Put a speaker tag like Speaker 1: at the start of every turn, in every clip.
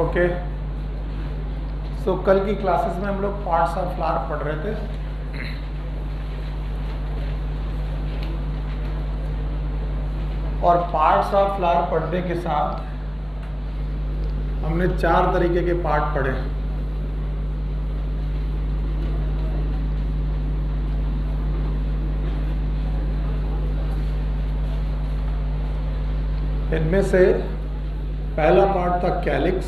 Speaker 1: Okay, सो कल की classes में हम लोग पार्ट्स ऑफ फ्लावर पढ़ रहे थे। और पार्ट्स ऑफ फ्लावर पढ़ने के साथ हमने 4 तरीके के पार्ट पढ़े। इनमें से पहला पार्ट था कैलिक्स,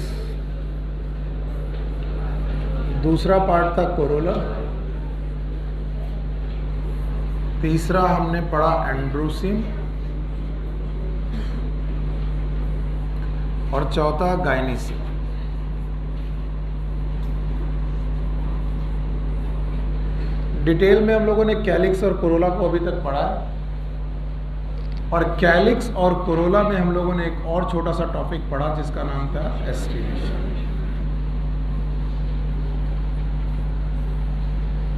Speaker 1: दूसरा पार्ट था कोरोला, तीसरा हमने पढ़ा एंड्रोसियम और चौथा गाइनीसियम। डिटेल में हम लोगों ने कैलिक्स और कोरोला को अभी तक पढ़ा है। और कैलिक्स और कोरोला में हम लोगों ने एक और छोटा सा टॉपिक पढ़ा जिसका नाम था एस्टिवेशन।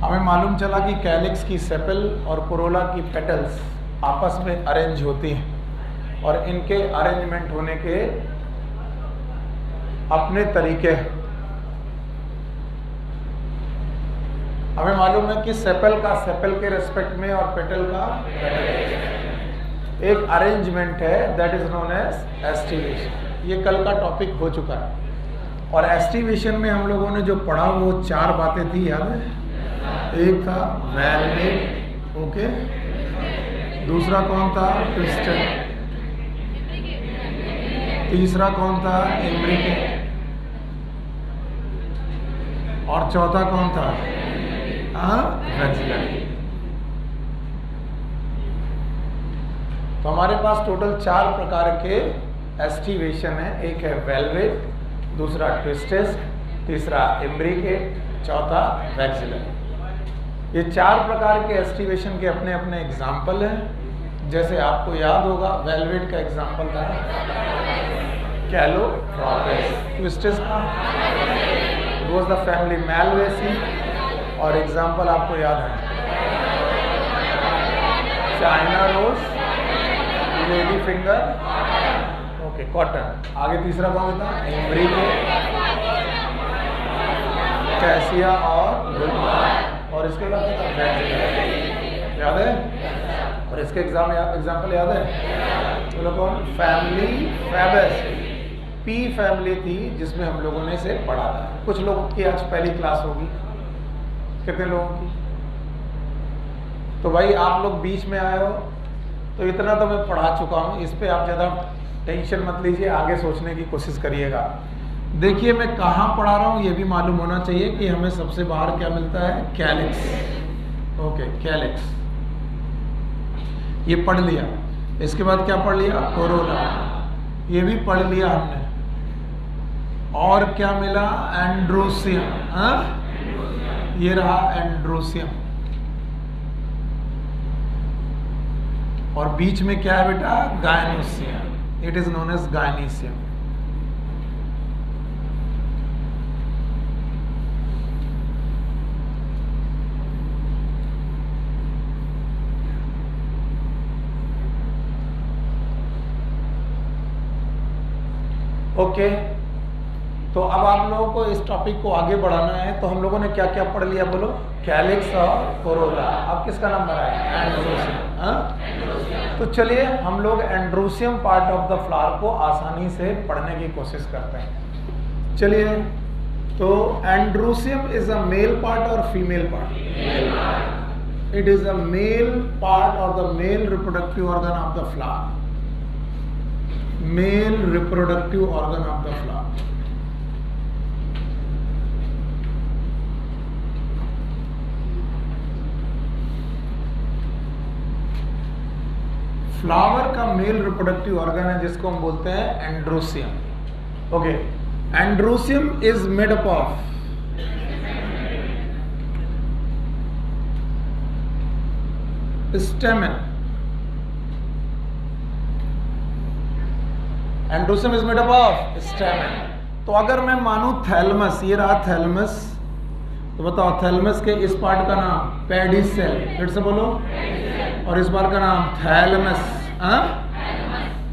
Speaker 1: हमें मालूम चला कि कैलिक्स की सेपल और कोरोला की पेटल्स आपस में अरेंज होती हैं और इनके अरेंजमेंट होने के अपने तरीके हैं। हमें मालूम है कि सेपल का सेपल के रेस्पेक्ट में और पेटल का एक अरेंजमेंट है, that is known as aestivation. ये कल का टॉपिक हो चुका है। और एस्टिवेशन में हम लोगों ने जो पढ़ा वो 4 बातें थी, याद है? एक था वेलवेट, ओके, दूसरा कौन था? ट्विस्टर, तीसरा कौन था? इम्ब्रिकेट, और चौथा कौन था? वेक्सिलरी। तो हमारे पास टोटल 4 प्रकार के एस्टिवेशन है। एक है वेलवेट, दूसरा ट्विस्टेस, तीसरा इम्ब्रिकेट, चौथा वेक्सिलरी। ये 4 प्रकार के एस्टिवेशन के अपने अपने एग्जाम्पल हैं। जैसे आपको याद होगा, वेलवेट का एग्जाम्पल था कैलोट्रोपिस, ट्विस्टेस का वाज द फैमिली मैलवेसी, और एग्जाम्पल आपको याद है China rose, lady finger, okay, cotton. आगे तीसरा कौन था? इम्ब्रिकेट, कैसिया और गुलमार्ग, और इसके बाद याद है? और इसके एग्जाम्पल याद है? चलो कौन? फैमिली फैबस, पी फैमिली थी जिसमें हम लोगों ने इसे पढ़ा था। कुछ लोगों की आज पहली क्लास होगी। कितने लोगों की? तो भाई आप लोग बीच में आए हो तो इतना तो मैं पढ़ा चुका हूँ, इस पे आप ज़्यादा टेंशन मत लीजिए, आगे सोचने की कोशिश करिएगा। देखिए मैं कहाँ पढ़ा रहा हूँ ये भी मालूम होना चाहिए कि हमें सबसे बाहर क्या मिलता है? कैलिक्स, ओके, कैलिक्स ये पढ़ लिया। इसके बाद क्या पढ़ लिया? कोरोला, ये भी पढ़ लिया हमने। और क्या मिला? एंड्रोसियम, हाँ ये रहा एंड्रोसियम। और बीच में क्या है बेटा? Gynoecium, it is known as gynoecium. Okay, तो अब आप लोगों को इस टॉपिक को आगे बढ़ाना है। तो हम लोगों ने क्या क्या पढ़ लिया बोलो? कैलिक्स और कोरोला। अब किसका नंबर आया? एंड्रोसियम, हाँ? तो चलिए हम लोग androecium part of the flower को आसानी से पढ़ने की कोशिश करते हैं। चलिए, तो androecium is a male part और female part? It is a male part और the male reproductive organ of the flower, male reproductive organ of the flower. Flower का मेल रिप्रोडक्टिव ऑर्गन है जिसको हम बोलते हैं androecium. Okay, androecium is made up of stamen. Androecium is made up of stamen. तो अगर मैं मानूं थैलमस, ये रहा थैलमस, तो बताओ थैलमस के इस पार्ट का नाम पेडिसेल, फिर से बोलो, और इस बार का नाम थैलमस,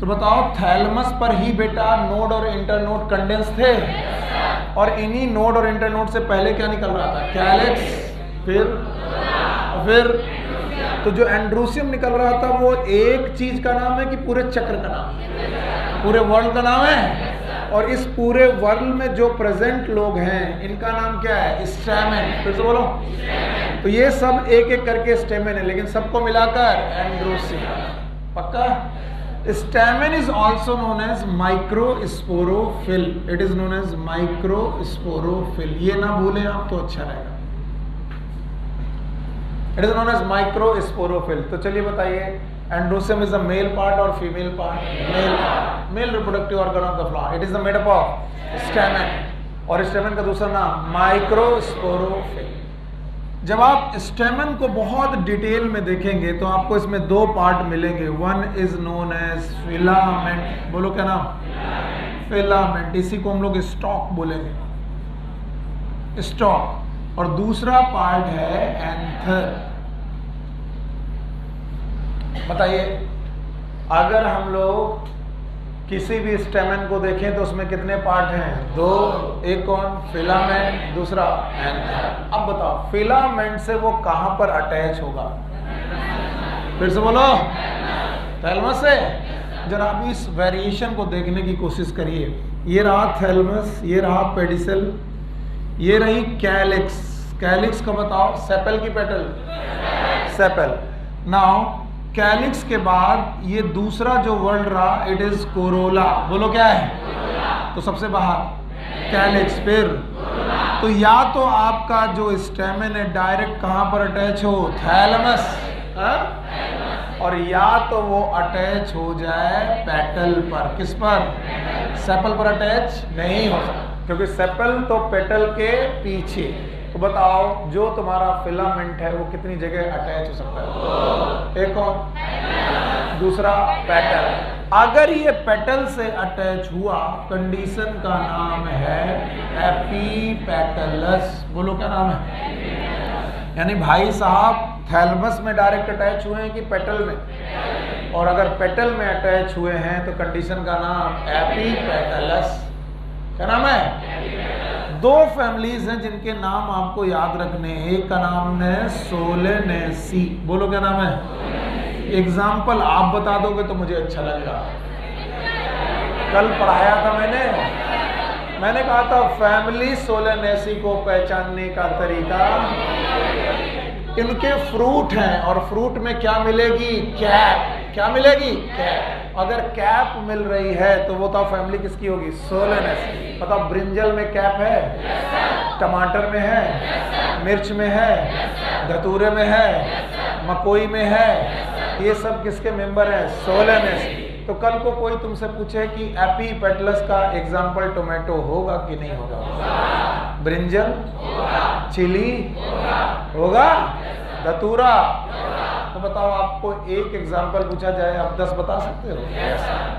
Speaker 1: तो बताओ थैलमस पर ही बेटा नोड और इंटरनोड कंडेंस थे, और इन्हीं नोड और इंटरनोड से पहले क्या निकल रहा था? कैलिक्स, फिर तो जो एंड्रोसियम निकल रहा था वो एक चीज का नाम है कि पूरे चक्र का नाम है? पूरे वर्ल्ड का नाम है। और इस पूरे वर्ल्ड में जो प्रेजेंट लोग हैं इनका नाम क्या है? स्टैमेन। फिर से बोलो। तो ये सब एक एक करके स्टैमेन है, लेकिन सबको मिलाकर एंड्रोसियम। पक्का? Stamen is also known as microsporophyll. It is known as microsporophyll. ये ना भूलें आप तो अच्छा रहेगा। It is known as microsporophyll. तो चलिए बताइए, androecium is the male part और female part? Male reproductive organ of the flower. It is the made up of stamen, और स्टैमेन का दूसरा नाम माइक्रोस्पोरोफिल। जब आप स्टैमेन को बहुत डिटेल में देखेंगे तो आपको इसमें दो पार्ट मिलेंगे। One is known as filament. बोलो क्या नाम? फिलामेंट। इसी को हम लोग स्टॉक बोलेंगे, स्टॉक। और दूसरा पार्ट है एंथर। बताइए, अगर हम लोग किसी भी स्टेमन को देखें तो उसमें कितने पार्ट हैं? दो। एक कौन? फिलामेंट, दूसरा एंथर। अब बताओ फिलामेंट से वो कहां पर अटैच होगा? फिर से बोलो। थैलमस से। जरा आप इस वेरिएशन को देखने की कोशिश करिए। ये रहा थैलमस, ये रहा पेडिसल, ये रही कैलिक्स। कैलिक्स को बताओ, सेपल की पेटल? सेपल। नाउ कैलिक्स के बाद ये दूसरा जो वर्ड रहा, इट इज कोरोला। बोलो क्या है? तो सबसे बाहर कैलिक्स, फिर तो या तो आपका जो स्टेमेन है डायरेक्ट कहां पर अटैच हो? थैलमस, और या तो वो अटैच हो जाए पेटल पर। किस पर? सेपल पर अटैच नहीं हो सकता, क्योंकि सेपल तो पेटल के पीछे। तो बताओ जो तुम्हारा फिलामेंट है वो कितनी जगह अटैच हो सकता है? एक और दूसरा पेटल। अगर ये पेटल से अटैच हुआ, कंडीशन का नाम है एपीपेटलस। बोलो क्या नाम है? यानी भाई साहब थैलमस में डायरेक्ट अटैच हुए हैं कि पेटल में? और अगर पेटल में अटैच हुए हैं तो कंडीशन का नाम एपीपेटलस। क्या नाम है? दो फैमिलीज हैं जिनके नाम आपको याद रखने हैं। एक का नाम है सोलेनेसी। बोलो क्या नाम है? एग्जाम्पल आप बता दोगे तो मुझे अच्छा लगेगा। कल पढ़ाया था मैंने कहा था फैमिली सोलेनेसी को पहचानने का तरीका, इनके फ्रूट हैं और फ्रूट में क्या मिलेगी? कैप। क्या मिलेगी? कैप। अगर कैप मिल रही है तो वो तो फैमिली किसकी होगी? सोलेनेसी। बताओ ब्रिंजल में कैप है? टमाटर में है? मिर्च में है? धतूरे में है? मकोई में है? ये सब किसके मेंबर हैं? सोलेनेसी। तो कल को कोई तुमसे पूछे कि एपीपेटलस का एग्जाम्पल टोमेटो होगा कि नहीं होगा? ब्रिंजल? चिली? होगा? धतूरा? तो बताओ आपको एक एग्जाम्पल पूछा जाए, आप 10 बता सकते हो?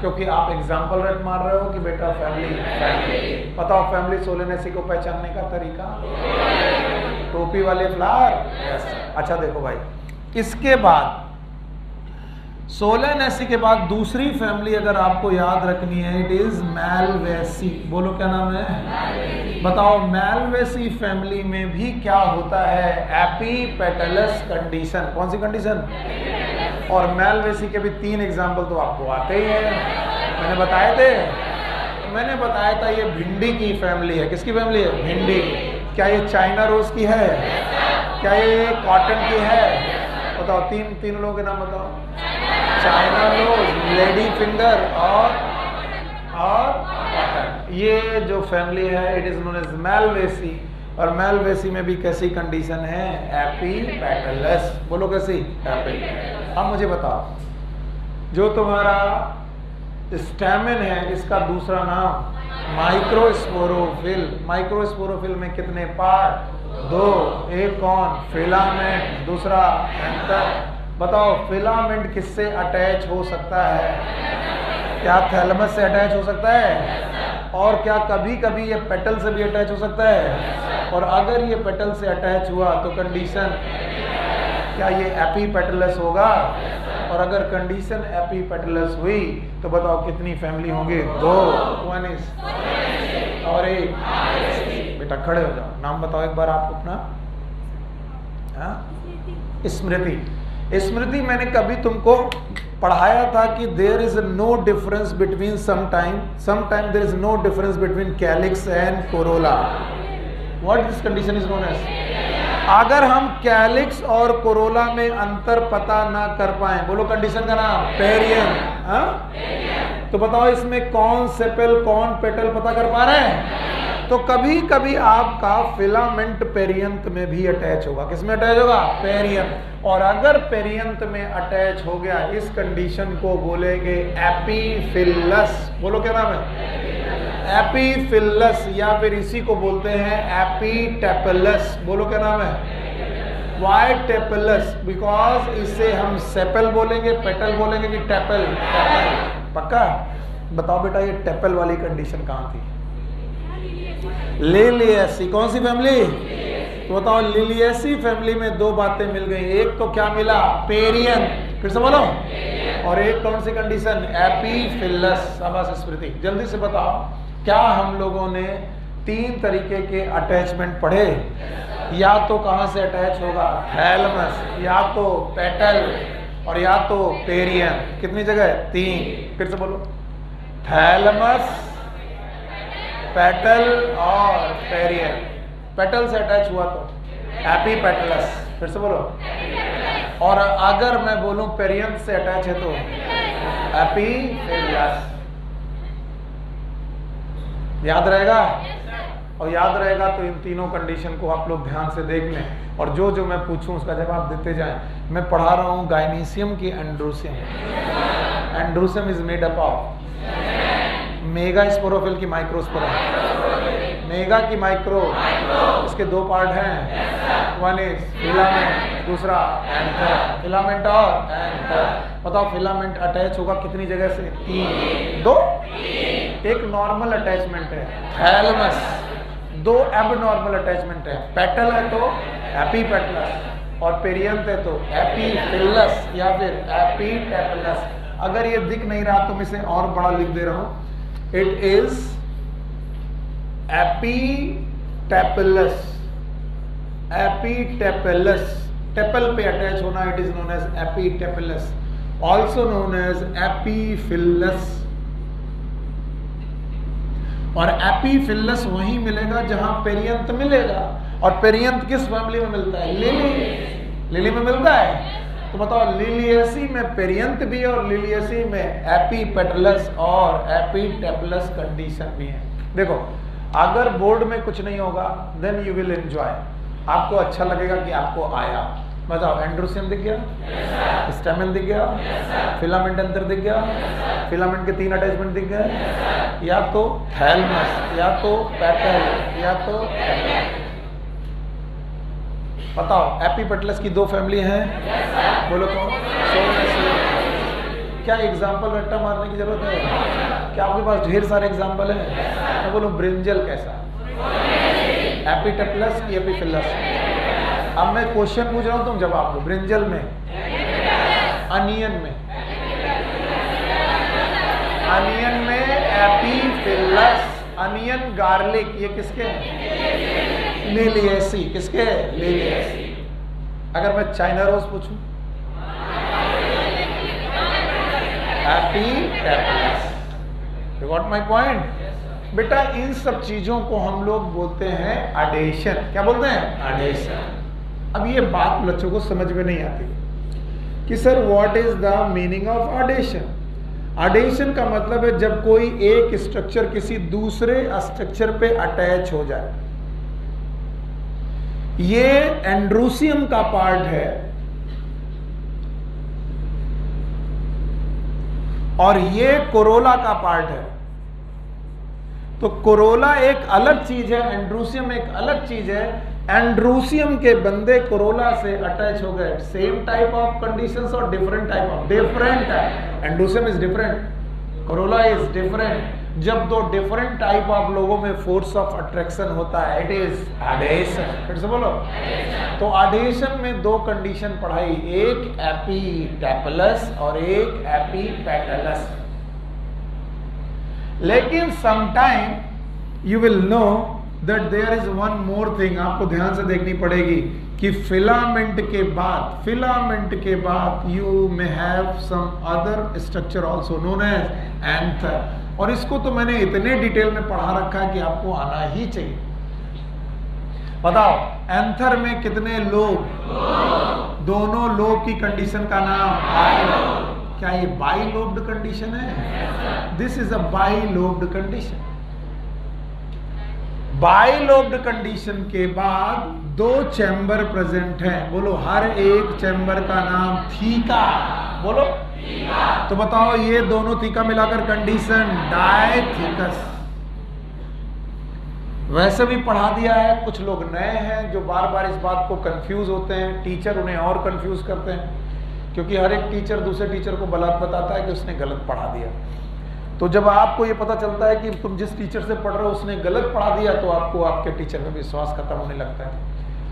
Speaker 1: क्योंकि आप एग्जाम्पल रेट मार रहे हो कि बेटा फैमिली। बताओ फैमिली सोलेनेसी को पहचानने का तरीका? टोपी वाले फ्लावर। अच्छा देखो भाई, इसके बाद सोलेनेसी के बाद दूसरी फैमिली अगर आपको याद रखनी है, इट इज मैलवेसी। बोलो क्या नाम है? बताओ मैलवेसी फैमिली में भी क्या होता है? Epipetalous condition. कौन सी कंडीशन? और मैलवेसी के भी 3 एग्जाम्पल तो आपको आते ही हैं, मैंने बताए थे। मैंने बताया था ये भिंडी की फैमिली है। किसकी फैमिली है? भिंडी। क्या ये चाइना रोज की है? क्या ये कॉटन की है? बताओ तीन लोगों के नाम बताओ। चाइना रोज, लेडी फिंगर और कॉटन। ये जो फैमिली है इट इज नोन एज मैलवेसी। और मैलवेसी में भी कैसी कंडीशन है? एपीपेटलस। बोलो कैसी? एपी। अब मुझे बताओ, जो तुम्हारा स्टैमेन है इसका दूसरा नाम माइक्रोस्पोरोफिल। माइक्रोस्पोरोफिल में कितने पार्ट? 2। एक कौन? फिलामेंट, दूसरा एंथर। बताओ फिलामेंट किससे अटैच हो सकता है? क्या थैलमस से अटैच हो सकता है? और क्या कभी कभी ये पेटल से भी अटैच हो सकता है? और अगर ये पेटल से अटैच हुआ तो कंडीशन क्या ये एपीपेटलस होगा? और अगर कंडीशन एपीपेटलस हुई तो बताओ कितनी फैमिली होंगी? 2, 1 is और 1। बेटा खड़े हो जाओ, नाम बताओ एक बार आप अपना। स्मृति। स्मृति मैंने कभी तुमको पढ़ाया था कि there is no difference between sometime there is no difference between calyx and corolla. What this condition is known as? अगर हम कैलिक्स और कोरोला में अंतर पता ना कर पाए, बोलो कंडीशन का नाम पेरियम। तो बताओ इसमें कौन सेपल कौन पेटल पता कर पा रहे हैं? तो कभी कभी आपका फिलामेंट पेरियंत में भी अटैच होगा। किसमें अटैच होगा? पेरियंत। और अगर पेरियंत में अटैच हो गया, इस कंडीशन को बोलेंगे एपीफिलस। बोलो क्या नाम है? एपीफिलस। या फिर इसी को बोलते हैं एपीटेपलस। बोलो क्या नाम है? वाई टेपलस? बिकॉज इसे हम सेपल बोलेंगे, पेटल बोलेंगे कि टेपल? पक्का? बताओ बेटा ये टेपल वाली कंडीशन कहाँ थी? लिलिएसी। कौन सी फैमिली? तो बताओ लिलिएसी फैमिली में 2 बातें मिल गई। एक तो क्या मिला? पेरियंत। फिर से बोलो। और एक कौन सी कंडीशन? एपीफिलस। शाबाश स्मृति, जल्दी से बताओ क्या हम लोगों ने 3 तरीके के अटैचमेंट पढ़े? या तो कहां से अटैच होगा? थैलमस, या तो पेटल, और या तो पेरियंत। कितनी जगह? 3। फिर से बोलो। थैलमस, पेटल और पेरियंत। पेटल से अटैच हुआ तो एपीपेटलस। फिर से बोलो। और अगर मैं बोलूं पेरियंत से अटैच है तो एपीफिलस। याद रहेगा? और याद रहेगा तो इन तीनों कंडीशन को आप लोग ध्यान से देख लें, और जो जो मैं पूछूं उसका जवाब देते जाएं। मैं पढ़ा रहा हूं गायनीसियम की androecium. Androecium is made up of mega sporophyll की माइक्रोस्पोरा। मेगा की माइक्रो, इसके 2 पार्ट हैं। 1 इज फिलामेंट, दूसरा एंथर। फिलामेंट और एंथर। बताओ फिलामेंट अटैच होगा कितनी जगह से? 3। 2 एक नॉर्मल अटैचमेंट है थैलमस, 2 एबनॉर्मल अटैचमेंट है। पेटल है तो एपीपेटलस, और पेरियंत है तो एपीफिलस या फिर एपीटेपलस। अगर ये दिख नहीं रहा तो मैं इसे और बड़ा लिख दे रहा हूं। It is epitepalous. Epitepalous, tepal पे अटैच होना, it is known as epitepalous, also known as epiphyllous. और एपीफिलस वहीं मिलेगा जहां पेरियंत मिलेगा। और पेरियंत किस फैमिली में मिलता है? लिली में मिलता है। तो बताओ लिलिएसी में पेरियंत भी है और लिलिएसी में एपीपेटलस और एपीटेपलस कंडीशन भी है। देखो अगर बोर्ड में कुछ नहीं होगा देन यू विल एंजॉय, आपको अच्छा लगेगा कि आपको आया। बताओ एंड्रोसियम दिख गया? स्टेमन दिख गया? फिलामेंट अंतर दिख गया? फिलामेंट के 3 अटैचमेंट दिख गए? या तो थैलमस, या तो पेटल, या तो बताओ एपीपेटलस की 2 फैमिली हैं। बोलो कौन? क्या एग्जाम्पल रट्टा मारने की जरूरत है? क्या आपके पास ढेर सारे एग्जाम्पल हैं? मैं बोलूं ब्रिंजल कैसा? एपीटेपलस की एपीफिलस? अब मैं क्वेश्चन पूछ रहा हूं, तुम जवाब दो। ब्रिंजल में, अनियन में, अनियन में एपीफिलस। अनियन गार्लिक ये किसके हैं? लिलिएसी। किसके? लिलिएसी। अगर मैं चाइना रोज पूछूं? Epitepalous. You got my point? बेटा इन सब चीजों को हम लोग बोलते हैं एडेशन। क्या बोलते हैं? एडेशन। अब ये बात बच्चों को समझ में नहीं आती कि sir what is the meaning of adhesion. Adhesion का मतलब है जब कोई एक स्ट्रक्चर किसी दूसरे स्ट्रक्चर पे अटैच हो जाए। ये एंड्रोसियम का पार्ट है और ये कोरोला का पार्ट है। तो कोरोला एक अलग चीज है, एंड्रोसियम एक अलग चीज है। एंड्रोसियम के बंदे कोरोला से अटैच हो गए। सेम टाइप ऑफ कंडीशंस और डिफरेंट टाइप ऑफ, डिफरेंट है। Androecium is different, Corolla is different, जब दो डिफरेंट टाइप ऑफ लोगों में फोर्स ऑफ अट्रैक्शन होता है, इट इज एडेशन। फिर से बोलो। तो एडेशन में दो कंडीशन पढ़ाई, एक एपिटेपलस और एक एपिपेटलस। लेकिन sometime you will know that there is one more thing, आपको ध्यान से देखनी पड़ेगी कि फिलामेंट के बाद you may have some other structure also known as anther. और इसको तो मैंने इतने डिटेल में पढ़ा रखा है कि आपको आना ही चाहिए। बताओ एंथर में कितने लोब? दोनों लोब की कंडीशन का नाम बाइलोब। क्या ये बाइलोब्ड कंडीशन है? This is a bilobed condition. Bilobed condition के बाद दो चैम्बर प्रेजेंट हैं। बोलो हर एक चैम्बर का नाम थीका। बोलो थीका। तो बताओ ये दोनों थीका मिलाकर कंडीशन डायथीकस। वैसे भी पढ़ा दिया है, कुछ लोग नए हैं जो बार बार इस बात को कंफ्यूज होते हैं, टीचर उन्हें और कंफ्यूज करते हैं, क्योंकि हर एक टीचर दूसरे टीचर को बताता है कि उसने गलत पढ़ा दिया। तो जब आपको ये पता चलता है कि तुम जिस टीचर से पढ़ रहे हो उसने गलत पढ़ा दिया, तो आपको आपके टीचर में विश्वास खत्म होने लगता है,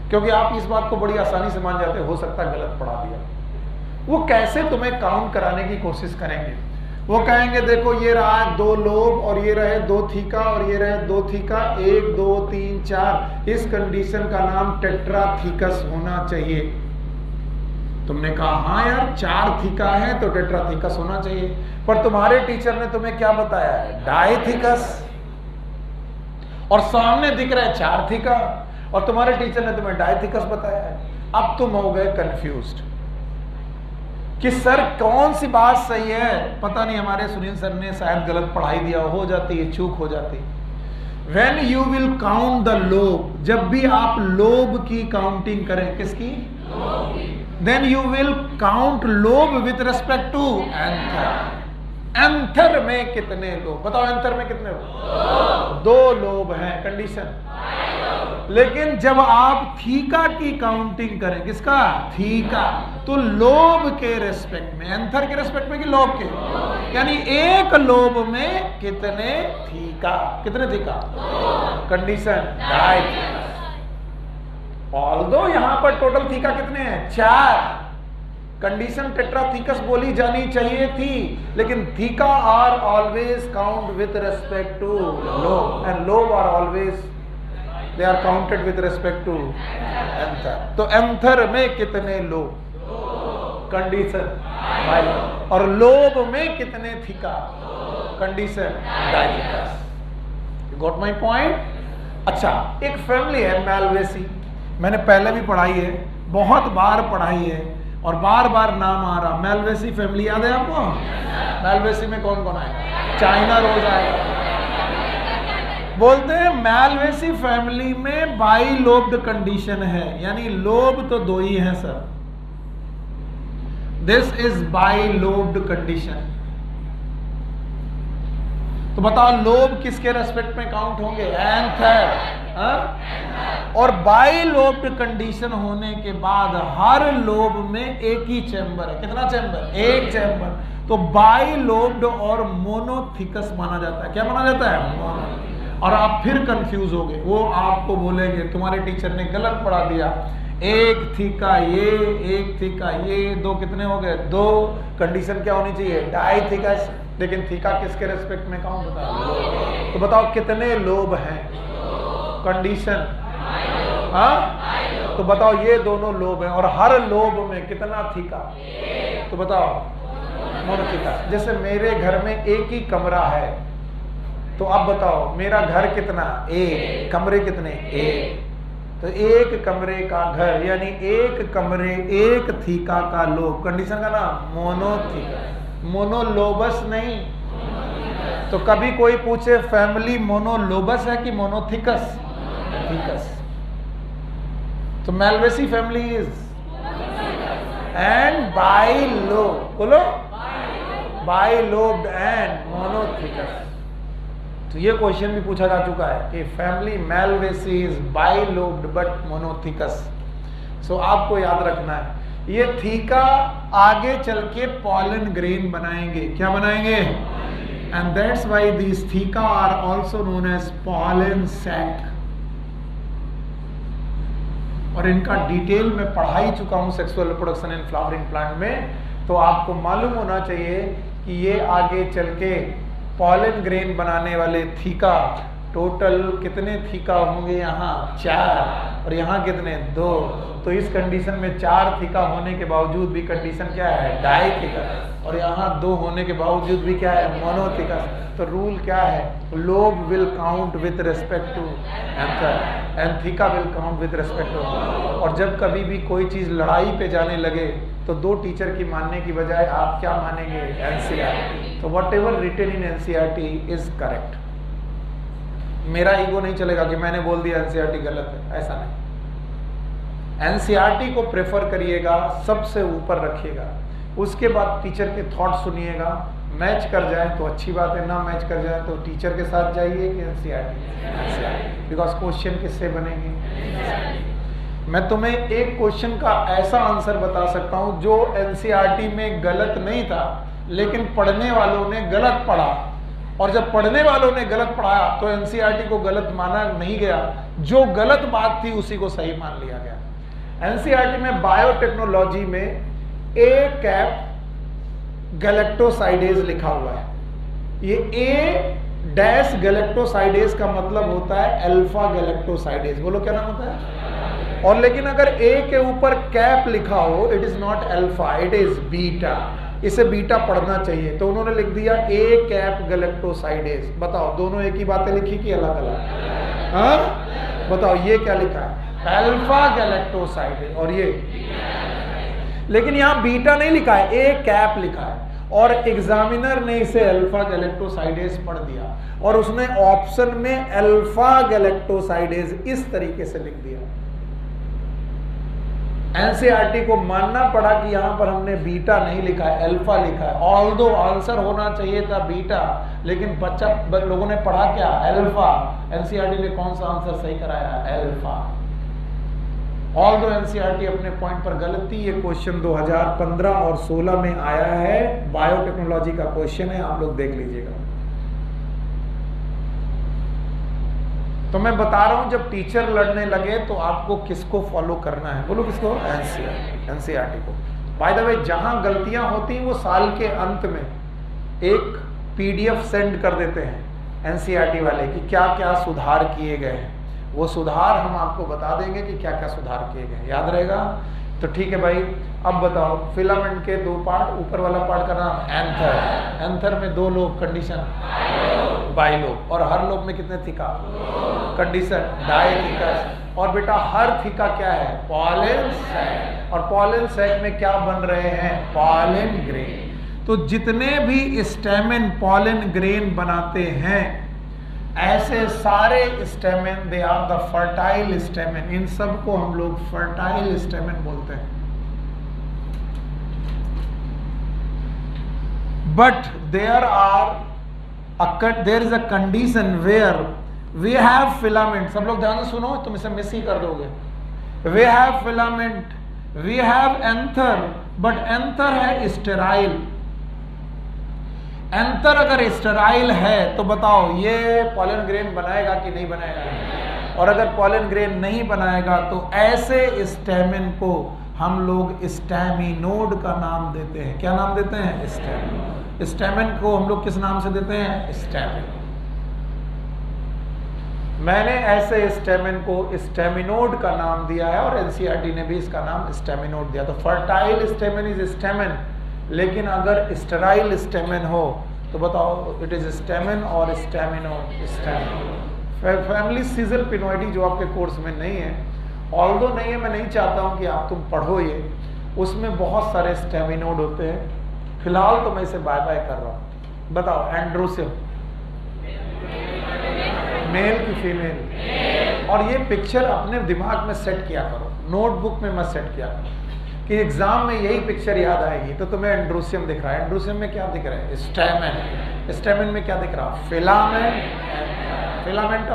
Speaker 1: क्योंकि आप इस बात को बड़ी आसानी से मान जाते हो सकता है गलत पढ़ा दिया। वो कैसे तुम्हें काउंट कराने की कोशिश करेंगे? वो कहेंगे देखो ये रहा 2 लोब और ये रहे 2 थीका और ये रहे 2 थीका, 1 2 3 4, इस कंडीशन का नाम टेट्राथीकस होना चाहिए। तुमने कहा हाँ यार 4 थीका है तो टेट्राथीकस होना चाहिए, पर तुम्हारे टीचर ने तुम्हें क्या बताया है? डायथीकस। और सामने दिख रहा है 4 थीका और तुम्हारे टीचर ने तुम्हें डायथीकस बताया है। अब तुम हो गए कंफ्यूज्ड कि सर कौन सी बात सही है। पता नहीं हमारे सुनील सर ने शायद गलत पढ़ाई दिया, हो जाती है, चूक हो जाती। When you will count the lobe, जब भी आप लोब की काउंटिंग करें, किसकी? Then you will count lobe with respect to anther. Anther में कितने लोब? बताओ एंथर में कितने लोब? 2 लोब हैं, कंडीशन। लेकिन जब आप थीका की काउंटिंग करें, किसका? थीका, तो लोब के रेस्पेक्ट में, एंथर के रेस्पेक्ट में कि लोब के, यानी एक लोब में कितने थीका? कितने थीका? कंडीशन डायथीकस। ऑल्दो यहां पर टोटल थीका कितने हैं? 4। कंडीशन टेट्राथीकस बोली जानी चाहिए थी, लेकिन theca are always count with respect to lobe and lobe are always they are counted with respect to anther. तो एंथर में कितने लोब? Condition bilobed. और लोब में कितने theca? Condition dithecous. Got my point? अच्छा, एक फैमिली है मैलवेसी, मैंने पहले भी पढ़ाई है, बहुत बार पढ़ाई है और बार बार नाम आ रहा। मैलवेसी फैमिली याद है आपको? मैलवेसी में कौन कौन आएगा? चाइना रोज आएगा। बोलते हैं मैलवेसी फैमिली में बाइलोब्ड कंडीशन है, यानी लोब तो 2 ही हैं sir. This is bilobed condition. तो बताओ लोब किसके रेस्पेक्ट में काउंट होंगे? एंथर। और बाइलोब्ड कंडीशन होने के बाद हर लोब में एक ही चैम्बर है। कितना चैम्बर? एक चैम्बर। तो बाइलोब्ड और मोनोथीकस माना जाता है। क्या माना जाता है? मोनो। और आप फिर कंफ्यूज हो गए, वो आपको बोलेंगे तुम्हारे टीचर ने गलत पढ़ा दिया, 1 थीका ये, 1 थीका ये, 2 कितने हो गए? 2। कंडीशन क्या होनी चाहिए? डायथीकस। लेकिन थीका किसके रेस्पेक्ट में काउंट होता है? तो बताओ कितने लोब हैं? कंडीशन हाँ, तो बताओ ये दोनों लोब हैं और हर लोब में कितना थीका? तो बताओ मोनोथीका। जैसे मेरे घर में एक ही कमरा है, तो अब बताओ मेरा घर कितना? 1। कमरे कितने? 1। तो एक कमरे का घर, यानी एक कमरे 1 थीका का लोब। कंडीशन का नाम मोनोथीका। मोनोलोबस नहीं। तो कभी कोई पूछे फैमिली मोनोलोबस है कि मोनोथीकस? थीकस। तो मैलवेसी फैमिली इज एंड बाइलोब। बोलो बाइलोब्ड एंड मोनोथीकस। तो ये क्वेश्चन भी पूछा जा चुका है कि family मैलवेसी is bilobed but monothecous. सो आपको याद रखना है, ये थीका आगे चल के पॉलन ग्रेन बनाएंगे। क्या बनाएंगे? and that's why these theca are also known as pollen sac. और इनका डिटेल में पढ़ा ही चुका हूं sexual reproduction in flowering plant में, तो आपको मालूम होना चाहिए कि ये आगे चल के पॉलन ग्रेन बनाने वाले थीका, टोटल कितने थीका होंगे यहाँ 4 और यहाँ कितने 2, तो इस कंडीशन में 4 थीका होने के बावजूद भी कंडीशन क्या है डाइथीका, और यहाँ 2 होने के बावजूद भी क्या है मोनोथीका। तो रूल क्या है, lobe will count with respect to anther and theca will count with respect to. और जब कभी भी कोई चीज लड़ाई पे जाने लगे तो 2 टीचर की मानने की बजाय आप क्या मानेंगे एनसीईआरटी। तो whatever written in NCERT is correct. मेरा ईगो नहीं चलेगा कि मैंने बोल दिया एनसीईआरटी गलत है, ऐसा नहीं। एनसीईआरटी को प्रेफर करिएगा, सबसे ऊपर रखिएगा, उसके बाद टीचर के थॉट सुनिएगा। मैच कर जाए तो अच्छी बात है, ना मैच कर जाए तो टीचर के साथ जाइए कि एनसीईआरटी, बिकॉज क्वेश्चन किससे बनेंगे। मैं तुम्हें एक क्वेश्चन का ऐसा आंसर बता सकता हूं जो एनसीईआरटी में गलत नहीं था, लेकिन पढ़ने वालों ने गलत पढ़ा, और जब पढ़ने वालों ने गलत पढ़ाया तो एनसीईआरटी को गलत माना नहीं गया, जो गलत बात थी उसी को सही मान लिया गया। एनसीईआरटी में बायोटेक्नोलॉजी में ए कैप गैलेक्टोसाइडेज लिखा हुआ है। ये ए डैश गैलेक्टोसाइडेज का मतलब होता है अल्फा गैलेक्टोसाइडेज। बोलो क्या नाम होता है। और लेकिन अगर ए के ऊपर कैप लिखा हो, it is not alpha, it is beta, इसे बीटा पढ़ना चाहिए, तो उन्होंने लिख दिया ए कैप गैलेक्टोसाइडेज। बताओ दोनों एक ही बातें लिखी कि अलग अलग? हाँ बताओ, ये क्या लिखा है अल्फा गैलेक्टोसाइडेज और ये, लेकिन यहां बीटा नहीं लिखा है, ए कैप लिखा है, और एग्जामिनर ने इसे अल्फा गैलेक्टोसाइडेज पढ़ दिया और उसने ऑप्शन में अल्फा गैलेक्टोसाइडेज इस तरीके से लिख दिया। एनसीईआरटी को मानना पड़ा कि यहां पर हमने बीटा नहीं लिखा है, अल्फा लिखा है। ऑल्दो आंसर होना चाहिए था बीटा, लेकिन लोगों ने पढ़ा क्या अल्फा। एनसीईआरटी ने कौन सा आंसर सही कराया अल्फा। ऑल्दो एनसीईआरटी अपने पॉइंट पर गलत थी। ये क्वेश्चन 2015 और 16 में आया है, बायोटेक्नोलॉजी का क्वेश्चन है, आप लोग देख लीजिएगा। तो मैं बता रहा हूं जब टीचर लड़ने लगे तो आपको किसको फॉलो करना है, बोलो किसको, एनसीईआरटी को। बाय द वे जहां गलतियां होती वो साल के अंत में एक पीडीएफ सेंड कर देते हैं एनसीईआरटी वाले कि क्या क्या सुधार किए गए हैं। वो सुधार हम आपको बता देंगे कि क्या क्या सुधार किए गए, याद रहेगा। तो ठीक है भाई, अब बताओ फिलामेंट के 2 पार्ट, ऊपर वाला पार्ट का नाम एंथर, एंथर में 2 लोब, कंडीशन बाइलोब, और हर लोब में कितने थीका, कंडीशन डाइथीकस। और बेटा हर थीका क्या है पॉलन सैक, और पॉलन सैक में क्या बन रहे हैं पॉलन ग्रेन। तो जितने भी स्टेमेन पॉलन ग्रेन बनाते हैं, ऐसे सारे stamen they are the fertile stamen, इन सब को हम लोग फर्टाइल स्टेमेन बोलते हैं। But there is a condition where we have filament. सब लोग ध्यान से सुनो, तुम इसे मिस ही कर दोगे। We have filament, we have anther, but anther है स्टेराइल। एंथर अगर स्टेराइल है तो बताओ ये पॉलन ग्रेन बनाएगा कि नहीं बनाएगा। और अगर पॉलन ग्रेन नहीं बनाएगा तो ऐसे स्टेमेन को हम लोग स्टेमिनोड का नाम देते हैं। क्या नाम देते हैं स्टेमिन। स्टेमेन को हम लोग किस नाम से देते हैं स्टेमिन। मैंने ऐसे स्टेमेन को स्टेमिनोड का नाम दिया है और एनसीईआरटी ने भी इसका नाम स्टेमिनोड दिया। तो फर्टाइल स्टेमेन इज स्टेमेन, लेकिन अगर स्टेराइल स्टेमेन हो तो बताओ इट इज स्टेमेन और स्टेमिनोड। स्टेमिन फैमिली सीजल पिनोइडी जो आपके कोर्स में नहीं है, ऑल्दो नहीं है, मैं नहीं चाहता हूं कि आप तुम पढ़ो ये, उसमें बहुत सारे स्टेमिनोड होते हैं। फिलहाल तो मैं इसे बाय बाय कर रहा हूं। बताओ एंड्रोसियम मेल की फीमेल। और ये पिक्चर अपने दिमाग में सेट किया करो, नोटबुक में मत सेट किया करो कि एग्जाम में यही पिक्चर याद आएगी। तो तुम्हें एंड्रोसियम दिख रहा है, एंड्रोसियम में क्या दिख रहा है स्टेमेन, स्टेमेन में क्या दिख रहा है फिलामेंट, फिलामेंट।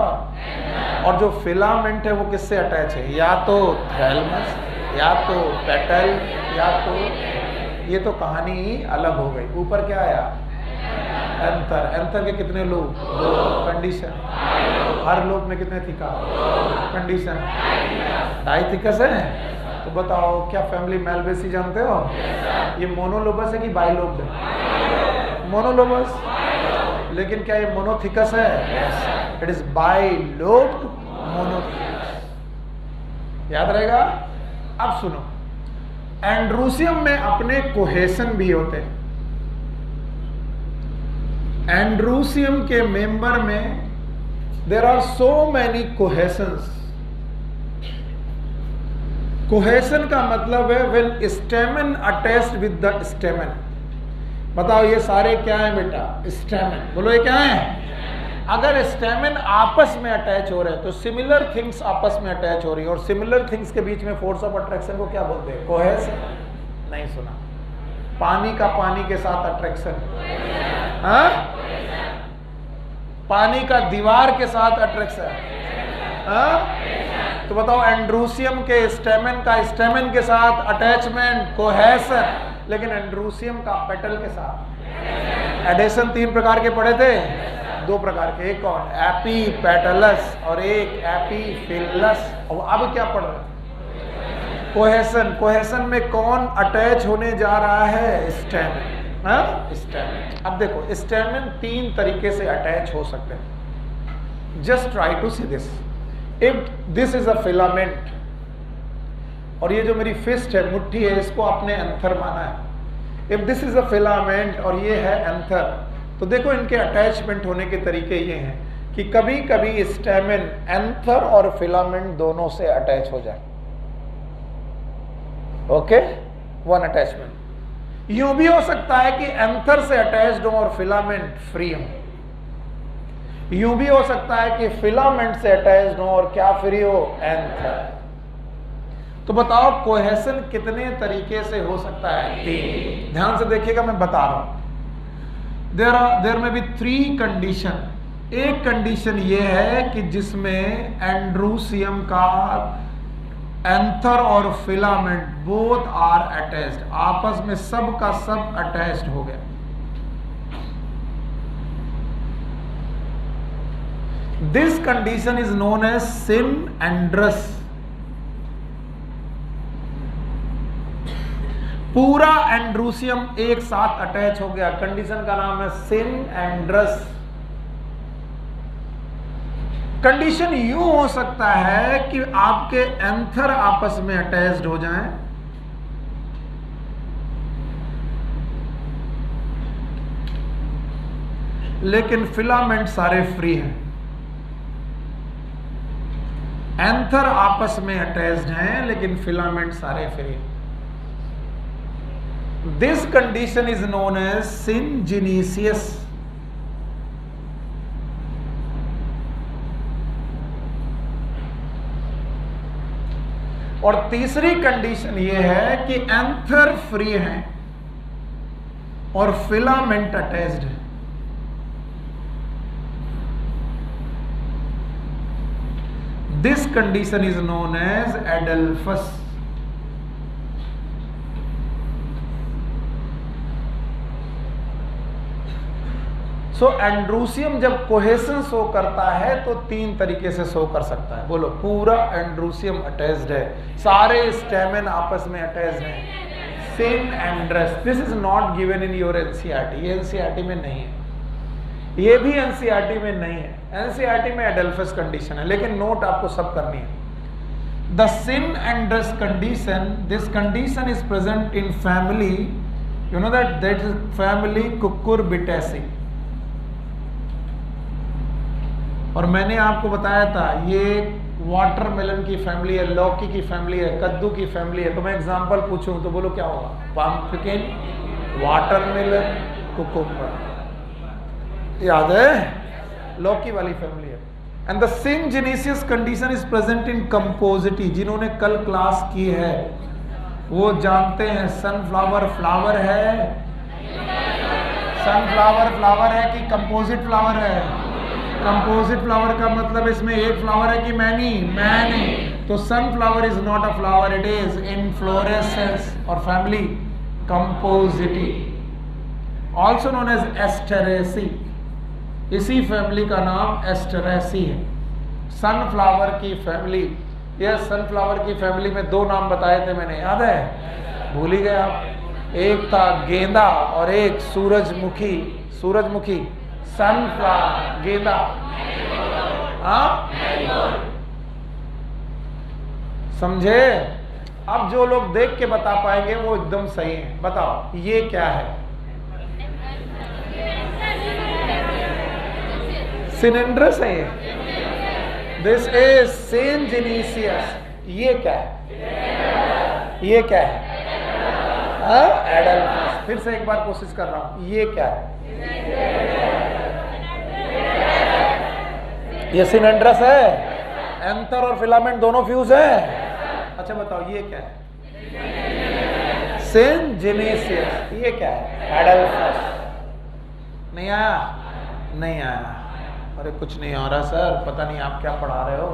Speaker 1: और जो फिलामेंट है वो किससे अटैच है, या तो थैलमस, या तो पेटल, या तो ये तो कहानी ही अलग हो गई। ऊपर क्या आया एंथर। एंथर के कितने लोब? कंडीशन। हर लोब में कितने थिका? कंडीशन। डाइथिकस है। तो बताओ क्या फैमिली मेल्वेसी जानते हो? ये मोनोलोबस है कि बाइलोब्ड है? मोनोलोबस। लेकिन क्या ये मोनोथिकस है? It is bilobed monothecous. याद रहेगा। अब सुनो, एंड्रूसियम में अपने कोहेसन भी होते हैं। एंड्रूसियम के मेंबर में there are so many cohesions. Cohesion का मतलब है when stamen attached with the stamen. बताओ ये सारे क्या है बेटा? स्टेमन। बोलो ये क्या है? अगर स्टेमन आपस में अटैच हो रहे हैं तो सिमिलर थिंग्स आपस में अटैच हो रही है, और सिमिलर थिंग्स के बीच में फोर्स ऑफ अट्रैक्शन को क्या बोलते हैं? कोहेसन। नहीं सुना? पानी का पानी के साथ अट्रैक्शन, हाँ? पानी का दीवार के साथ अट्रैक्शन, हाँ? तो बताओ एंड्रूसियम के स्टेमन का स्टेमन के साथ अटैचमेंट कोहेसन, लेकिन एंड्रूसियम का पेटल के साथ एडेशन। 3 प्रकार के पढ़े थे? 2 प्रकार के। एक कौन? एपीपेटलस और एक एपीफिलस। और अब क्या पढ़ रहे हैं? कोहेसन। कोहेसन में कौन अटैच होने जा रहा है? स्टेमन, हाँ? स्टेमन। अब देखो स्टेमन 3 तरीके से अटैच हो सकते हैं। Just try to see this. If this is a filament, और ये जो मेरी फिस्ट है, मुट्ठी है, इसको आपने एंथर माना है। If this is a filament और ये है एंथर, तो देखो इनके अटैचमेंट होने के तरीके ये हैं कि कभी कभी स्टेमन एंथर और फिलामेंट दोनों से अटैच हो जाए। Okay, one attachment. यूं भी हो सकता है कि एंथर से अटैच्ड हो और फिलामेंट फ्री हो। यूं भी हो सकता है कि फिलामेंट से अटैच्ड हो और क्या फ्री हो? एंथर। तो बताओ कोहेसन कितने तरीके से हो सकता है? 3। ध्यान से देखिएगा, मैं बता रहा हूं। देयर में भी 3 कंडीशन। एक कंडीशन ये है कि जिसमें एंड्रूसियम का एंथर और फिलामेंट बोथ आर अटैच्ड, आपस में सब का सब अटैच्ड हो गया। This condition is known as synandrous. पूरा एंड्रूसियम एक साथ अटैच हो गया, कंडीशन का नाम है सिनएंड्रस। कंडीशन यूं हो सकता है कि आपके एंथर आपस में अटैच्ड हो जाएं, लेकिन फिलामेंट सारे फ्री हैं। एंथर आपस में अटैच्ड हैं लेकिन फिलामेंट सारे फ्री हैं। This condition is known as syngenesious. और तीसरी कंडीशन यह है कि एंथर फ्री है और फिलामेंट अटैच्ड है। This condition is known as adelphous. So androecium जब कोहेसन शो करता है तो 3 तरीके से शो कर सकता है। बोलो, पूरा एंड्रूसियम अटैच्ड है, सारे स्टेमन आपस में अटैच्ड हैं। Synandrous. This is not given in your NCERT. ये एनसीईआरटी में नहीं है, ये भी एनसीईआरटी में नहीं है। एनसीईआरटी में एडल्फस कंडीशन है, लेकिन नोट आपको सब करनी है। The synandrous condition, this condition is present in family, you know that is family cucurbitaceae. और मैंने आपको बताया था ये वाटरमेलन की फैमिली है, लौकी की फैमिली है, कद्दू की फैमिली है। तो मैं एग्जांपल पूछूं तो बोलो क्या होगा? Pumpkin, watermelon, cucumber. याद है? लौकी वाली फैमिली है। And the syngenesious condition is present in compositae. जिन्होंने कल क्लास की है वो जानते हैं सनफ्लावर फ्लावर है, सनफ्लावर फ्लावर है कि कंपोजिट फ्लावर है? कंपोजिट फ्लावर का मतलब इसमें एक फ्लावर है कि मैनी? मैनी। तो sunflower is not a flower, it is inflorescence और family compositae. Also known as asteraceae. इसी फैमिली का नाम एस्टेरेसी है। सनफ्लावर की फैमिली, यह सनफ्लावर की फैमिली में दो नाम बताए थे मैंने, याद है? भूल ही गए आप। एक था गेंदा और एक सूरजमुखी। सूरजमुखी, सनफ्लावर, गेंदा। हाँ, समझे? अब जो लोग देख के बता पाएंगे वो एकदम सही है। बताओ ये क्या है? सिनेंड्रस है ये। This is syngenesious. ये क्या है? ये क्या है? एडल्फस। फिर से एक बार कोशिश कर रहा हूं, ये क्या है? ये सिनेंड्रस है। एंथर और फिलामेंट दोनों फ्यूज है। अच्छा बताओ ये क्या है? सेंट जेनेसियस। ये क्या है? एडल्फस। नहीं आया? नहीं आया। अरे कुछ नहीं आ रहा सर, पता नहीं आप क्या पढ़ा रहे हो।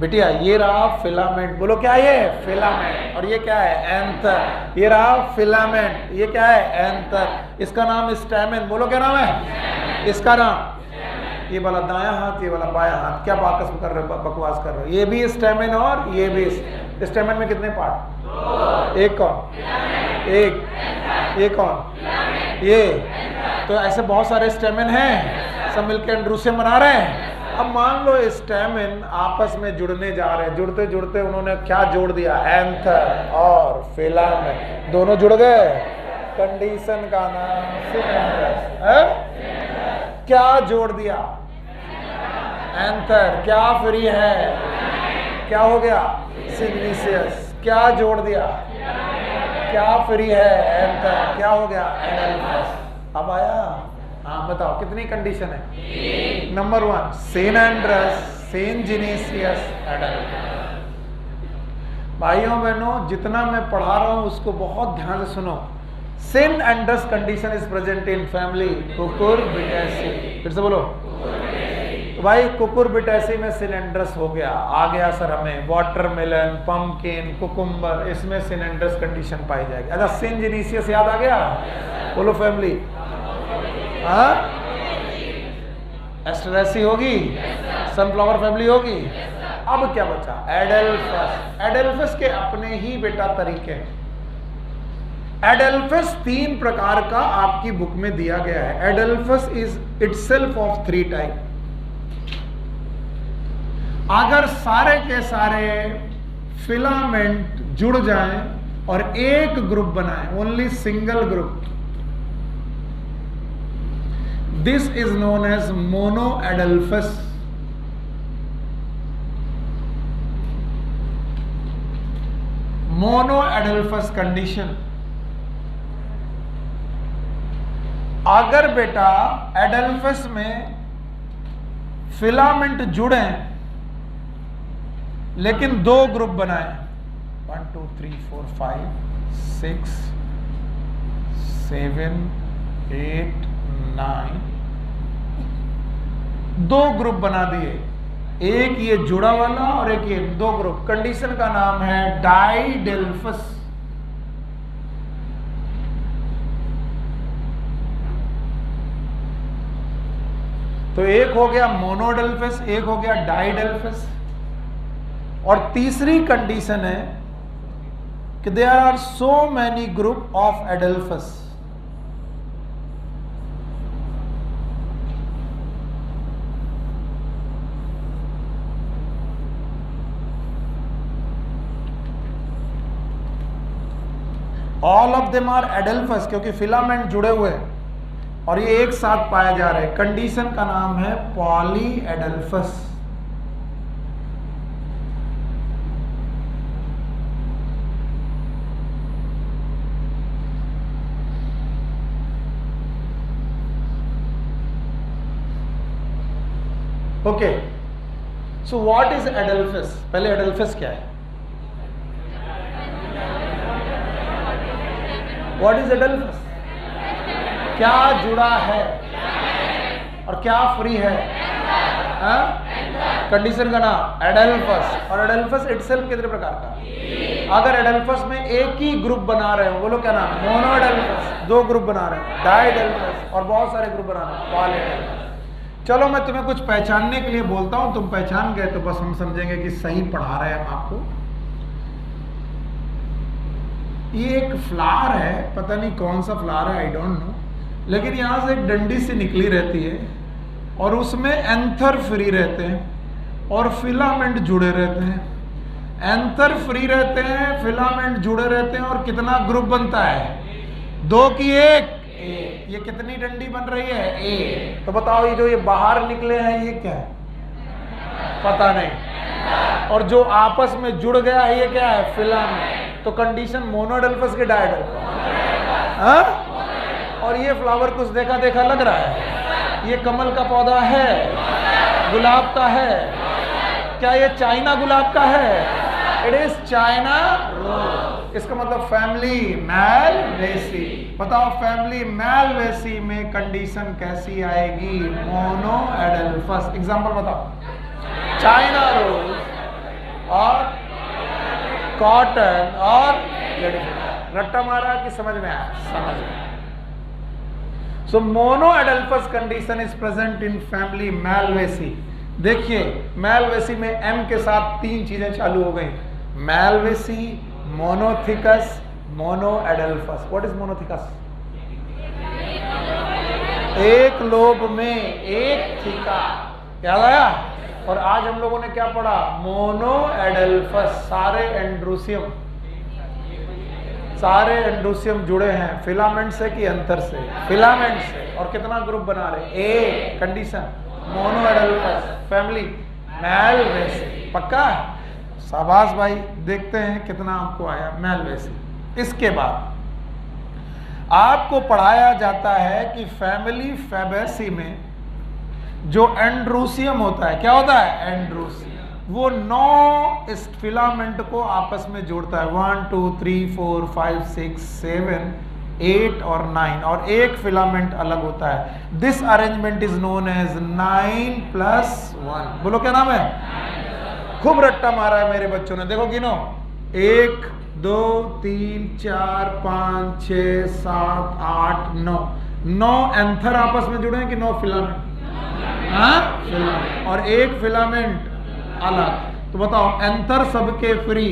Speaker 1: बिटिया ये रहा फिलामेंट। बोलो क्या ये? फिलामेंट। और ये क्या है? एंथर। ये रहा फिलामेंट। ये क्या है? एंथर। इसका नाम स्टैमेन। बोलो क्या नाम है इसका नाम? ये वाला दायां हाथ, ये वाला बायां हाथ। क्या बाकस कर रहे हो, बकवास कर रहे हो? ये भी स्टैमेन और ये भी। स्टैमेन में कितने पार्ट? एक कौन? एक कौन? ये। तो ऐसे बहुत सारे स्टैमेन हैं, सब मिलकर एंड्रूसियम बना रहे हैं। अब मान लो स्टैमेन आपस में जुड़ने जा रहे हैं। जुड़ते जुड़ते उन्होंने क्या जोड़ दिया? एंथर और फिलामेंट दोनों जुड़ गए। कंडीशन का नाम सिनेंड्रस है। क्या जोड़ दिया? एंथर। क्या फ्री है? क्या हो गया? सिग्निशियस। क्या जोड़ दिया? क्या फ्री है? एंथर। क्या हो गया? एडल्फस। अब आया? हाँ बताओ कितनी कंडीशन है? Number 1 synandrous, syngenesious, adelphous. भाइयों बहनों, जितना मैं पढ़ा रहा हूं उसको बहुत ध्यान से सुनो। सिनेंड्रस condition is present in family Cucurbitaceae. फिर से बोलो। भाई कुकुरबिटेसी में सिनेंड्रस हो गया। आ गया सर हमें वाटरमेलन, पंपकिन, कुकुम्बर, इसमें सिनेंड्रस कंडीशन पाई जाएगी। अच्छा सेंट जेनेसियस याद आ गया? बोलो फैमिली। हाँ, एस्टेरेसी होगी, सनफ्लावर फैमिली होगी। अब क्या बचा? एडल्फस। एडल्फस के अपने ही बेटा तरीके। एडल्फस 3 प्रकार का आपकी बुक में दिया गया है। Adelphous is itself of 3 type. अगर सारे के सारे फिलामेंट जुड़ जाएं और एक ग्रुप बनाएं, only single group, this is known as monadelphous. Monadelphous condition. अगर बेटा एडल्फस में फिलामेंट जुड़े लेकिन 2 ग्रुप बनाए, 1 2 3 4 5 6 7 8 9, 2 ग्रुप बना दिए, एक ये जुड़ा वाला और एक ये, 2 ग्रुप। कंडीशन का नाम है डाइडेल्फस। तो एक हो गया मोनोडेल्फस, एक हो गया डाइडेल्फस। और तीसरी कंडीशन है कि there are so many group of adelphous. All of them are adelphous, क्योंकि फिलामेंट जुड़े हुए हैं और ये एक साथ पाए जा रहे हैं। कंडीशन का नाम है polyadelphous. Okay, so what is adelphous? पहले एडेल्फस क्या है? What is adelphous? क्या जुड़ा है और क्या फ्री है? कंडीशन का नाम एडेल्फस। और एडेल्फस इटसेल्फ कितने प्रकार का? अगर एडेल्फस में एक ही ग्रुप बना रहे हो, बोलो क्या नाम? मोनो एडेल्फस। दो ग्रुप बना रहे हो, डाई एडेल्फस, और बहुत सारे ग्रुप बना रहे हो, पॉली एडेल्फस। चलो मैं तुम्हें कुछ पहचानने के लिए बोलता हूं, तुम पहचान गए तो बस हम समझेंगे कि सही पढ़ा रहे हैं हम आपको। ये एक फ्लावर है, पता नहीं कौन सा फ्लावर है, आई डोंट नो, लेकिन यहां से एक डंडी सी निकली रहती है और उसमें एंथर फ्री रहते हैं और फिलामेंट जुड़े रहते हैं। एंथर फ्री रहते हैं, फिलामेंट जुड़े रहते हैं, और कितना ग्रुप बनता है? 2 की 1। ये कितनी डंडी बन रही है? ए। तो बताओ ये जो ये बाहर निकले हैं ये क्या है? पता नहीं। और जो आपस में जुड़ गया है ये क्या है? फिलामेंट। तो कंडीशन मोनोएडेल्फस के डायडेल्फस। हाँ? और ये फ्लावर कुछ देखा देखा लग रहा है? ये कमल का पौधा है? गुलाब का है? क्या ये चाइना गुलाब का है? It is China rose. इसका मतलब फैमिली मेलवेसी। बताओ फैमिली मेलवेसी में कंडीशन कैसी आएगी? मोनो एडेल्फस। एग्जांपल बताओ। चाइना रोज और कॉटन और रट्टा मारा कि समझ में आया? समझ में। So monadelphous condition is present in family malvaceae. देखिए मेलवेसी में एम के साथ 3 चीजें चालू हो गई। Malvaceae, monothecous, monadelphous. What is monothecous? एक लोब में एक थिका। याद आया? और आज हम लोगों ने क्या पढ़ा? मोनो एडेल्फस। सारे एंड्रोसियम जुड़े हैं फिलामेंट से कि अंतर से? फिलामेंट से। और कितना ग्रुप बना रहे? ए। Condition monadelphous, family malvaceae. पक्का? शाबाश भाई। देखते हैं कितना आपको आया मेलवेसी। इसके बाद आपको पढ़ाया जाता है कि फैमिली फैबेसी में जो एंड्रोसियम होता है, क्या होता है? एंड्रोसियम। वो 9 इस फिलामेंट को आपस में जोड़ता है। 1 2 3 4 5 6 7 8 और 9, और एक फिलामेंट अलग होता है। This arrangement is known as 9+1। बोलो क्या नाम है? खूब रट्टा मारा है मेरे बच्चों ने। देखो गिनो, 1 2 3 4 5 6 7 8 9। 9 एंथर आपस में जुड़े हैं कि 9 फिलामेंट? हाँ, फिलामेंट। और एक फिलामेंट अलग। तो बताओ एंथर सबके फ्री,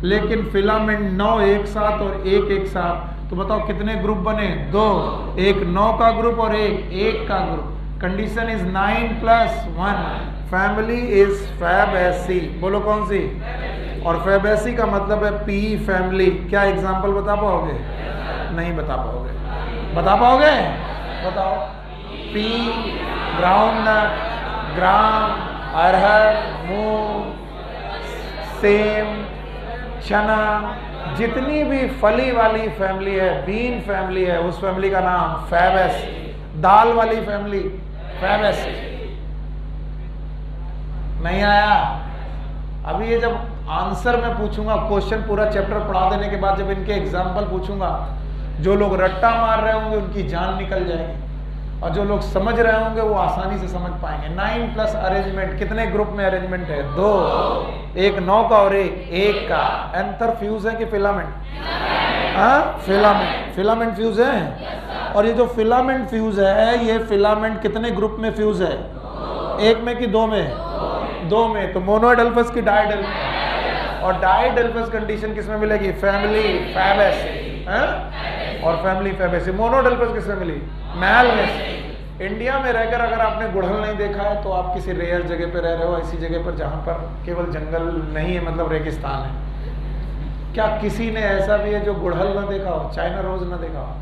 Speaker 1: लेकिन फिलामेंट 9 एक साथ और एक एक साथ। तो बताओ कितने ग्रुप बने? 2। एक 9 का ग्रुप और एक 1 का group. Condition is 9+1। Family is Fabaceae. बोलो कौन सी? और फैबेसी का मतलब है पी फैमिली। क्या एग्जांपल बता पाओगे? नहीं बता पाओगे। बता पाओगे? बताओ। पी, ग्राउंडनट, ग्राम, अरहर, मूंग, सेम, चना, जितनी भी फली वाली फैमिली है, बीन फैमिली है, उस फैमिली का नाम फैबेसी। दाल वाली फैमिली फैबेसी। नहीं आया? अभी ये जब आंसर मैं पूछूंगा, क्वेश्चन पूरा चैप्टर पढ़ा देने के बाद जब इनके एग्जाम्पल पूछूंगा, जो लोग रट्टा मार रहे होंगे उनकी जान निकल जाएगी, और जो लोग समझ रहे होंगे वो आसानी से समझ पाएंगे। 9+ अरेंजमेंट। कितने ग्रुप में अरेंजमेंट है? 2। एक 9 का और एक 1 का। एंथर फ्यूज है कि फिलामेंट? हाँ, फिलामेंट। फिलामेंट फ्यूज है। और ये जो फिलामेंट फ्यूज है, ये फिलामेंट कितने ग्रुप में फ्यूज है? 1 में कि 2 में? 2 में। तो मोनोएडेल्फस की डायडेल्फस। और डायडेल्फस कंडीशन किसमें मिलेगी? Family Fabaceae. और फैमिली फैबेसी। मोनोएडेल्फस किसमें मिली? मेलवेसी। इंडिया में रहकर अगर आपने गुड़हल नहीं देखा है तो आप किसी रेयर जगह पे रह रहे हो, ऐसी जगह पर जहां पर केवल जंगल नहीं है, मतलब रेगिस्तान है। क्या किसी ने ऐसा भी है जो गुड़हल ना देखा हो, चाइना रोज ना देखा हो?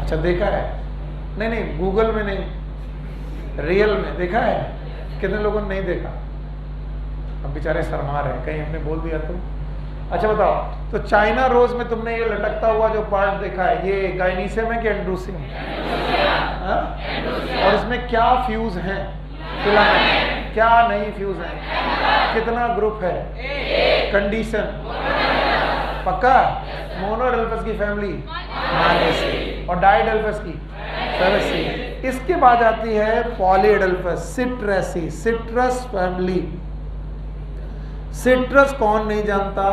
Speaker 1: अच्छा, देखा है? नहीं, गूगल में नहीं, रियल में देखा है? कितने लोगों ने नहीं देखा? अब बेचारे शर्मा रहे हैं, कहीं हमने बोल दिया तो। अच्छा बताओ, तो चाइना रोज में तुमने ये लटकता हुआ जो पार्ट देखा है, ये गाइनीशियम है कि एंड्रोसियम? और इसमें क्या फ्यूज है? फिलामेंट। क्या नहीं फ्यूज है? कितना ग्रुप है? कंडीशन पक्का? मोनोएडेल्फस की फैमिली और डाइडेल्फस की फैबेसी। इसके बाद आती है पॉलीएडल्फस, सिट्रेसी, सिट्रस फैमिली। सिट्रस कौन नहीं जानता?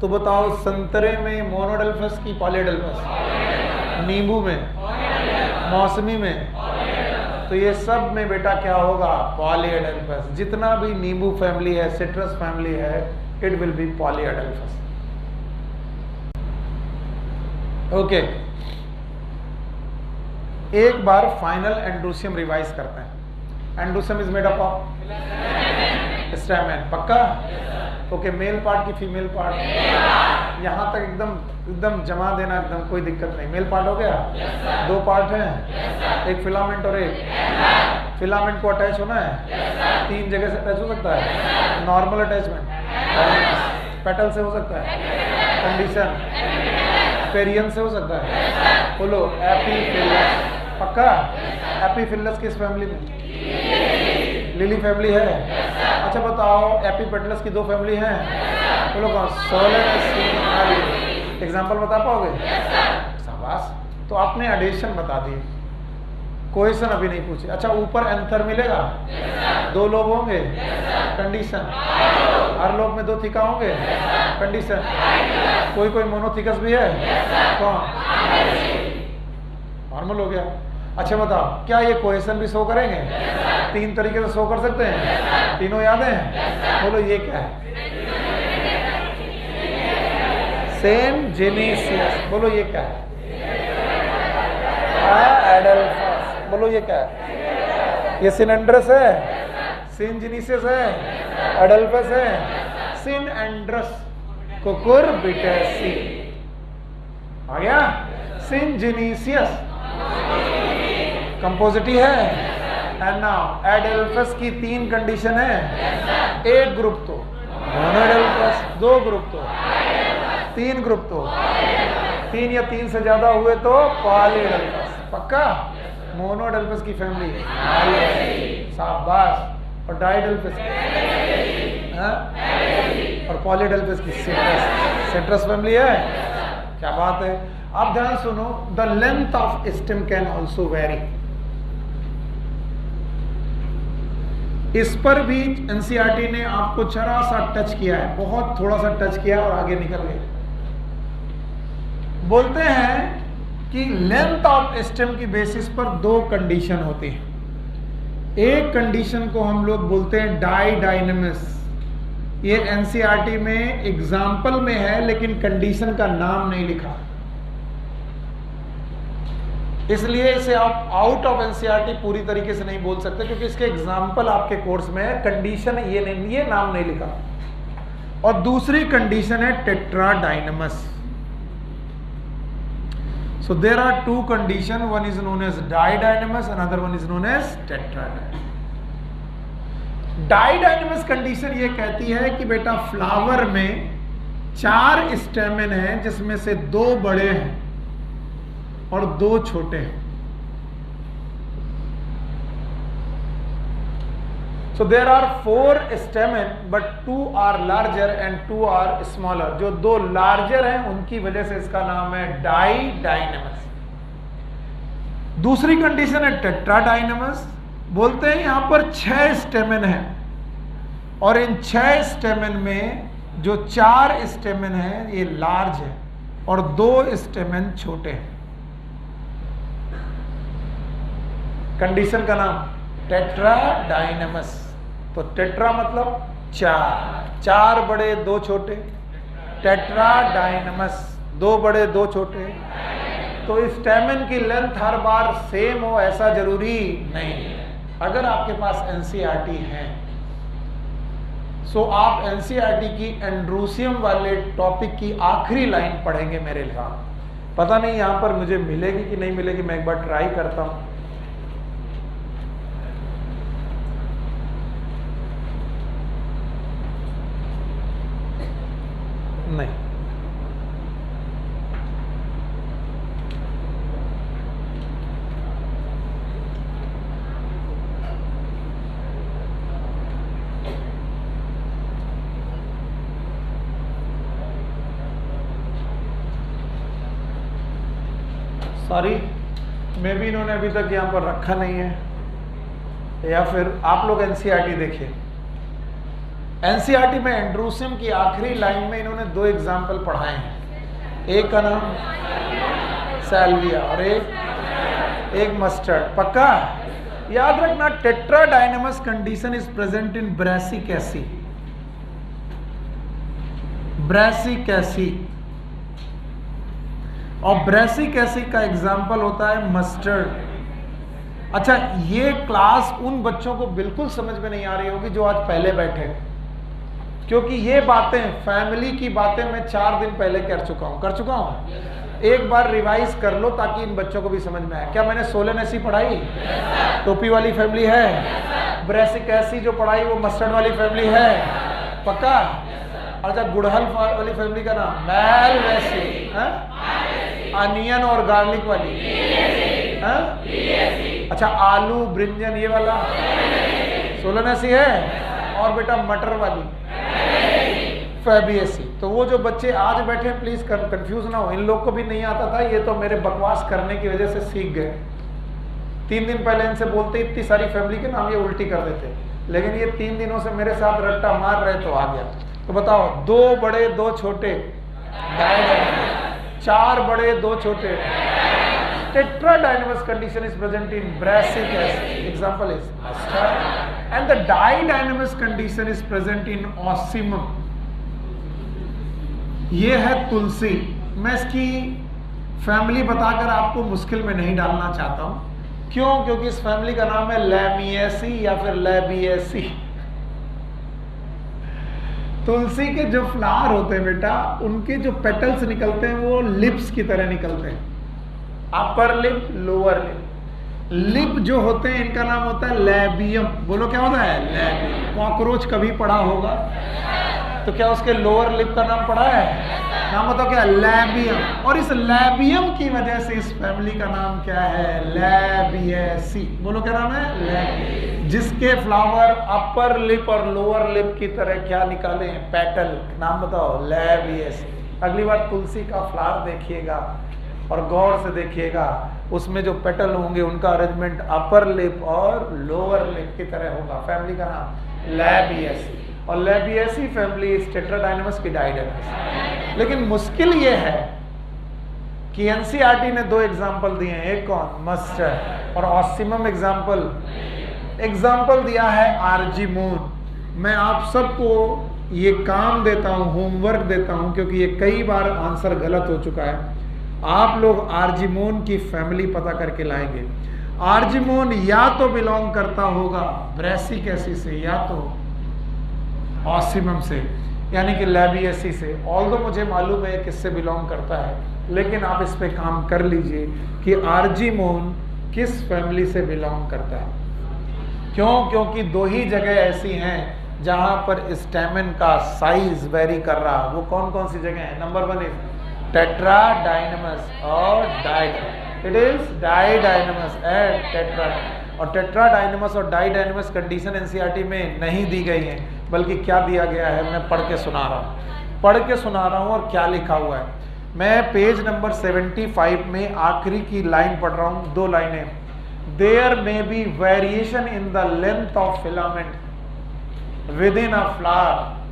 Speaker 1: तो बताओ, संतरे में मोनोडल्फस की पॉलीएडल्फस, नींबू में, मौसमी में, तो ये सब में बेटा क्या होगा? पॉलीएडल्फस। जितना भी नींबू फैमिली है, सिट्रस फैमिली है, it will be polyadelphous. Okay, एक बार फाइनल एंड्रोसियम रिवाइज करते हैं। Androecium is made up of stamen, पक्का? ओके, मेल पार्ट की फीमेल पार्ट, यहां तक एकदम जमा देना, एकदम कोई दिक्कत नहीं। मेल पार्ट हो गया? दो पार्ट हैं, एक फिलामेंट और एक फिलामेंट को अटैच होना है, तीन जगह से अटैच हो सकता है। नॉर्मल अटैचमेंट पेटल से हो सकता है, कंडीशन पेरियन से हो सकता है। बोलो, एपीफिलस, पक्का? एपीफिलस किस फैमिली में? लिली फैमिली है। अच्छा बताओ, एपीपेटलस की दो फैमिली हैं, बोलो कौन? सोलेनस। एग्जाम्पल बता पाओगे? शाबाश। तो आपने एडिशन बता दी, कोहेशन अभी नहीं पूछे। अच्छा, ऊपर एंथर मिलेगा? दो लोब होंगे, कंडीशन। हर लोब में दो थीका होंगे, कंडीशन। कोई मोनोथिकस भी है? कौन? नॉर्मल हो गया। अच्छा बताओ, क्या ये कोहेशन भी शो करेंगे? तीन तरीके से शो कर सकते हैं, तीनों याद हैं? बोलो, ये क्या है? सेम जेनेसियस। बोलो, ये क्या है? एडल्फस। बोलो, ये क्या है? ये सिनेंड्रस है, सिनजेनेसियस है, एडल्फस है, सिनेंड्रस कुकुरबिटेसी। आ गया? सिनजेनेसियस कंपोजिटी है। एंड नाउ एडल्फस की तीन कंडीशन है। एक ग्रुप तो मोनोएडल्फस, दो ग्रुप तो, तीन ग्रुप तो, तीन या तीन से ज्यादा हुए तो पॉलीएडल्फस, पक्का? मोनोएडल्फस की फैमिली है, शाबाश। और डाइएडल्फस, और पॉलीएडल्फस की सिट्रस, सिट्रस फैमिली है। क्या बात है। अब ध्यान सुनो, the length of stem can also very. इस पर भी एनसीईआरटी ने आपको जरा सा टच किया है, बहुत थोड़ा सा टच किया और आगे निकल गए। बोलते हैं कि लेंथ ऑफ स्टेम की बेसिस पर दो कंडीशन होती है। एक कंडीशन को हम लोग बोलते हैं डाइडाइनमस। ये एनसीईआरटी में एग्जाम्पल में है, लेकिन कंडीशन का नाम नहीं लिखा, इसलिए इसे आप आउट ऑफ एनसीईआरटी पूरी तरीके से नहीं बोल सकते, क्योंकि इसके एग्जाम्पल आपके कोर्स में है। कंडीशन ये नाम नहीं लिखा। और दूसरी कंडीशन है tetradynamous. So there are two condition, one is known as didynamous, another one is known as tetradynamous. Didynamous condition ये कहती है कि बेटा फ्लावर में 4 स्टेमेन हैं, जिसमें से 2 बड़े हैं और 2 छोटे हैं। So there are 4 stamen but 2 are larger and 2 are smaller. जो 2 larger हैं उनकी वजह से इसका नाम है डाइडाइनमस। दूसरी कंडीशन है टेट्राडाइनमस। बोलते हैं यहां पर 6 स्टेमेन हैं और इन 6 स्टेमेन में जो 4 स्टेमेन हैं ये लार्ज है और 2 स्टेमेन छोटे हैं। कंडीशन का नाम टेट्राडाइनमस। तो टेट्रा मतलब 4 बड़े 2 छोटे, टेट्राडाइनमस 2 बड़े 2 छोटे। तो स्टेमेन की लेंथ हर बार सेम हो ऐसा जरूरी नहीं है। अगर आपके पास एनसीईआरटी है सो आप एनसीईआरटी की एंड्रोसियम वाले टॉपिक की आखिरी लाइन पढ़ेंगे मेरे साथ। पता नहीं यहां पर मुझे मिलेगी कि नहीं मिलेगी, मैं एक बार ट्राई करता हूं। नहीं, सॉरी मे भी इन्होंने अभी तक यहाँ पर रखा नहीं है, या फिर आप लोग एनसीईआरटी देखिए। एनसीईआरटी में एंड्रूसियम की आखिरी लाइन में इन्होंने 2 एग्जाम्पल पढ़ाए हैं, एक का नाम सैल्विया और एक मस्टर्ड। पक्का याद रखना, tetradynamous condition is present in brassicaceae. Brassicaceae और ब्रासिकेसी का एग्जाम्पल होता है मस्टर्ड। अच्छा, ये क्लास उन बच्चों को बिल्कुल समझ में नहीं आ रही होगी जो आज पहले बैठे, क्योंकि ये बातें, फैमिली की बातें मैं 4 दिन पहले कर चुका हूं। एक बार रिवाइज कर लो ताकि इन बच्चों को भी समझ में आए। क्या मैंने सोलेनेसी पढ़ाई? टोपी वाली फैमिली है। ब्रासिकेसी जो पढ़ाई वो मस्टर्ड वाली फैमिली है। पक्का? अच्छा, गुड़हल वाली फैमिली का नाम मैलवेसी, अनियन और गार्लिक वाली, अच्छा आलू ब्रिंजन ये वाला सोलेनेसी है, और बेटा मटर वाली फैबिएसी। तो वो जो बच्चे आज बैठे प्लीज कंफ्यूज ना हो, इन लोग को भी नहीं आता था, ये तो मेरे बकवास करने की वजह से सीख गए। 3 दिन पहले इनसे बोलते इतनी सारी फैमिली के नाम ये उल्टी कर देते, लेकिन ये 3 दिनों से मेरे साथ रट्टा मार रहे तो आ गया। तो बताओ, 2 बड़े 2 छोटे, 4 बड़े 2 छोटे। Tetradinomous condition is present in brassicaceae. Example is mustard. And the didynamous condition is present in ossimum. ये है तुलसी। मैं इसकी फैमिली बताकर आपको मुश्किल में नहीं डालना चाहता हूं। क्यों? क्योंकि इस फैमिली का नाम है लैमिएसी या फिर लैबिएसी। तुलसी के जो फ्लावर होते हैं बेटा, उनके जो पेटल्स निकलते हैं वो लिप्स की तरह निकलते हैं। Upper lip, lower lip. Lip जो होते हैं इनका नाम होता है लैबियम। बोलो क्या होता है? लैबियम। कॉकरोच कभी पढ़ा होगा तो क्या उसके लोअर लिप का नाम पढ़ा है? नाम बताओ क्या? लैबियम। और इस लैबियम की वजह से इस फैमिली का नाम क्या है? लैबिएसी। बोलो क्या नाम है? लैबियम। जिसके फ्लावर अपर लिप और लोअर लिप की तरह क्या निकाले हैं? पेटल। नाम बताओ? लैबिएसी। अगली बार तुलसी का फ्लावर देखिएगा और गौर से देखिएगा, उसमें जो पेटल होंगे उनका अरेंजमेंट अपर लिप और लोअर लिप की तरह होगा। फैमिली का नाम लैबिएसी। और लैबिएसी फैमिली इस टेट्राडाइनमस की डाइडेनमस। लेकिन मुश्किल ये है कि एनसीईआरटी ने 2 एग्जाम्पल दिए हैं, एक कौन? मस्टर्ड और ऑसिमम एग्जाम्पल दिया है आर्जिमोन। मैं आप सबको ये काम देता हूँ, होमवर्क देता हूँ, क्योंकि ये कई बार आंसर गलत हो चुका है। आप लोग आर्जिमोन की फैमिली पता करके लाएंगे। आर्जिमोन या तो बिलोंग करता होगा ब्रासिकेसी से या तो ऑसिमम से, यानी कि लैबिएसी से। ऑल्दो मुझे मालूम है किससे बिलोंग करता है, लेकिन आप इस पे काम कर लीजिए कि आर्जिमोन किस फैमिली से बिलोंग करता है। क्यों? क्योंकि 2 ही जगह ऐसी हैं जहां पर स्टेमन का साइज वेरी कर रहा। वो कौन कौन सी जगह है? नंबर 1 इज टेट्राडाइनमस और didynamous. It is didynamous and tetradynamous. और टेट्राडाइनमस और डाइडाइनमस कंडीशन एनसीईआरटी में नहीं दी गई है, बल्कि क्या दिया गया है मैं पढ़ के सुना रहा हूँ और क्या लिखा हुआ है। मैं पेज नंबर 75 में आखिरी की लाइन पढ़ रहा हूँ, 2 लाइनें। There may be variation in the length of filament within a flower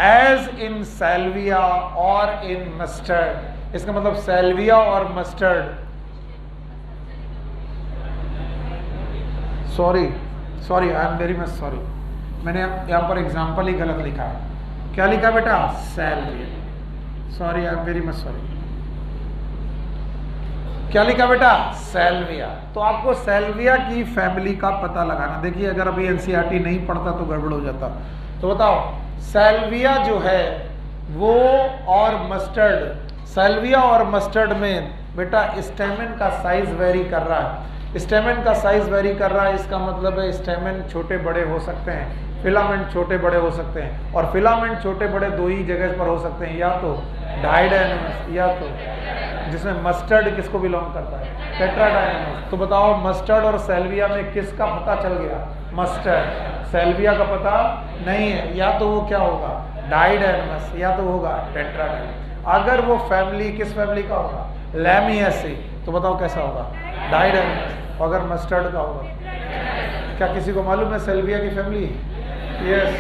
Speaker 1: as in salvia और इन मस्टर्ड। इसका मतलब सैल्विया और mustard, sorry I am very much sorry, मैंने यहाँ पर एग्जाम्पल ही गलत लिखा है। क्या लिखा बेटा? Salvia. Sorry I am very much sorry. क्या लिखा बेटा? सैल्विया। तो आपको सैल्विया की फैमिली का पता लगाना। देखिए, अगर अभी एनसीईआरटी नहीं पढ़ता तो गड़बड़ हो जाता। तो बताओ, सैल्विया जो है वो और मस्टर्ड, सैल्विया और मस्टर्ड में बेटा स्टेमन का साइज वेरी कर रहा है। स्टेमन का साइज वेरी कर रहा है, इसका मतलब है स्टेमन छोटे बड़े हो सकते हैं, फिलामेंट छोटे बड़े हो सकते हैं, और फिलामेंट छोटे बड़े 2 ही जगह पर हो सकते हैं, या तो डाइडाइनमस या तो जिसमें मस्टर्ड किसको बिलोंग करता है? टेट्राडाइनमस। तो बताओ, मस्टर्ड और सैल्विया में किसका पता चल गया? मस्टर्ड। सैल्विया का पता नहीं है, या तो वो क्या होगा? डाइडाइनमस या तो होगा टेट्राडाइनमस। अगर वो फैमिली किस फैमिली का होगा? लैमिएसी। तो बताओ कैसा होगा? डाइडाइनमस। अगर मस्टर्ड का होगा, क्या किसी को मालूम है सेल्विया की फैमिली? Yes,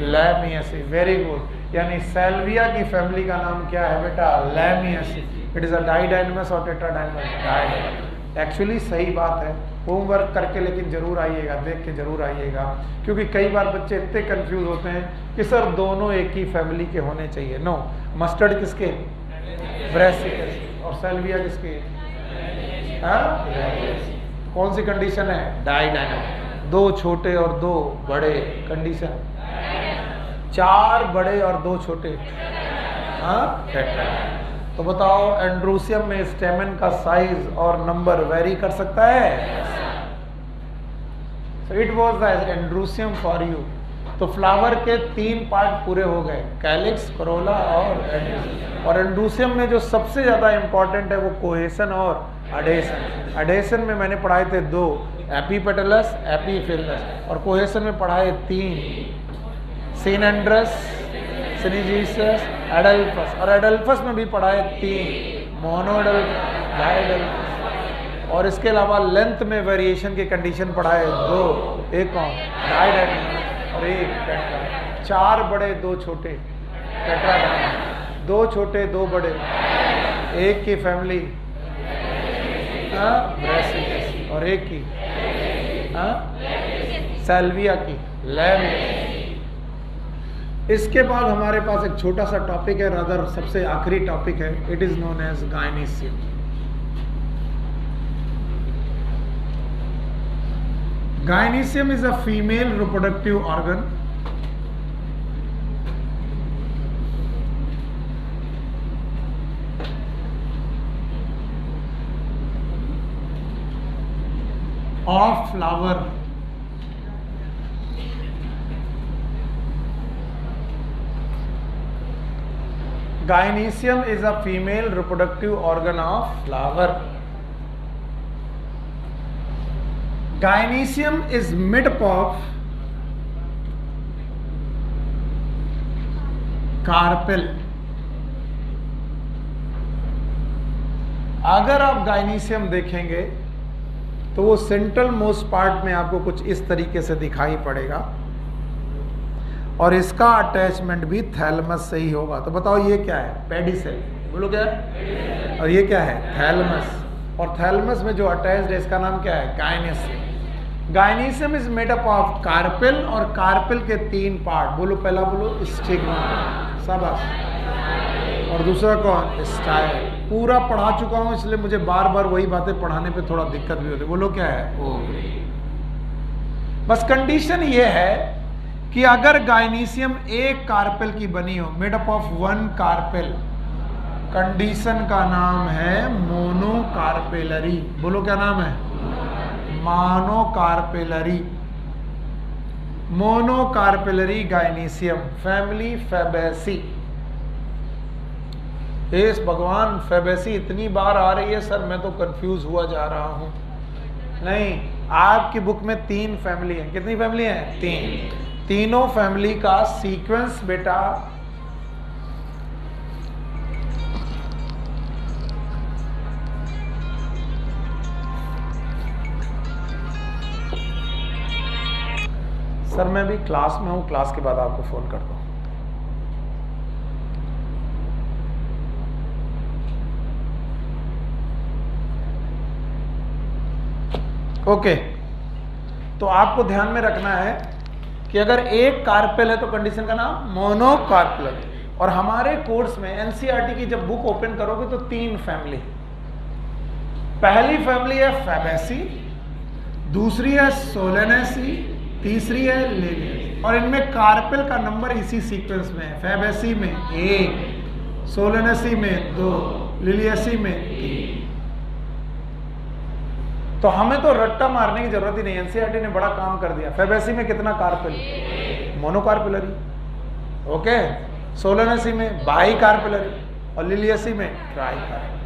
Speaker 1: lamiaceae. Very good. यानी सेल्विया की फैमिली का नाम क्या है बेटा? लैमियसी। इट इज अ डाइडाइनमस और टेट्राडाइनमस। डाइडाइनमस एक्चुअली सही बात है। होमवर्क करके लेकिन जरूर आइएगा, देख के जरूर आइएगा, क्योंकि कई बार बच्चे इतने कंफ्यूज होते हैं कि सर दोनों एक ही फैमिली के होने चाहिए। नो, मस्टर्ड किसके? ब्रासिकेसी। और सेल्विया किसके? कौन सी कंडीशन है? डाइडाइनमस। 2 छोटे और 2 बड़े। कंडीशन 4 बड़े और 2 छोटे। टेट्रा। तो बताओ एंड्रोसियम में स्टेमन का साइज और नंबर वेरी कर सकता है? So it was the androecium for you. तो फ्लावर के 3 पार्ट पूरे हो गए, कैलिक्स, कोरोला और एंड्रोसियम। और एंड्रोसियम में जो सबसे ज्यादा इंपॉर्टेंट है वो कोहेसन और अडेशन। अडेशन में मैंने पढ़ाए थे 2, एपीपेटलस, एपीफिलस। और कोहेसन में पढ़ाए 3, सिनेंड्रस, सिनेजीसस, एडल्फस। और एडल्फस में भी पढ़ाए 3, मोनोएडल्फस, डाइएडल्फस। और इसके अलावा लेंथ में वेरिएशन की कंडीशन पढ़ाए 2, एक कौन? डाइएडल्फस और एक टेट्रा। 4 बड़े 2 छोटे, टेट्राडाइनमस। 2 छोटे 2 बड़े, एक की फैमिली ब्रासिकेसी और एक की सेल्विया की लैमियसी। इसके बाद हमारे पास एक छोटा सा टॉपिक है, रादर सबसे आखिरी टॉपिक है। It is known as gynoecium. Gynoecium is a female reproductive organ of flower Gynoecium is a female reproductive organ of flower. Gynoecium is made up of carpel. अगर आप गायनीशियम देखेंगे तो वो सेंट्रल मोस्ट पार्ट में आपको कुछ इस तरीके से दिखाई पड़ेगा और इसका अटैचमेंट भी थैलमस से ही होगा। तो बताओ ये क्या है? पेडिसेल। बोलो क्या है? और ये क्या है? थैलमस। और थैलमस में जो अटैच्ड है इसका नाम क्या है? Gynoecium. Gynoecium is made up of carpel और कार्पेल के 3 पार्ट। बोलो, पहला बोलो स्टिग्मा, शाबाश। और दूसरा कौन? स्टाइल। पूरा पढ़ा चुका हूं इसलिए मुझे बार बार वही बातें पढ़ाने पे थोड़ा दिक्कत भी होती है। बोलो क्या है? ओवरी। बस कंडीशन ये है कि अगर गायनीशियम एक कार्पेल की बनी हो, made up of 1 carpel, condition का नाम है मोनोकार्पेलरी। बोलो क्या नाम है? Monocarpellary. Monocarpellary gynoecium, family fabaceae. इस भगवान फैबेसी इतनी बार आ रही है सर, मैं तो कंफ्यूज हुआ जा रहा हूं। नहीं, आपकी बुक में 3 फैमिली है। कितनी फैमिली है? 3। तीनों फैमिली का सीक्वेंस बेटा सर मैं भी क्लास में हूं, क्लास के बाद आपको फोन करता हूं। ओके, तो आपको ध्यान में रखना है कि अगर एक कार्पेल है तो कंडीशन का नाम मोनोकार्पेलर। और हमारे कोर्स में एनसीईआरटी की जब बुक ओपन करोगे तो 3 फैमिली। पहली फैमिली है फैबेसी, दूसरी है सोलेनेसी, तीसरी है लिलियसी। और इनमें कार्पेल का नंबर इसी सीक्वेंस में है। फैबेसी में 1, सोलेनेसी में 2, लिलियसी में 3। तो हमें तो रट्टा मारने की जरूरत ही नहीं, एनसीईआरटी ने बड़ा काम कर दिया। फैबेसी में कितना कार्पेल? मोनोकार्पेलरी। ओके, सोलेनेसी में बाइकार्पेलरी और लिलियसी में ट्राइकार्पेलरी।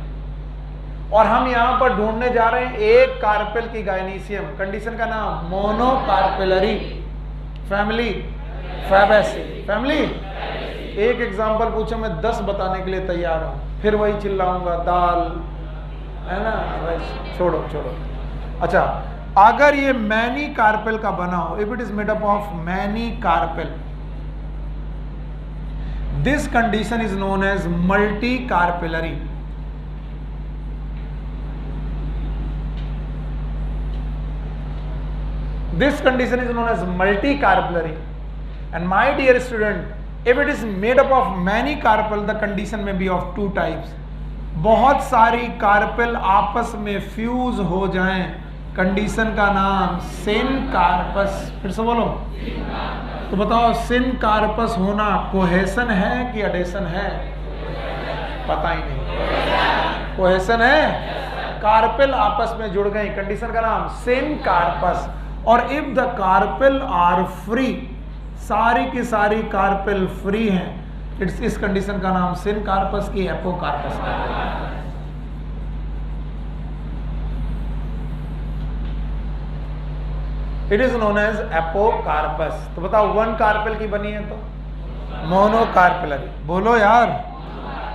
Speaker 1: और हम यहां पर ढूंढने जा रहे हैं एक कार्पेल की गायनीशियम, कंडीशन का नाम मोनोकार्पेलरी, फैमिली फैबेसी। फैमिली एक एग्जाम्पल पूछो मैं 10 बताने के लिए तैयार हूं, फिर वही चिल्लाऊंगा दाल, है ना, छोड़ो छोड़ो। अच्छा, अगर ये मैनी कार्पेल का बना हो, if it is made up of many carpel, this condition is known as multicarpellary. This condition is known as multi-carpellary. And my dear student, if it is made up of many carpel, the condition may be of two types. बहुत सारी carpel आपस में fuse हो जाएं, condition का नाम syncarpous. फिर से बोलो, तो बताओ सिनकार्पस होना कोहेशन है कि एडेशन है? पता ही नहीं। कोहेशन है, कार्पेल आपस में जुड़ गई, कंडीशन का नाम सिनकार्पस। और if the carpel are free, सारी की सारी कार्पेल फ्री हैं, इस कंडीशन का नाम सिनकार्पस की एपोकार्पस है। It is known as apocarpous. तो बताओ वन कार्पेल की बनी है तो मोनोकार्पेलरी। बोलो यार,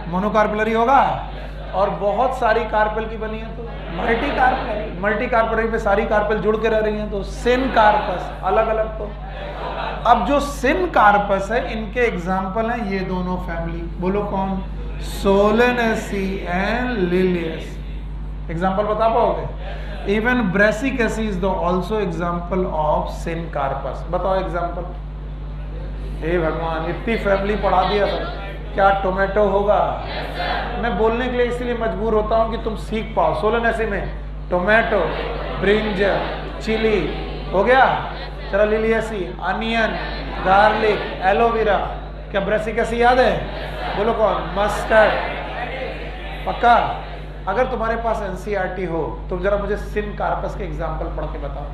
Speaker 1: मोनोकार्पेलरी होगा। और बहुत सारी कार्पेल की बनी है तो मल्टी कार्पेलरी। मल्टी कार्पेलरी में सारी कार्पेल जुड़ के रह रही हैं तो सिनकार्पस। अलग अलग तो अब जो सिनकार्पस है, इनके एग्जाम्पल हैं ये दोनों फैमिली। बोलो कौन? Solanaceae and लिलियस। एग्जाम्पल बता पाओगे? Even Brassicaceae is the also example of syncarpous. बताओ एग्जाम्पल। हे भगवान, इतनी फैमिली पढ़ा दिया था, क्या टोमेटो होगा? मैं बोलने के लिए इसलिए मजबूर होता हूं कि तुम सीख पाओ। सोलेनेसी में टोमेटो, ब्रिंजल, चिली हो गया। चलो लिलियसी, अनियन, गार्लिक, एलोवेरा। क्या ब्रेसिकेसी याद है? बोलो कौन? मस्टर्ड। पक्का? अगर तुम्हारे पास एनसीईआरटी हो तो जरा मुझे सिनकार्पस के एग्जाम्पल पढ़ के बताओ।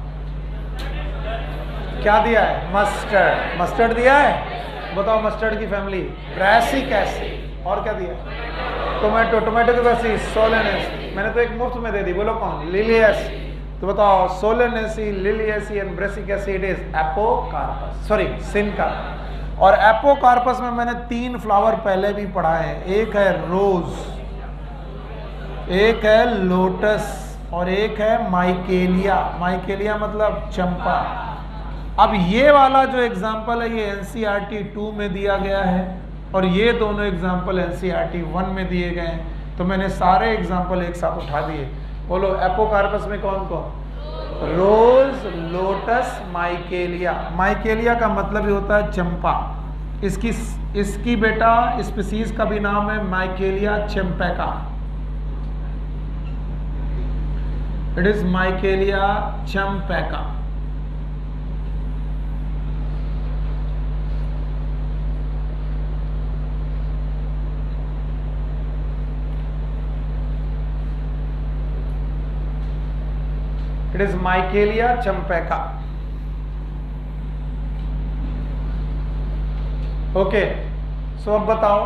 Speaker 1: क्या दिया है? मस्टर्ड। मस्टर्ड दिया है। बताओ मस्टर्ड की फैमिली ब्रेसिकेसी। और क्या दिया? टोमेटो। टोमेटो की वैसी सोलेनेसी। मैंने तो एक मुफ्त में दे दी। बोलो कौन? लिलियसी। तो बताओ Solanaceae, Liliaceae and Brassicaceae, it is apocarpous, sorry syncarpous. और एपोकार्पस में मैंने 3 फ्लावर पहले भी पढ़ाए हैं। एक है रोज, एक है लोटस और एक है माइकेलिया। माइकेलिया मतलब चंपा। अब ये वाला जो एग्जाम्पल है ये एनसीईआरटी 2 में दिया गया है और ये दोनों एग्जाम्पल एनसीईआरटी 1 में दिए गए हैं। तो मैंने सारे एग्जाम्पल एक साथ उठा दिए। बोलो एपोकार्पस में कौन कौन? रोज, लोटस, माइकेलिया। माइकेलिया का मतलब ही होता है चंपा। इसकी बेटा स्पीसीज का भी नाम है Michelia champaca. It is Michelia champaca. It is Michelia champaca. Okay, so अब बताओ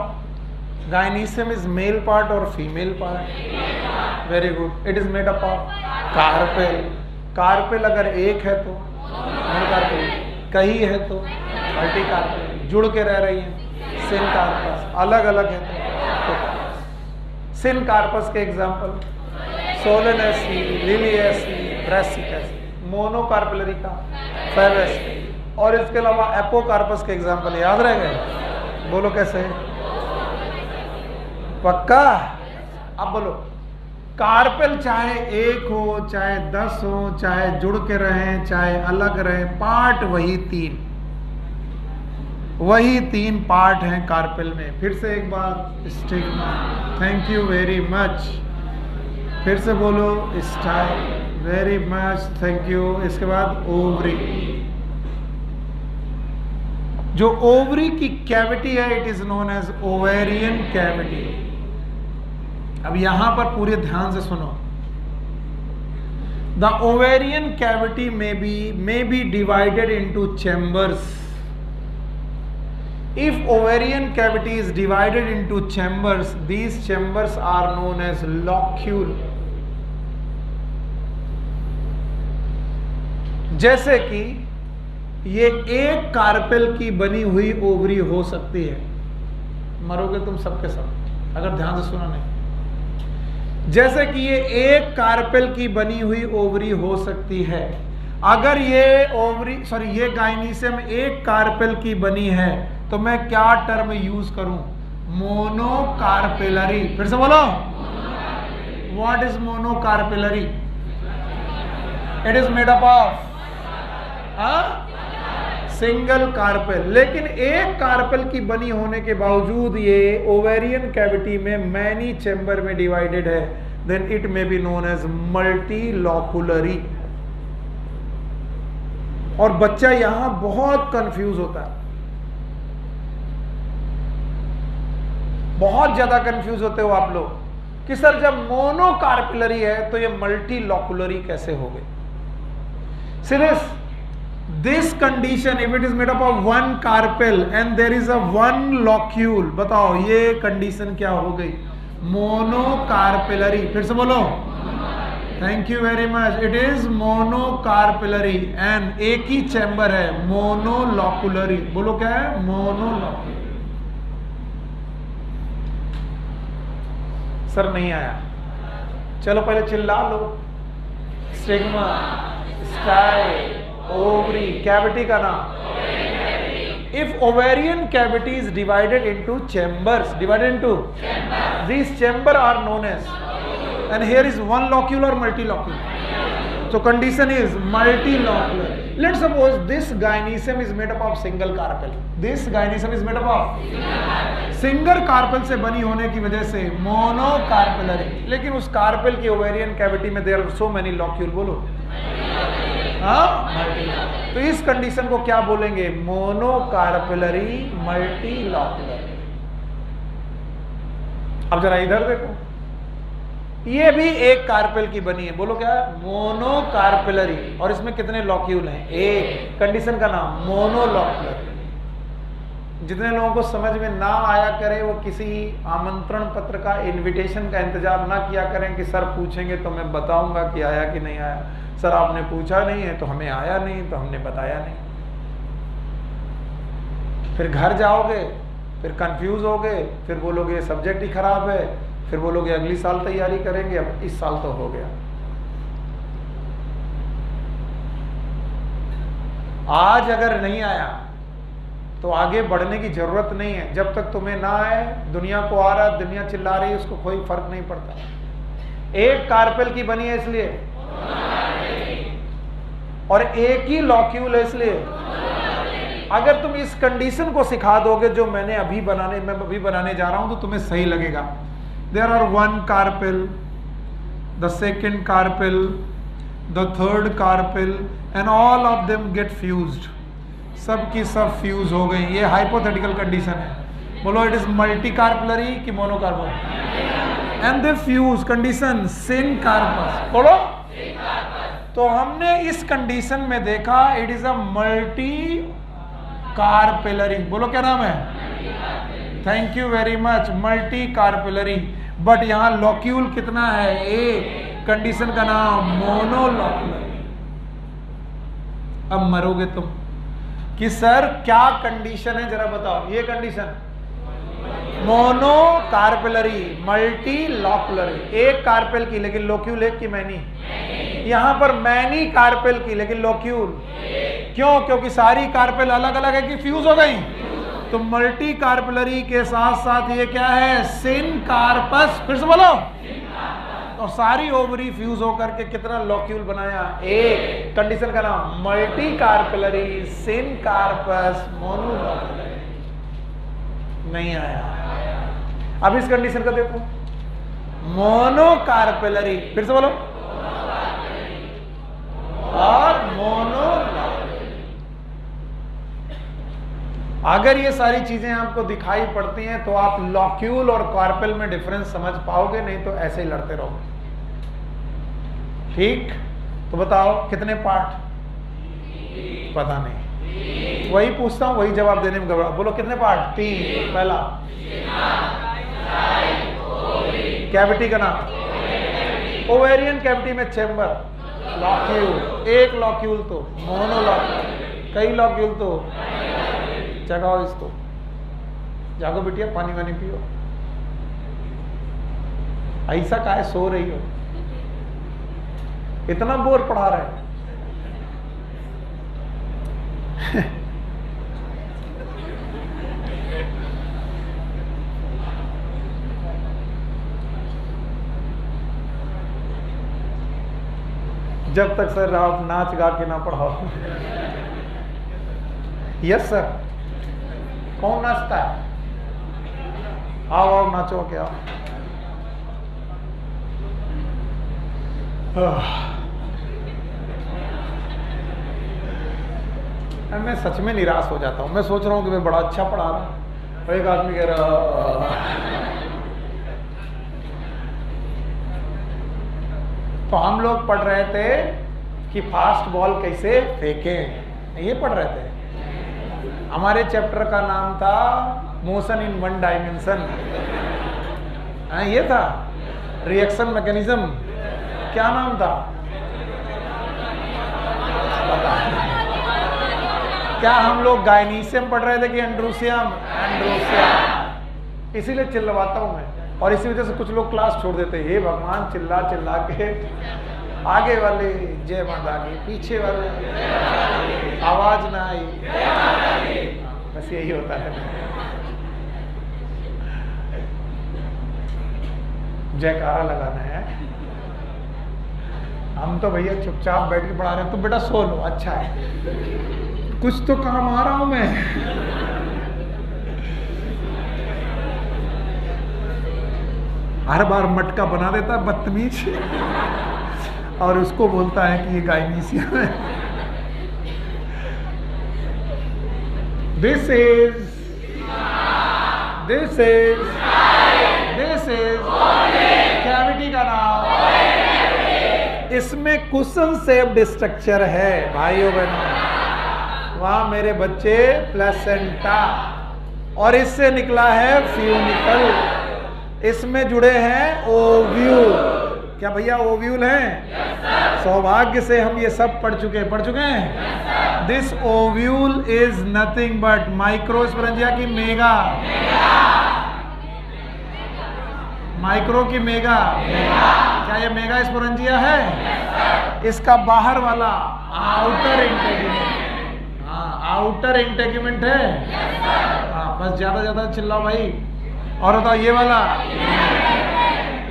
Speaker 1: गायनीसियम इज मेल पार्ट और female part? Very good. It is made up of carpel. Carpel अगर एक है तो मोनोकार्पेल, कई है तो मल्टी कार्पेल, जुड़ के रह रही है सिनकार्पस, अलग अलग है तो सिनकार्पस के example Solanaceae, Liliaceae, Brassicaceae. Monocarpellary का फेबस। और इसके अलावा एपोकार्पस के एग्जाम्पल याद रह गए? बोलो कैसे? पक्का? अब बोलो कार्पेल चाहे एक हो, चाहे 10 हो, चाहे जुड़ के रहें, चाहे अलग रहें, पार्ट वही 3। वही 3 पार्ट हैं कार्पेल में। फिर से एक बार stigma. Thank you very much. फिर से बोलो style. Very much, thank you. इसके बाद ओवरी। जो ओवरी की कैविटी है it is known as ovarian cavity. अब यहां पर पूरे ध्यान से सुनो। The ovarian cavity may be divided into chambers. If ovarian cavity is divided into chambers, these chambers are known as locule. जैसे कि ये एक कार्पेल की बनी हुई ओवरी हो सकती है। मरोगे तुम सबके सब, अगर ध्यान से सुना नहीं। जैसे कि ये एक कार्पेल की बनी हुई ओवरी हो सकती है, अगर ये ओवरी ये गाइनीशियम एक कार्पेल की बनी है तो मैं क्या टर्म यूज करूं? मोनोकार्पेलरी। फिर से बोलो, what is monocarpellary? It is made up of single carpel. लेकिन एक कार्पेल की बनी होने के बावजूद ये ओवेरियन कैविटी में मैनी चेंबर में डिवाइडेड है, then it may be known as multilocular. और बच्चा यहां बहुत कंफ्यूज होता है, बहुत ज्यादा कंफ्यूज होते हो आप लोग कि सर जब मोनोकार्पेलरी है तो ये मल्टीलॉकुलरी कैसे हो गई? Serious, this condition if it is made up of one carpel and there is a one locule, बताओ ये कंडीशन क्या हो गई? मोनोकार्पेलरी। फिर से बोलो, thank you very much, it is monocarpellary and एक ही चैम्बर है, मोनोलॉकुलरी। बोलो क्या है? मोनोलॉकुलरी। सर नहीं आया, चलो पहले चिल्ला लो। स्टिग्मा, स्टाइल, ओवरी, कैविटी का नाम। If ovarian cavity is divided into chambers, these chambers are known as, and here is one locule or multi-locule. So condition is multi-locular. Let's suppose this gynoecium is made up of single carpel. This gynoecium is made up of single carpel से बनी होने की वजह से monocarpellary. लेकिन उस carpel की ovarian cavity में there are so many locule. बोलो तो इस कंडीशन को क्या बोलेंगे? मोनोकार्पेलरी मल्टीलॉकुलर। अब जरा इधर देखो, ये भी एक कार्पेल की बनी है। बोलो क्या? मोनोकार्पेलरी। और इसमें कितने लॉक्यूल हैं? एक। कंडीशन का नाम मोनोलॉकुलर। जितने लोगों को समझ में ना आया करे वो किसी आमंत्रण पत्र का, इनविटेशन का इंतजार ना किया करें कि सर पूछेंगे तो मैं बताऊंगा कि आया कि नहीं आया। सर आपने पूछा नहीं है तो हमें आया नहीं तो हमने बताया नहीं। फिर घर जाओगे, फिर कंफ्यूज होगे, फिर बोलोगे सब्जेक्ट ही खराब है, फिर बोलोगे अगली साल तैयारी करेंगे, अब इस साल तो हो गया। आज अगर नहीं आया तो आगे बढ़ने की जरूरत नहीं है। जब तक तुम्हें ना आए, दुनिया को आ रहा, दुनिया चिल्ला रही है, उसको कोई फर्क नहीं पड़ता। एक कार्पेल की बनी है इसलिए, और एक ही लॉक्यूल है इसलिए। अगर तुम इस कंडीशन को सिखा दोगे जो मैं अभी बनाने जा रहा हूं, तो तुम्हें सही लगेगा। There are one carpel, the second carpel, the third carpel, and all of them get fused. सब की सब फ्यूज हो गई। ये हाइपोथेटिकल कंडीशन है। बोलो इट इज मल्टी कार्पेलरी कि monocarpel? And they fuse. Condition syncarpous. बोलो। तो हमने इस कंडीशन में देखा it is a multicarpellary. बोलो क्या नाम है? Thank you very much, multicarpellary. But यहां लॉक्यूल कितना है? एक। कंडीशन का नाम मोनोलॉकुलर। अब मरोगे तुम कि सर क्या कंडीशन है, जरा बताओ। ये कंडीशन मोनोकार्पेलरी मल्टीलॉकुलर, एक कार्पेल की लेकिन लोक्यूल एक की मैनी। यहां पर मैनी कार्पेल की लेकिन लोक्यूल। क्यों? क्योंकि सारी कार्पेल अलग अलग है कि फ्यूज हो गई। तो मल्टी कार्पेलरी के साथ साथ ये क्या है? सिन कार्पस। फिर से बोलो। और सारी ओवरी फ्यूज होकर के कितना लॉक्यूल बनाया? एक। कंडीशन का नाम मल्टी कार्पेलरी सिन कार्पस मोनोलॉकुलर। नहीं आया। अब इस कंडीशन का देखो, मोनोकार्पेलरी। फिर से बोलो। और मोनोलॉकुलर। अगर ये सारी चीजें आपको दिखाई पड़ती हैं तो आप लॉक्यूल और कार्पेल में डिफरेंस समझ पाओगे, नहीं तो ऐसे ही लड़ते रहोगे। ठीक? तो बताओ कितने पार्ट? पता नहीं, वही पूछता हूं, वही जवाब देने में घबरा। बोलो कितने पार्ट? 3। पहला कैविटी का नाम। ओवेरियन कैविटी में चेंबर, लॉक्यूल। एक लॉक्यूल तो मोनोलॉक्यूल, कई लॉक्यूल तो। चढ़ाओ इसको। जागो बिटिया, पानी वानी पियो। ऐसा काहे सो रही हो? इतना बोर पढ़ा रहे हैं। जब तक सर आप नाच गा के ना पढ़ाओ। Yes sir. कौन नाचता है? आओ आओ नाचो क्या। मैं सच में निराश हो जाता हूँ। मैं सोच रहा हूँ कि मैं बड़ा अच्छा पढ़ा रहा हूँ, एक आदमी कह रहा। तो हम लोग पढ़ रहे थे कि फास्ट बॉल कैसे फेंकें, ये पढ़ रहे थे। हमारे चैप्टर का नाम था मोशन इन वन डायमेंशन। ये था रिएक्शन मैकेनिज्म। क्या नाम था? क्या हम लोग गायनीशियम पढ़ रहे थे कि एंड्रोसियम? एंड्रोसियम। इसीलिए चिल्लवाता हूं मैं, और इसी वजह से कुछ लोग क्लास छोड़ देते। हे भगवान, चिल्ला चिल्ला के आगे वाले जय माता की, पीछे वाले आवाज ना आई। बस यही होता है। जयकारा लगाना है। हम तो भैया चुपचाप बैठ के पढ़ा रहे हैं, तो बेटा सो लो। अच्छा है, कुछ तो काम आ रहा हूं मैं। हर बार मटका बना देता है बदतमीज, और उसको बोलता है कि ये गायनीशियम है। दिस इज कैविटी का नाम। इसमें क्वेश्चन शेप्ड स्ट्रक्चर है भाइयों बहनों। वहां मेरे बच्चे प्लेसेंटा, और इससे निकला है फ्यूनिकल। इसमें जुड़े हैं ओव्यूल। क्या भैया ओव्यूल हैं? सौभाग्य से हम ये सब पढ़ चुके हैं। This ovule is nothing but microsporangia की मेगा, माइक्रो की मेगा। क्या ये मेगा स्पोरेंजिया है? इसका बाहर वाला आउटर इंटेगुमेंट। हाँ, आउटर इंटेगुमेंट है। हाँ, बस ज्यादा चिल्लाओ भाई। और बताओ ये वाला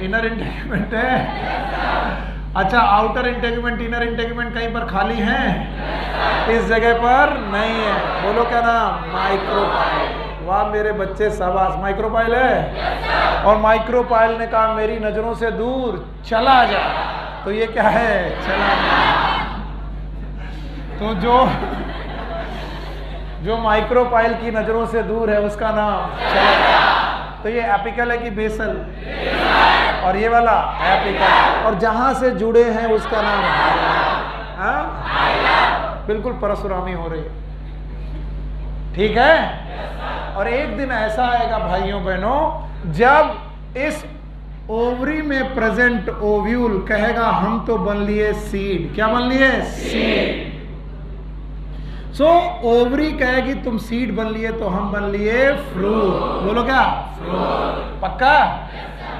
Speaker 1: इनर इंटेगुमेंट है। अच्छा, आउटर इंटेगुमेंट इनर इंटेगुमेंट कहीं पर खाली है? इस जगह पर नहीं है। बोलो क्या नाम? माइक्रोपाइल। वाह मेरे बच्चे, शाबाश। माइक्रोपाइल है। और माइक्रोपाइल ने कहा मेरी नजरों से दूर चला जा। तो ये क्या है? चला जा। तो जो माइक्रोपाइल की नजरों से दूर है उसका नाम चला जा। तो ये एपिकल है कि बेसल? और ये वाला एपिकल। और जहां से जुड़े हैं उसका नाम बिल्कुल परशुरामी हो रही है। ठीक है। और एक दिन ऐसा आएगा भाइयों बहनों, जब इस ओवरी में प्रेजेंट ओव्यूल कहेगा हम तो बन लिए सीड। क्या बन लिए? सीड। सो ओवरी कहेगी तुम सीड बन लिए, तो हम बन लिए फ्रूट। बोलो क्या? फ्रूट। पक्का?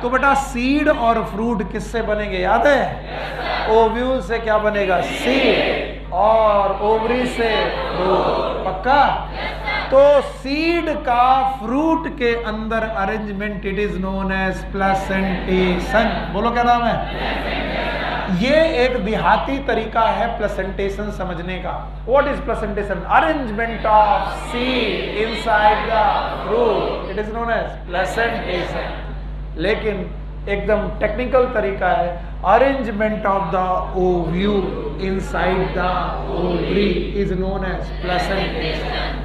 Speaker 1: तो बेटा सीड और फ्रूट किससे बनेंगे याद है? ओव्यूल से क्या बनेगा? सीड। और ओवरी से फ्रूट। पक्का? तो सीड का फ्रूट के अंदर arrangement it is known as placentation. बोलो क्या नाम है? ये एक देहाती तरीका है प्लेसेंटेशन समझने का। What is placentation? Arrangement of seed inside the fruit, it is known as placentation. लेकिन एकदम टेक्निकल तरीका है arrangement of the ovule inside the ovary is known as placentation.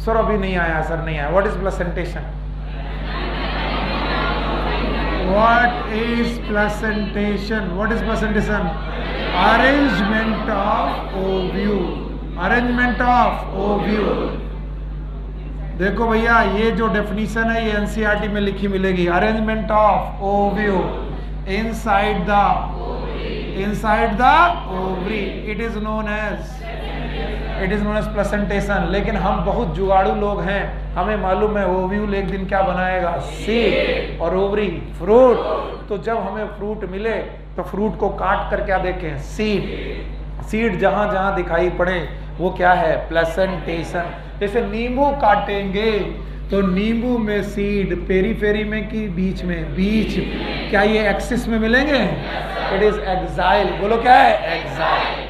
Speaker 1: Sir अभी नहीं आया, सर नहीं आया। What is placentation? What is placentation? What is placentation? Arrangement of ovule. Arrangement of ovule. देखो भैया, ये जो डेफिनेशन है ये एनसीईआरटी में लिखी मिलेगी। Arrangement of ovule inside the ovary, it is known as it is known as placentation. लेकिन हम बहुत जुगाड़ू लोग हैं, हमें मालूम है ओव्यूल एक दिन क्या बनाएगा, सीड, और ओवरी फ्रूट। तो जब हमें फ्रूट मिले तो फ्रूट को काट कर क्या देखें, सीड। सीड जहां जहां दिखाई पड़े वो क्या है, प्लेसेंटेशन। जैसे नींबू काटेंगे तो नींबू में सीड पेरीफेरी में कि बीच में, बीच, क्या ये एक्सिस में मिलेंगे, इट इज एक्साइल। बोलो क्या है, एक्साइल।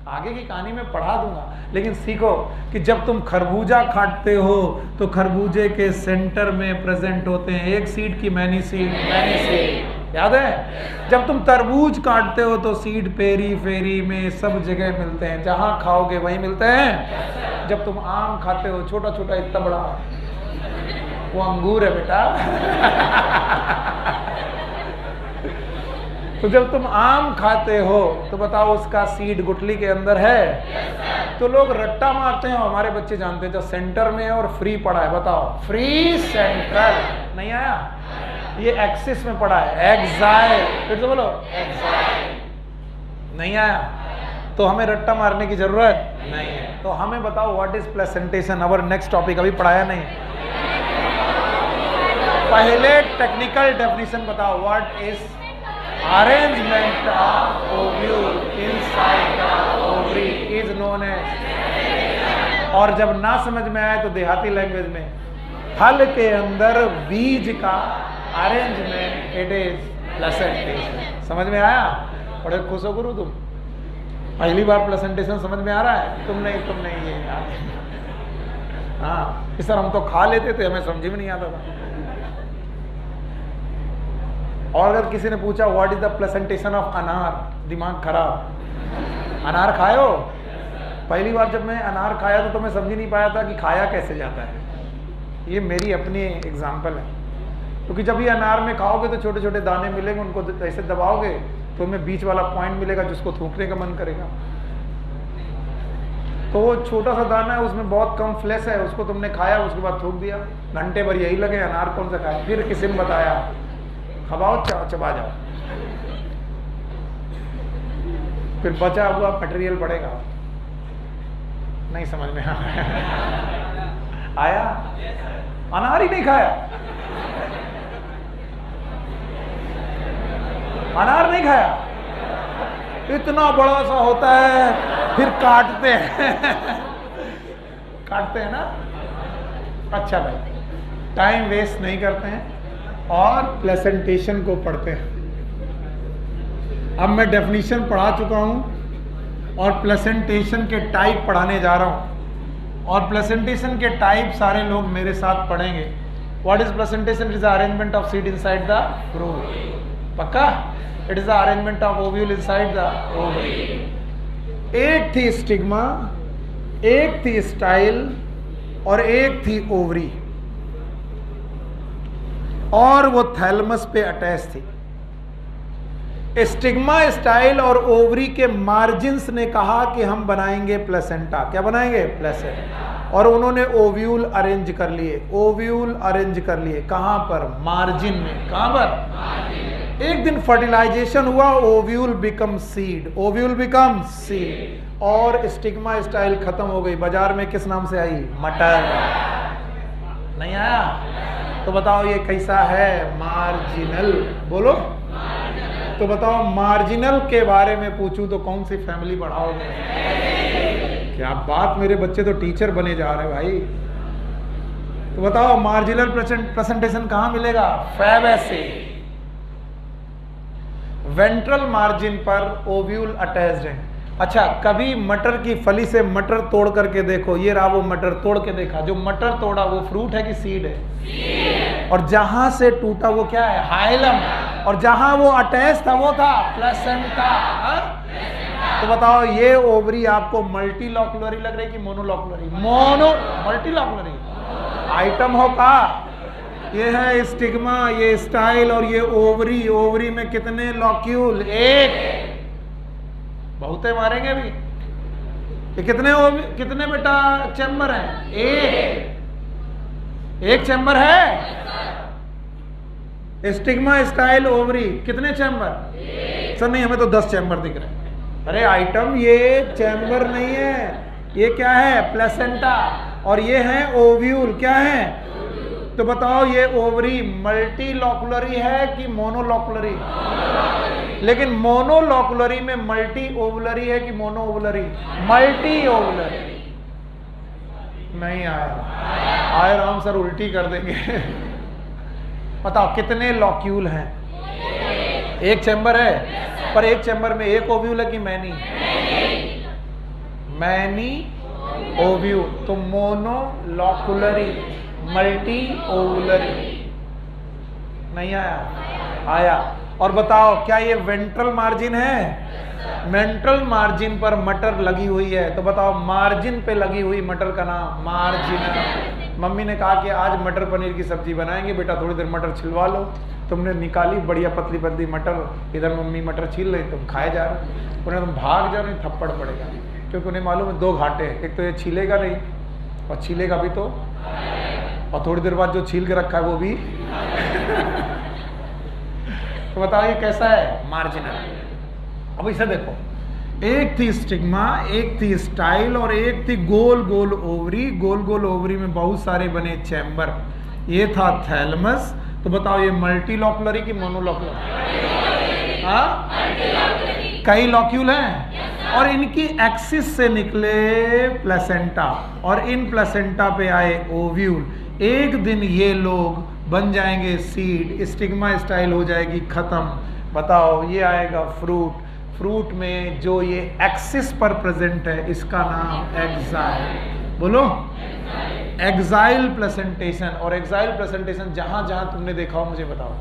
Speaker 1: आगे की कहानी में पढ़ा दूंगा, लेकिन सीखो कि जब तुम खरबूजा काटते हो तो खरबूजे के सेंटर में प्रेजेंट होते हैं एक सीड की मैनी सीड, मैनी सीड, याद है। जब तुम तरबूज काटते हो तो सीड पेरी फेरी में सब जगह मिलते हैं, जहां खाओगे वहीं मिलते हैं। जब तुम आम खाते हो, छोटा छोटा इतना बड़ा, वो अंगूर है बेटा। तो जब तुम आम खाते हो तो बताओ उसका सीड गुठली के अंदर है। तो लोग रट्टा मारते हैं, हमारे बच्चे जानते हैं, जो सेंटर में है और फ्री पड़ा है, बताओ फ्री सेंट्रल, नहीं आया, ये एक्सिस में पड़ा है, एक्साइल। फिर तो बोलो एक्साइल, नहीं आया। तो हमें रट्टा मारने की जरूरत नहीं है। तो हमें बताओ what is placentation, our next topic, अभी पढ़ाया नहीं। पहले टेक्निकल डेफिनेशन बताओ, what is arrangement of ovule inside the ovary is known as. और जब ना समझ में आए तो देहाती लैंग्वेज में, फल के अंदर बीज का अरेंजमेंट, इट इज प्लेसेंटेशन। समझ में आया? बड़े खुश हो गुरु तुम, पहली बार प्लेसेंटेशन समझ में आ रहा है। तुम नहीं ये याद। हाँ, इस तरह हम तो खा लेते थे, हमें समझ में नहीं आता था। और अगर किसी ने पूछा what is the placentation of अनार, दिमाग खराब। अनार खायो? पहली बार जब मैं अनार खाया तो मैं समझ ही नहीं पाया था कि खाया कैसे जाता है। ये मेरी अपनी एग्जांपल है, क्योंकि जब ये अनार में खाओगे तो छोटे छोटे दाने मिलेंगे, उनको ऐसे दबाओगे तो उनमें बीच वाला पॉइंट मिलेगा जिसको थूकने का मन करेगा। तो वो छोटा सा दाना है, उसमें बहुत कम फ्लेश है, उसको तुमने खाया, उसके बाद थूक दिया, घंटे भर यही लगे अनार कौन सा खाया। फिर किसी ने बताया खबाओ, चबा जाओ, फिर बचा हुआ मटेरियल पड़ेगा। नहीं समझ में आया? अनार ही नहीं खाया, अनार नहीं खाया, इतना बड़ा सा होता है, फिर काटते हैं। काटते हैं ना। अच्छा भाई, टाइम वेस्ट नहीं करते हैं और प्लेसेंटेशन को पढ़ते हैं। अब मैं डेफिनेशन पढ़ा चुका हूं और प्लेसेंटेशन के टाइप पढ़ाने जा रहा हूं, और प्लेसेंटेशन के टाइप सारे लोग मेरे साथ पढ़ेंगे। What is placentation? It is the arrangement of seed inside the fruit. पक्का? It is the arrangement of ovule inside the ovary. एक थी स्टिग्मा, एक थी स्टाइल और एक थी ओवरी, और वो थैलमस पे अटैच थी। स्टिग्मा, स्टाइल और ओवरी के मार्जिन्स ने कहा कि हम बनाएंगे प्लेसेंटा। क्या बनाएंगे? प्लेसेंटा। और उन्होंने ओव्यूल अरेंज कर लिए, ओव्यूल अरेंज कर लिए। कहां पर? मार्जिन में। कहां पर? एक दिन फर्टिलाइजेशन हुआ, ovule become seed, ovule become seed, और स्टिग्मा स्टाइल खत्म हो गई। बाजार में किस नाम से आई? मटर। नहीं आया? तो बताओ ये कैसा है? मार्जिनल। बोलो। तो बताओ मार्जिनल के बारे में पूछूं तो कौन सी फैमिली पढ़ाओगे? क्या बात, मेरे बच्चे तो टीचर बने जा रहे भाई। तो बताओ मार्जिनल प्रेजेंटेशन कहां मिलेगा? फैबेसी। वेंट्रल मार्जिन पर ओव्यूल अटैच्ड है। अच्छा, कभी मटर की फली से मटर तोड़ करके देखो, ये रहा वो मटर, तोड़ के देखा, जो मटर तोड़ा वो फ्रूट है कि सीड है? सीड। और जहां से टूटा वो क्या है? हाइलम। और जहां वो अटैच था वो था प्लेसेंटा। तो बताओ ये ओवरी आपको मल्टीलॉकुलरी लग रही कि मोनोलॉकुलरी? मल्टीलॉकुलरी आइटम हो का? ये है स्टिग्मा, ये स्टाइल और ये ओवरी। ओवरी में कितने लॉक्यूल? एक। बहुते मारेंगे भी। ये कितने बेटा चैम्बर हैं? एक चैम्बर है। स्टिग्मा, स्टाइल, ओवरी कितने चैम्बर? सर नहीं, हमें तो 10 चैम्बर दिख रहे हैं। अरे आइटम, ये चैम्बर नहीं है, ये क्या है? प्लेसेंटा। और ये है ओव्यूल। क्या है? तो बताओ ये ओवरी मल्टीलॉकुलरी है कि मोनोलॉकुलरी? लेकिन मोनोलॉकुलरी में मल्टी ओवुलरी है कि मोनो ओवुलरी? मल्टी ओवुलरी। नहीं आया? आए राम सर उल्टी कर देंगे। बताओ कितने लॉक्यूल हैं? एक चैम्बर है, पर एक चैम्बर में एक ओव्यूल है कि मैनी? Many ovule. तो मोनोलॉकुलरी मल्टी ओवुलरी। नहीं आया? आया। और बताओ क्या ये वेंट्रल मार्जिन है? वेंट्रल मार्जिन पर मटर लगी हुई है, तो बताओ मार्जिन पे लगी हुई मटर का नाम मार्जिन। मम्मी ने कहा कि आज मटर पनीर की सब्जी बनाएंगे, बेटा थोड़ी देर मटर छिलवा लो। तुमने निकाली बढ़िया पतली पतली मटर, इधर मम्मी मटर छील रही, तुम खाए जा रहे। उन्हें तुम भाग जाओ, नहीं थप्पड़ पड़ेगा, क्योंकि उन्हें मालूम है दो घाटे हैं, एक तो ये छीलेगा नहीं और छीलेगा भी तो, और थोड़ी देर बाद जो छील के रखा है वो भी। तो बताओ ये कैसा है? मार्जिनल। अब इसे देखो, एक थी स्टिग्मा, एक थी स्टाइल और एक थी गोल गोल ओवरी। गोल गोल ओवरी में बहुत सारे बने चैम्बर। ये था थैलमस। तो बताओ ये मल्टीलॉकुलरी की मोनोलॉकुलरी? हाँ, कई लॉक्यूल हैं और इनकी एक्सिस से निकले प्लेसेंटा और इन प्लेसेंटा पे आए ओव्यूल। एक दिन ये लोग बन जाएंगे सीड, स्टिग्मा स्टाइल हो जाएगी खत्म। बताओ ये आएगा फ्रूट। फ्रूट में जो ये एक्सिस पर प्रेजेंट है इसका नाम एक्साइल। बोलो, एक्साइल प्लेसेंटेशन। और एक्साइल प्लेसेंटेशन जहां जहां तुमने देखा हो मुझे बताओ।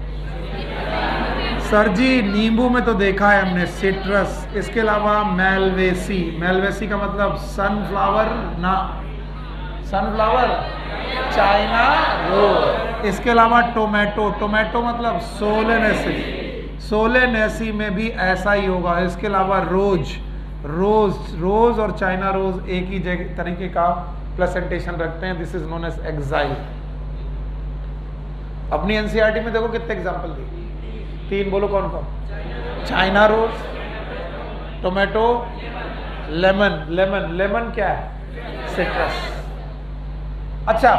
Speaker 1: सर जी नींबू में तो देखा है हमने, सिट्रस। इसके अलावा मेलवेसी। मेलवेसी का मतलब सनफ्लावर ना, सनफ्लावर चाइना रोज। इसके अलावा टोमेटो। टोमेटो मतलब सोलेनेसी। सोलेनेसी में भी ऐसा ही होगा। इसके अलावा रोज। रोज और चाइना रोज एक ही जगह तरीके का प्लेसेंटेशन रखते हैं। This is known as axile. अपनी एनसीईआरटी में देखो कितने एग्जांपल दिए, 3 बोलो कौन कौन? China rose, tomato, lemon. Lemon, lemon क्या है? सिट्रस। अच्छा,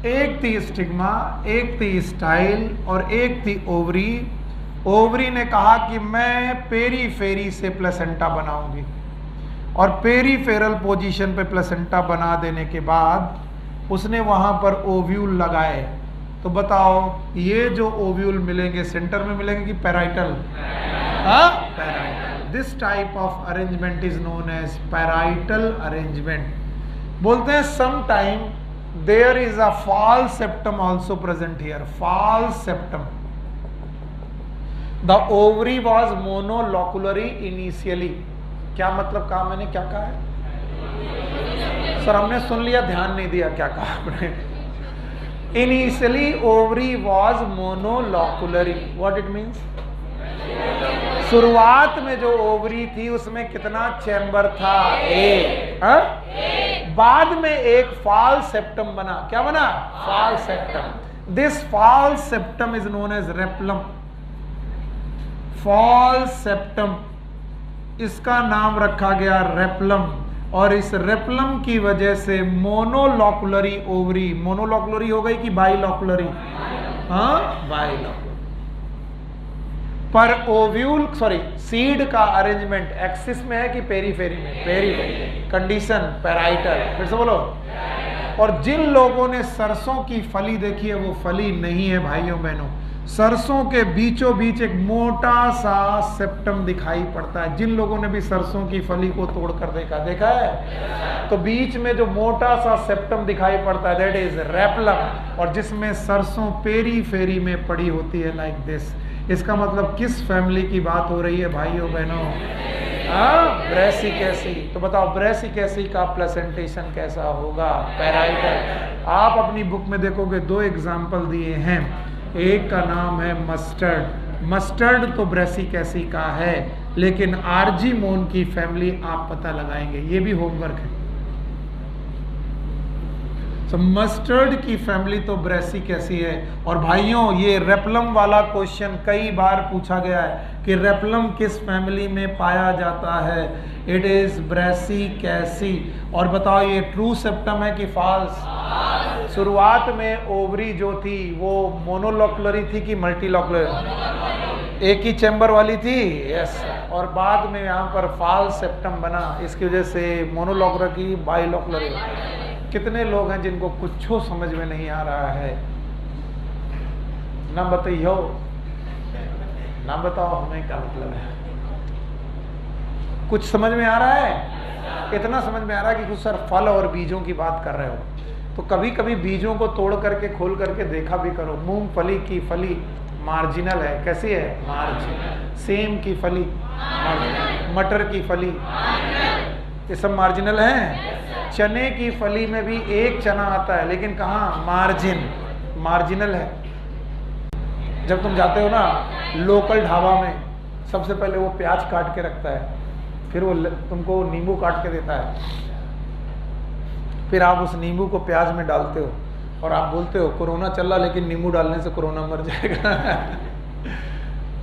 Speaker 1: एक थी स्टिग्मा, एक थी स्टाइल और एक थी ओवरी। ओवरी ने कहा कि मैं पेरीफेरी से प्लेसेंटा बनाऊंगी और पेरीफेरल पोजीशन पे प्लेसेंटा बना देने के बाद उसने वहां पर ओव्यूल लगाए। तो बताओ ये जो ओव्यूल मिलेंगे सेंटर में मिलेंगे कि पैराइटल? हाँ, parietal. This type of arrangement is known as parietal arrangement. बोलते हैं sometime there is a false septum also present here. False septum. The ovary was monolocular initially. क्या मतलब कहा मैंने? क्या कहा है सर? हमने सुन लिया, ध्यान नहीं दिया क्या कहा आपने। Initially ovary was monolocular. What it means? शुरुआत में जो ओवरी थी उसमें कितना चैम्बर था? एक। बाद में एक फॉल्स सेप्टम बना। क्या बना? False septum. This false septum is known as replum. False septum, इसका नाम रखा गया रेप्लम। और इस रेप्लम की वजह से मोनोलॉकुलरी ओवरी। मोनोलॉकुलरी हो गई कि बाइलॉकुलरी? हाँ, बाइलॉकुलरी। पर ओव्यूल सीड का अरेंजमेंट एक्सिस में है कि पेरीफेरी में? पेरीफेरी। Condition parietal. फिर से बोलो। और जिन लोगों ने सरसों की फली देखी है वो फली नहीं है भाइयों बहनों। सरसों के बीचों बीच एक मोटा सा सेप्टम दिखाई पड़ता है। जिन लोगों ने भी सरसों की फली को तोड़कर देखा है, तो बीच में जो मोटा सा सेप्टम दिखाई पड़ता है दैट इज रेप्लम। और जिसमें सरसों पेरीफेरी में पड़ी होती है लाइक दिस। इसका मतलब किस फैमिली की बात हो रही है भाइयों बहनों? ब्रेसिकेसी। तो बताओ ब्रेसिकेसी का प्लेसेंटेशन कैसा होगा? पैराइटल। आप अपनी बुक में देखोगे 2 एग्जाम्पल दिए हैं। एक का नाम है मस्टर्ड। मस्टर्ड तो ब्रेसिकेसी का है, लेकिन आर्जीमोन की फैमिली आप पता लगाएंगे। ये भी होमवर्क है। तो मस्टर्ड की फैमिली तो ब्रेसी कैसी है। और भाइयों ये रेपलम वाला क्वेश्चन कई बार पूछा गया है कि रेपलम किस फैमिली में पाया जाता है। इट इज ब्रेसी कैसी। और बताओ ये ट्रू सेप्टम है कि फॉल्स। शुरुआत में ओवरी जो थी वो मोनोलोकुलरी थी कि मल्टीलोकुलरी, एक ही चैम्बर वाली थी। यस। और बाद में यहाँ पर फॉल्स सेप्टम बना, इसकी वजह से मोनोलोकुलर की बाइलोकुलर। कितने लोग हैं जिनको कुछ समझ में नहीं आ रहा है? ना बताइयो, ना बताओ हमें क्या मतलब है। कुछ समझ में आ रहा है? इतना समझ में आ रहा है कि कुछ सर फल और बीजों की बात कर रहे हो, तो कभी कभी बीजों को तोड़ करके खोल करके देखा भी करो। मूंगफली की फली मार्जिनल है, कैसी है? मार्जिनल। सेम की फली मार्जिनल। मटर की फली, ये सब मार्जिनल हैं। चने की फली में भी एक चना आता है, लेकिन कहाँ? मार्जिनल है। जब तुम जाते हो ना लोकल ढाबा में, सबसे पहले वो प्याज काट के रखता है, फिर वो तुमको नींबू काट के देता है, फिर आप उस नींबू को प्याज में डालते हो और आप बोलते हो कोरोना चल रहा लेकिन नींबू डालने से कोरोना मर जाएगा।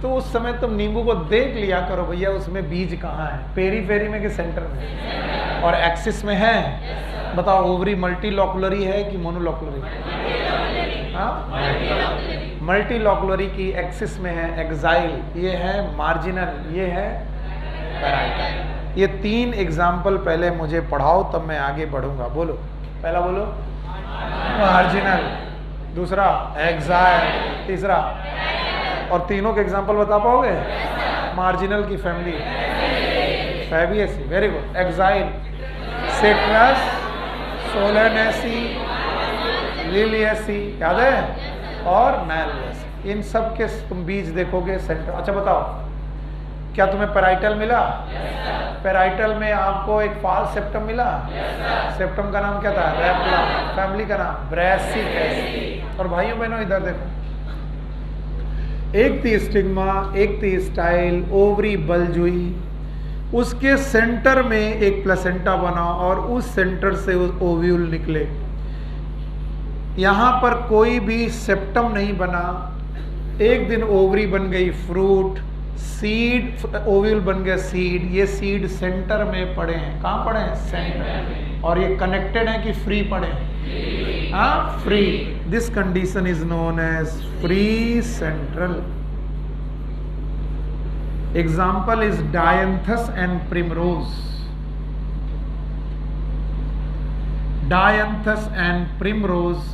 Speaker 1: तो उस समय तुम नींबू को देख लिया करो भैया उसमें बीज कहाँ है, पेरीफेरी में कि सेंटर में, और एक्सिस में है। बताओ ओवरी मल्टीलोकुलरी है कि मोनोलोकुलरी? हाँ, मल्टीलोकुलरी की एक्सिस में है एक्साइल, ये है मार्जिनल, ये है पैराइटल। ये तीन एग्जाम्पल पहले मुझे पढ़ाओ तब मैं आगे बढ़ूंगा। बोलो, पहला बोलो मार्जिनल, दूसरा एक्साइल, तीसरा। और तीनों के एग्जाम्पल बता पाओगे? मार्जिनल की family fabaceae, very good. Axile citrus, solanaceae, liliaceae, याद है? और मैलियसी। इन सब के तुम बीज देखोगे सेंटर। अच्छा बताओ, क्या तुम्हें पैराइटल मिला? पैराइटल में आपको एक फॉल्स सेप्टम मिला। सेप्टम का नाम क्या था? रेपलम। फैमिली का नाम ब्रेसिकेसी। और भाइयों बहनों इधर देखो, एक थी स्टिग्मा, एक थी स्टाइल, ओवरी बल्ज हुई, उसके सेंटर में एक प्लेसेंटा बना और उस सेंटर से ओव्यूल निकले। यहां पर कोई भी सेप्टम नहीं बना। एक दिन ओवरी बन गई फ्रूट, सीड, ओव्यूल बन गया सीड। ये सीड सेंटर में पड़े हैं। कहाँ पड़े हैं? सेंटर। और ये कनेक्टेड है कि फ्री पड़े हैं? हाँ, free. This condition is known as free central. Example is Dianthus and primrose. Dianthus and primrose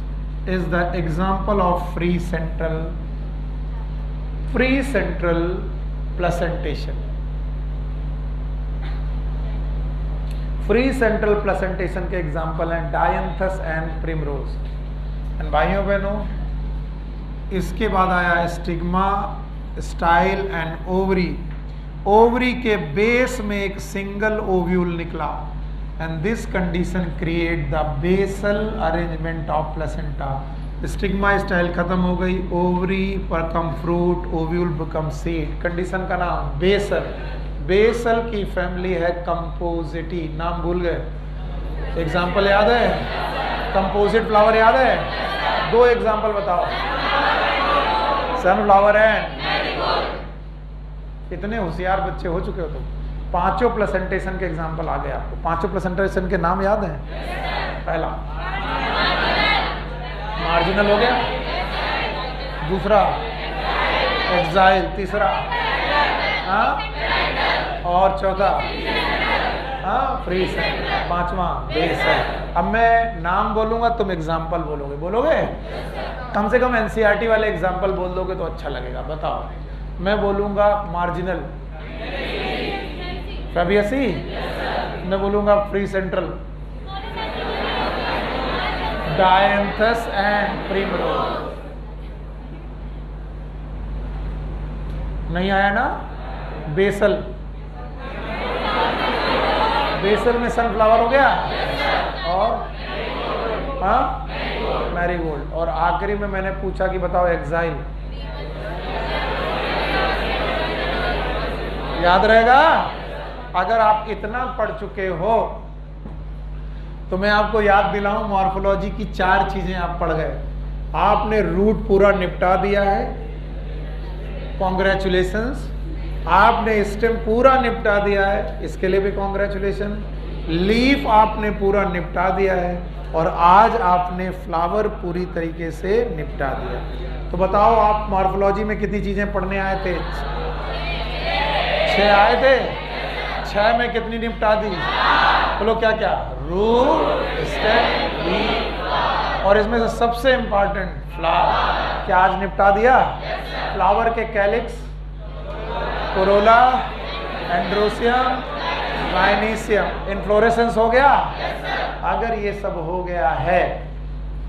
Speaker 1: is the example of free central placentation. Free central placentation के एग्जाम्पल हैं डायंथस एंड प्रिमरोज। एंड भाइयों बहनों, इसके बाद आया stigma, style and ovary. Ovary के base में एक सिंगल ओव्यूल निकला, and this condition create the basal arrangement of placenta. Stigma style खत्म हो गई, ओवरी पर कम fruit, ovule become seed. Condition का नाम बेसल। बेसल की फैमिली है कंपोजिटी। नाम भूल गए? एग्जाम्पल याद है? कंपोजिट फ्लावर याद है? दो एग्जाम्पल बताओ। सनफ्लावर एंड, इतने होशियार बच्चे हो चुके हो तुम। पांचों प्लेसेंटेशन के एग्जाम्पल आ गए आपको। पांचों प्लेसेंटेशन के नाम याद हैं? पहला मार्जिनल हो गया, दूसरा एक्साइल, तीसरा और चौथा फ्री सेंट्रल, पांचवा बेसल। अब मैं नाम बोलूंगा, तुम एग्जाम्पल बोलोगे। बोलोगे? कम से कम एनसीईआरटी वाले एग्जाम्पल बोल दोगे तो अच्छा लगेगा। बताओ, मैं बोलूंगा मार्जिनल, फैबियसी। मैं बोलूंगा free central, dianthus and primrose. नहीं आया ना? बेसल, बेसल में सनफ्लावर हो गया और मैरीगोल्ड। और आखिरी में मैंने पूछा कि बताओ एक्साइल। याद रहेगा? अगर आप इतना पढ़ चुके हो तो मैं आपको याद दिलाऊं, मॉर्फोलॉजी की 4 चीजें आप पढ़ गए। आपने रूट पूरा निपटा दिया है, कॉन्ग्रेचुलेशंस। आपने स्टेम पूरा निपटा दिया है, इसके लिए भी कॉन्ग्रेचुलेशन। लीफ आपने पूरा निपटा दिया है, और आज आपने फ्लावर पूरी तरीके से निपटा दिया। तो बताओ, आप मॉर्फोलॉजी में कितनी चीजें पढ़ने आए थे? 6 आए थे। 6 में कितनी निपटा दी? बोलो क्या क्या? रूट, स्टेम, लीफ, और इसमें से सबसे इंपॉर्टेंट फ्लावर। क्या आज निपटा दिया? फ्लावर के calyx, corolla, androecium, gynoecium, inflorescence हो गया। अगर ये सब हो गया है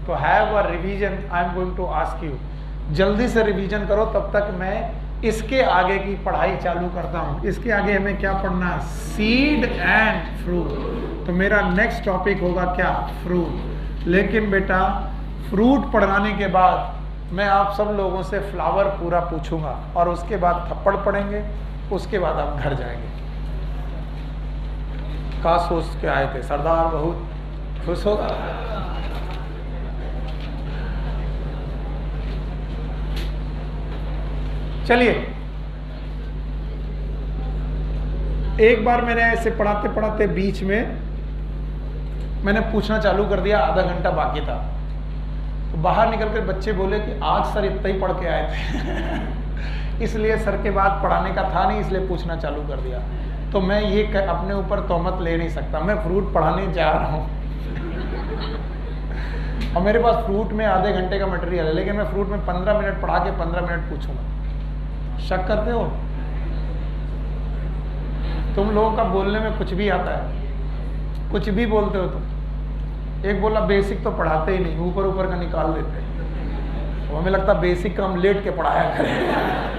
Speaker 1: तो have a revision. I am going to ask you, जल्दी से रिवीजन करो, तब तक मैं इसके आगे की पढ़ाई चालू करता हूं। इसके आगे हमें क्या पढ़ना है? Seed and fruit. तो मेरा नेक्स्ट टॉपिक होगा क्या? फ्रूट। लेकिन बेटा, फ्रूट पढ़ाने के बाद मैं आप सब लोगों से फ्लावर पूरा पूछूंगा, और उसके बाद थप्पड़ पढ़ेंगे, उसके बाद आप घर जाएंगे। का सोच के आए थे? सरदार बहुत खुश होगा। चलिए, एक बार मैंने ऐसे पढ़ाते पढ़ाते बीच में मैंने पूछना चालू कर दिया, आधा घंटा बाकी था, तो बाहर निकल कर बच्चे बोले कि आज सर इतना ही पढ़ के आए थे इसलिए सर के बाद पढ़ाने का था नहीं, इसलिए पूछना चालू कर दिया। तो मैं ये अपने ऊपर तोहमत ले नहीं सकता, मैं फ्रूट पढ़ाने जा रहा हूँ और मेरे पास फ्रूट में आधे घंटे का मटेरियल है, लेकिन मैं फ्रूट में 15 मिनट पढ़ा के 15 मिनट पूछूंगा। शक करते हो? तुम लोगों का बोलने में कुछ भी आता है, कुछ भी बोलते हो तुम। एक बोला बेसिक तो पढ़ाते ही नहीं, ऊपर ऊपर का निकाल देते हैं। तो हमें लगता है बेसिक का हम लेट के पढ़ाया करें।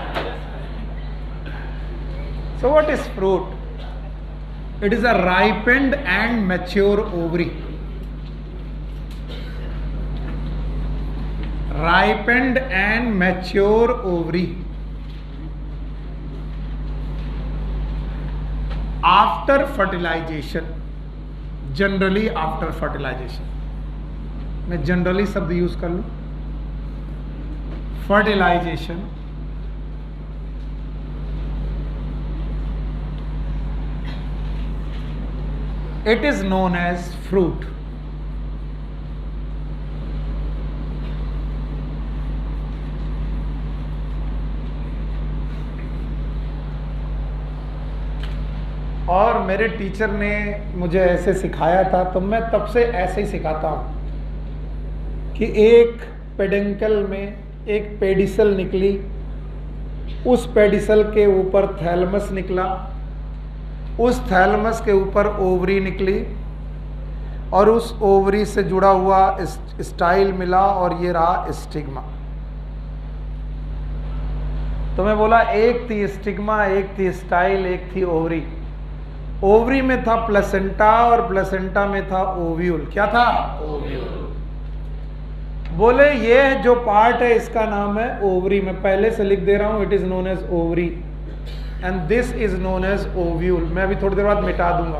Speaker 1: So what is fruit? It is a ripened and mature ovary. Ripened and mature ovary. After fertilization, generally after fertilization, मैं generally शब्द यूज कर लूं, fertilization, it is known as fruit. और मेरे टीचर ने मुझे ऐसे सिखाया था, तो मैं तब से ऐसे ही सिखाता हूँ कि एक पेडिकल में एक पेडिसल निकली, उस पेडिसल के ऊपर थैलमस निकला, उस थैलमस के ऊपर ओवरी निकली, और उस ओवरी से जुड़ा हुआ स्टाइल मिला, और ये रहा स्टिग्मा। तो मैं बोला एक थी स्टिग्मा, एक थी स्टाइल, एक थी ओवरी। ओवरी में था प्लेसेंटा, और प्लेसेंटा में था ओव्यूल। क्या था? ओव्यूल। बोले ये जो पार्ट है इसका नाम है ओवरी। मैं पहले से लिख दे रहा हूं, it is known as ovary and this is known as ovule. मैं अभी थोड़ी देर बाद मिटा दूंगा।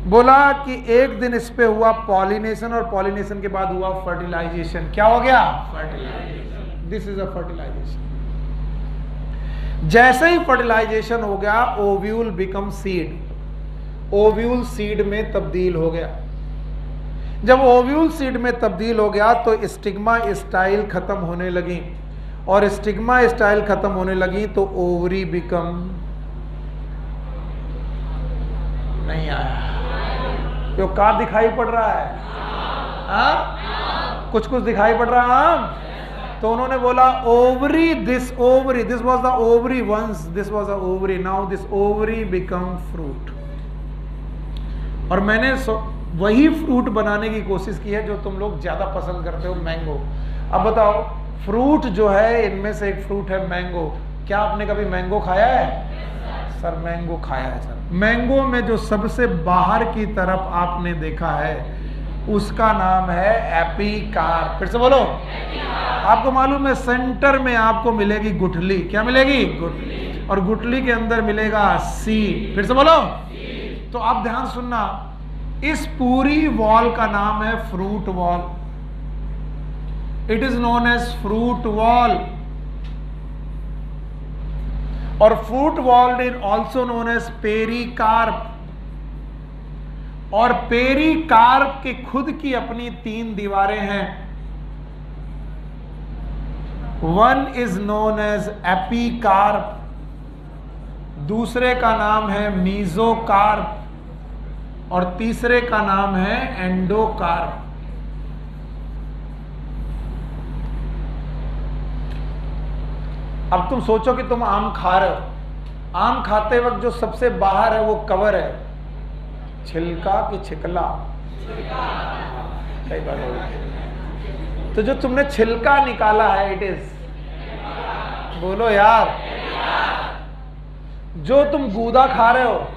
Speaker 1: बोला कि एक दिन इस पे हुआ पॉलिनेशन, और पॉलिनेशन के बाद हुआ फर्टिलाइजेशन। क्या हो गया? Fertilization. This is a fertilization. जैसे ही फर्टिलाइजेशन हो गया, ovule become seed. Ovule seed में तब्दील हो गया। जब ओव्यूल सीड में तब्दील हो गया तो स्टिग्मा स्टाइल खत्म होने लगी, और स्टिग्मा स्टाइल खत्म होने लगी तो ओवरी बिकम नहीं आया। तो का दिखाई पड़ रहा है? कुछ कुछ दिखाई पड़ रहा है। तो उन्होंने बोला ovary, this was the ovary once, this was the ovary, now this ovary become fruit. और मैंने वही फ्रूट बनाने की कोशिश की है जो तुम लोग ज्यादा पसंद करते हो, मैंगो। अब बताओ, फ्रूट जो है, इनमें से एक फ्रूट है मैंगो। क्या आपने कभी मैंगो खाया है? सर मैंगो खाया है सर। मैंगो में जो सबसे बाहर की तरफ आपने देखा है उसका नाम है एपिकार। फिर से बोलो। आपको मालूम है सेंटर में आपको मिलेगी गुठली। क्या मिलेगी? गुठली। और गुठली के अंदर मिलेगा सीड। फिर से बोलो। तो आप ध्यान सुनना, इस पूरी वॉल का नाम है fruit wall. It is known as fruit wall. और fruit wall is also known as pericarp. और पेरिकार्प की खुद की अपनी 3 दीवारें हैं. One is known as epicarp, दूसरे का नाम है मीजोकार्प, और तीसरे का नाम है एंडोकार्प. अब तुम सोचो कि तुम आम खा रहे हो. आम खाते वक्त जो सबसे बाहर है वो कवर है, छिलका कि छिकला? कई बार हो. तो जो तुमने छिलका निकाला है इट इज, बोलो यार, जो तुम गूदा खा रहे हो,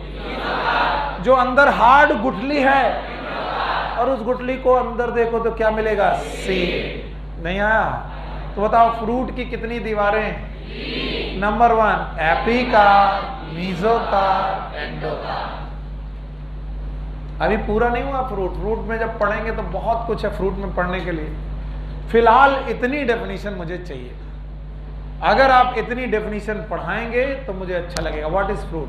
Speaker 1: जो अंदर हार्ड गुठली है, और उस गुठली को अंदर देखो तो क्या मिलेगा? सीड. नहीं आया? तो बताओ फ्रूट की कितनी दीवारें? Number 1 epicarp, mesocarp, endocarp. अभी पूरा नहीं हुआ फ्रूट. फ्रूट में जब पढ़ेंगे तो बहुत कुछ है फ्रूट में पढ़ने के लिए. फिलहाल इतनी डेफिनेशन मुझे चाहिए. अगर आप इतनी डेफिनेशन पढ़ाएंगे तो मुझे अच्छा लगेगा. What is fruit?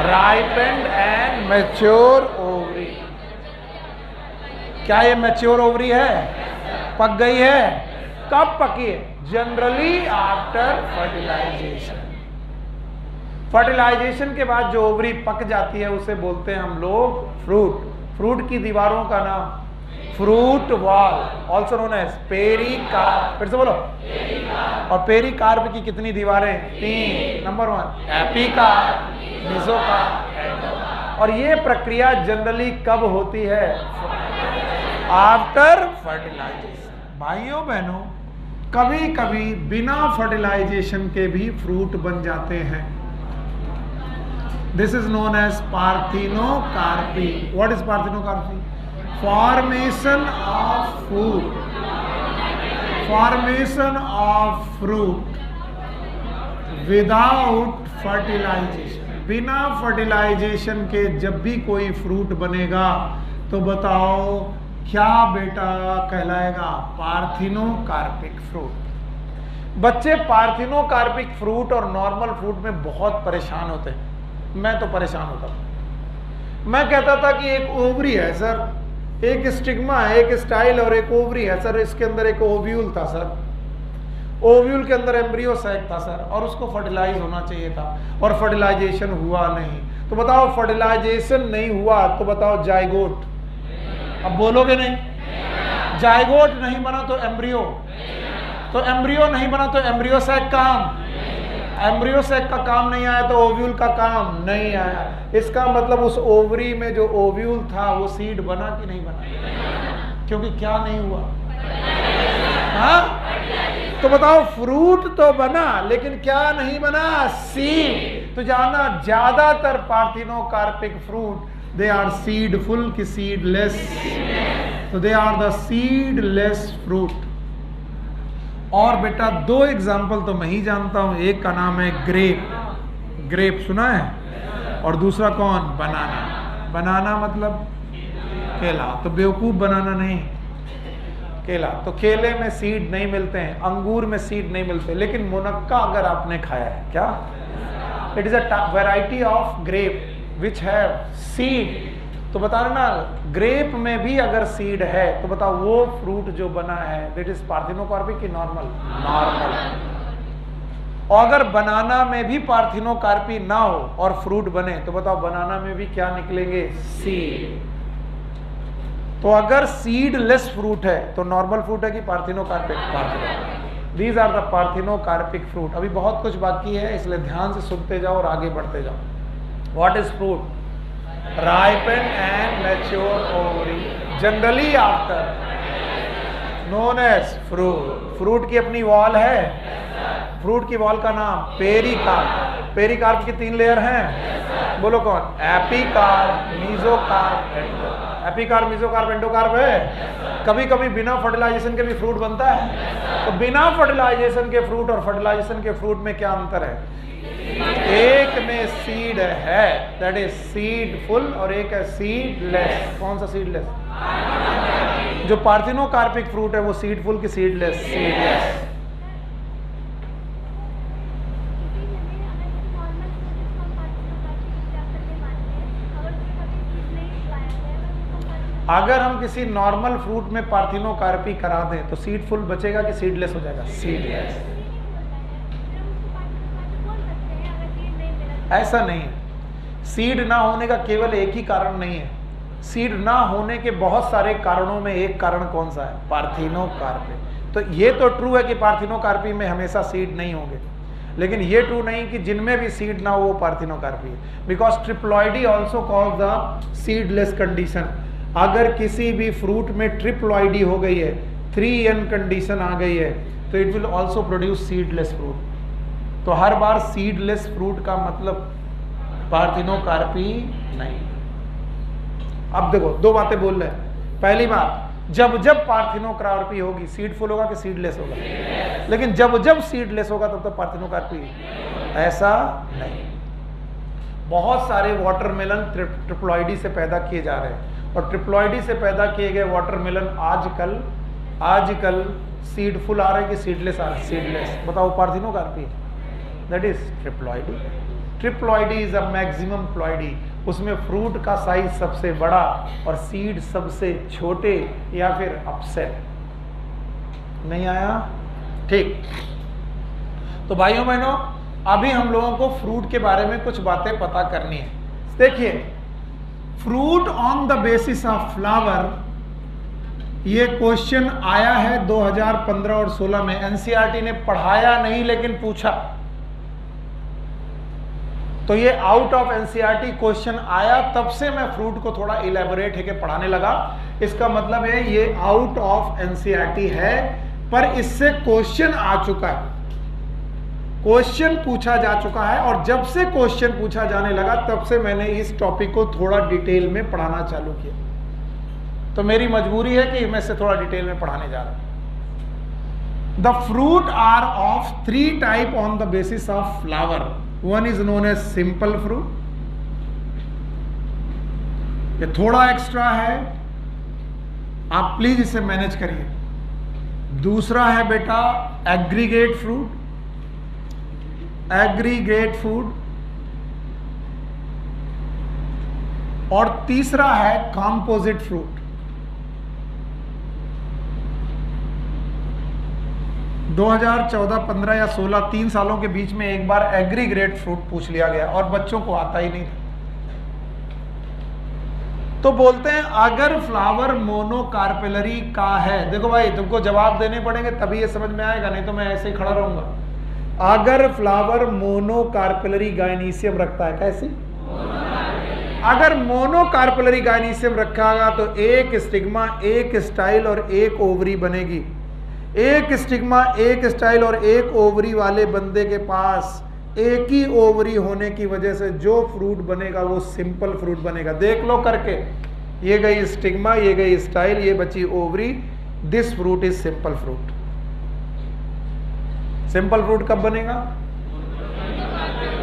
Speaker 1: Ripened and mature ovary. क्या ये मैच्योर ओवरी है? पक गई है? कब पकी है? Generally after fertilisation. फर्टिलाइजेशन के बाद जो ओवरी पक जाती है उसे बोलते हैं हम लोग फ्रूट. फ्रूट की दीवारों का नाम fruit wall, also known as pericarp. फिर से बोलो. और पेरिकार्प की कितनी दीवारें? 3. Number 1 epicarp, mesocarp, endocarp. और ये प्रक्रिया जनरली कब होती है? After fertilization. भाइयों बहनों, कभी कभी बिना फर्टिलाइजेशन के भी फ्रूट बन जाते हैं. This is known as parthenocarpy. What is parthenocarpy? Formation of food, formation of fruit without fertilization. बिना फर्टिलाइजेशन के जब भी कोई फ्रूट बनेगा तो बताओ क्या बेटा कहलाएगा? Parthenocarpic fruit. बच्चे पार्थिनोकार्पिक फ्रूट और नॉर्मल फ्रूट में बहुत परेशान होते हैं. मैं तो परेशान होता था. मैं कहता था कि एक ओवरी है सर, एक स्टिग्मा है, एक स्टाइल और एक ओवरी है सर. इसके अंदर एक ओव्यूल था सर, ओव्यूल के अंदर एम्ब्रियो सैक था सर, और उसको फर्टिलाइज होना चाहिए था, और फर्टिलाइजेशन हुआ नहीं. तो बताओ फर्टिलाइजेशन नहीं हुआ तो बताओ जाइगोट. अब बोलोगे नहीं? जाइगोट नहीं बना तो एम्ब्रियो, तो एम्ब्रियो नहीं बना तो एम्ब्रियो सैक काम, एम्ब्रियो सैक का काम नहीं आया तो ओव्यूल का काम नहीं आया. इसका मतलब उस ओवरी में जो ओव्यूल था वो सीड बना कि नहीं बना? क्योंकि क्या नहीं हुआ? हाँ? तो बताओ फ्रूट तो बना लेकिन क्या नहीं बना? सीड. तो जाना ज्यादातर parthenocarpic fruit they are seedful की सीडलेस. तो they are the seedless fruit. और बेटा 2 एग्जाम्पल तो मैं ही जानता हूं. एक का नाम है ग्रेप. ग्रेप सुना है? और दूसरा कौन? बनाना. बनाना मतलब केला. तो बेवकूफ बनाना नहीं, केला. तो केले में सीड नहीं मिलते हैं, अंगूर में सीड नहीं मिलते, लेकिन मुनक्का अगर आपने खाया है, क्या? It is a variety of grape which have seed. तो बता रहे ना, ग्रेप में भी अगर सीड है तो बताओ वो फ्रूट जो बना है दैट इज पार्थिनोकार्पिक की नॉर्मल? नॉर्मल. और अगर बनाना में भी पार्थिनोकार्पी ना हो और फ्रूट बने तो बताओ बनाना में भी क्या निकलेंगे? सीड. तो अगर सीडलेस फ्रूट है तो नॉर्मल फ्रूट है कि parthenocarpic? Parthenocarpic. These are the parthenocarpic fruit. अभी बहुत कुछ बाकी है इसलिए ध्यान से सुनते जाओ और आगे बढ़ते जाओ. What is fruit? ripen and mature ovary generally after known as fruit. Fruit की अपनी वॉल है. फ्रूट की वॉल का नाम पेरिकार्प. पेरिकार्प की 3 लेयर हैं. बोलो कौन? Epicarp, mesocarp, endocarp. Epicarp, mesocarp, endocarp है। कभी कभी बिना फर्टिलाइजेशन के भी फ्रूट बनता है। तो बिना फर्टिलाइजेशन के फ्रूट और फर्टिलाइजेशन के फ्रूट में क्या अंतर है? एक में सीड है, दैट इज सीडफुल, और एक है सीडलेस। कौन सा सीडलेस? जो पार्थिनोकार्पिक फ्रूट है वो सीडफुल की सीडलेस? सीडलेस। अगर हम किसी नॉर्मल फ्रूट में पार्थिनोकार्पी करा दें तो सीडफुल बचेगा कि सीडलेस हो जाएगा? सीडलेस। ऐसा नहीं है। सीड ना होने का केवल एक ही कारण नहीं है, सीड ना होने के बहुत सारे कारणों में एक कारण कौन सा है? पार्थिनोकार्पी। तो ये तो ट्रू है कि पार्थिनोकार्पी में हमेशा सीड नहीं होंगे, लेकिन ये ट्रू नहीं कि जिनमें भी सीड ना हो वो पार्थिनोकार्पी है। Because triploidy also cause the seedless condition. अगर किसी भी फ्रूट में ट्रिप्लॉइडी हो गई है, 3n कंडीशन आ गई है, तो it will also produce seedless fruit. तो हर बार सीडलेस फ्रूट का मतलब पार्थिनोकार्पी नहीं। अब देखो दो बातें बोल रहे हैं। पहली बात, जब जब पार्थिनोकार्पी होगी सीडफुल होगा कि सीडलेस होगा? लेकिन जब जब सीडलेस होगा तब तो पार्थिनोकार्पी, ऐसा नहीं। बहुत सारे वाटरमेलन ट्रिप्लॉइडी से पैदा किए जा रहे हैं, और ट्रिप्लॉइडी से पैदा किए गए वाटरमेलन आजकल सीडफुल आ रहे हैं कि सीडलेस आ रहे हैं? सीडलेस। बताओ parthenocarpy, that is triploidy. Triploidy is a maximum ploidy. उसमें फ्रूट का साइज सबसे बड़ा और सीड सबसे छोटे, या फिर अपसेट। नहीं आया? ठीक। तो भाइयों बहनों, अभी हम लोगों को फ्रूट के बारे में कुछ बातें पता करनी है। देखिए, fruit on the basis of flower, ये क्वेश्चन आया है 2015 और 16 में। एनसीईआरटी ने पढ़ाया नहीं लेकिन पूछा, तो ये आउट ऑफ एनसीईआरटी क्वेश्चन आया, तब से मैं फ्रूट को थोड़ा इलेबोरेट है के पढ़ाने लगा। इसका मतलब है ये आउट ऑफ एनसीईआरटी है, पर इससे क्वेश्चन आ चुका है, क्वेश्चन पूछा जा चुका है, और जब से क्वेश्चन पूछा जाने लगा तब से मैंने इस टॉपिक को थोड़ा डिटेल में पढ़ाना चालू किया। तो मेरी मजबूरी है कि मैं इससे थोड़ा डिटेल में पढ़ाने जा रहा हूं। The fruit are of 3 type on the basis of flower. One is known as simple fruit, ये थोड़ा एक्स्ट्रा है, आप प्लीज इसे मैनेज करिए। दूसरा है बेटा एग्रीगेट फ्रूट, एग्रीगेट फूड, और तीसरा है कंपोजिट फ्रूट। 2014, 15 या 16, 3 सालों के बीच में एक बार एग्रीगेट फ्रूट पूछ लिया गया और बच्चों को आता ही नहीं था। तो बोलते हैं अगर फ्लावर मोनोकार्पेलरी का है, देखो भाई तुमको जवाब देने पड़ेंगे तभी ये समझ में आएगा, नहीं तो मैं ऐसे ही खड़ा रहूंगा। अगर फ्लावर मोनोकार्पेलरी गायनीसियम रखता है, कैसी? अगर मोनोकार्पेलरी गायनीसियम रखा तो एक स्टिग्मा, एक स्टाइल और एक ओवरी बनेगी। एक स्टिग्मा, एक स्टाइल और एक ओवरी वाले बंदे के पास एक ही ओवरी होने की वजह से जो फ्रूट बनेगा वो सिंपल फ्रूट बनेगा। देख लो करके, ये गई स्टिग्मा, ये गई स्टाइल, ये बची ovary, this fruit is simple fruit. Simple fruit कब बनेगा?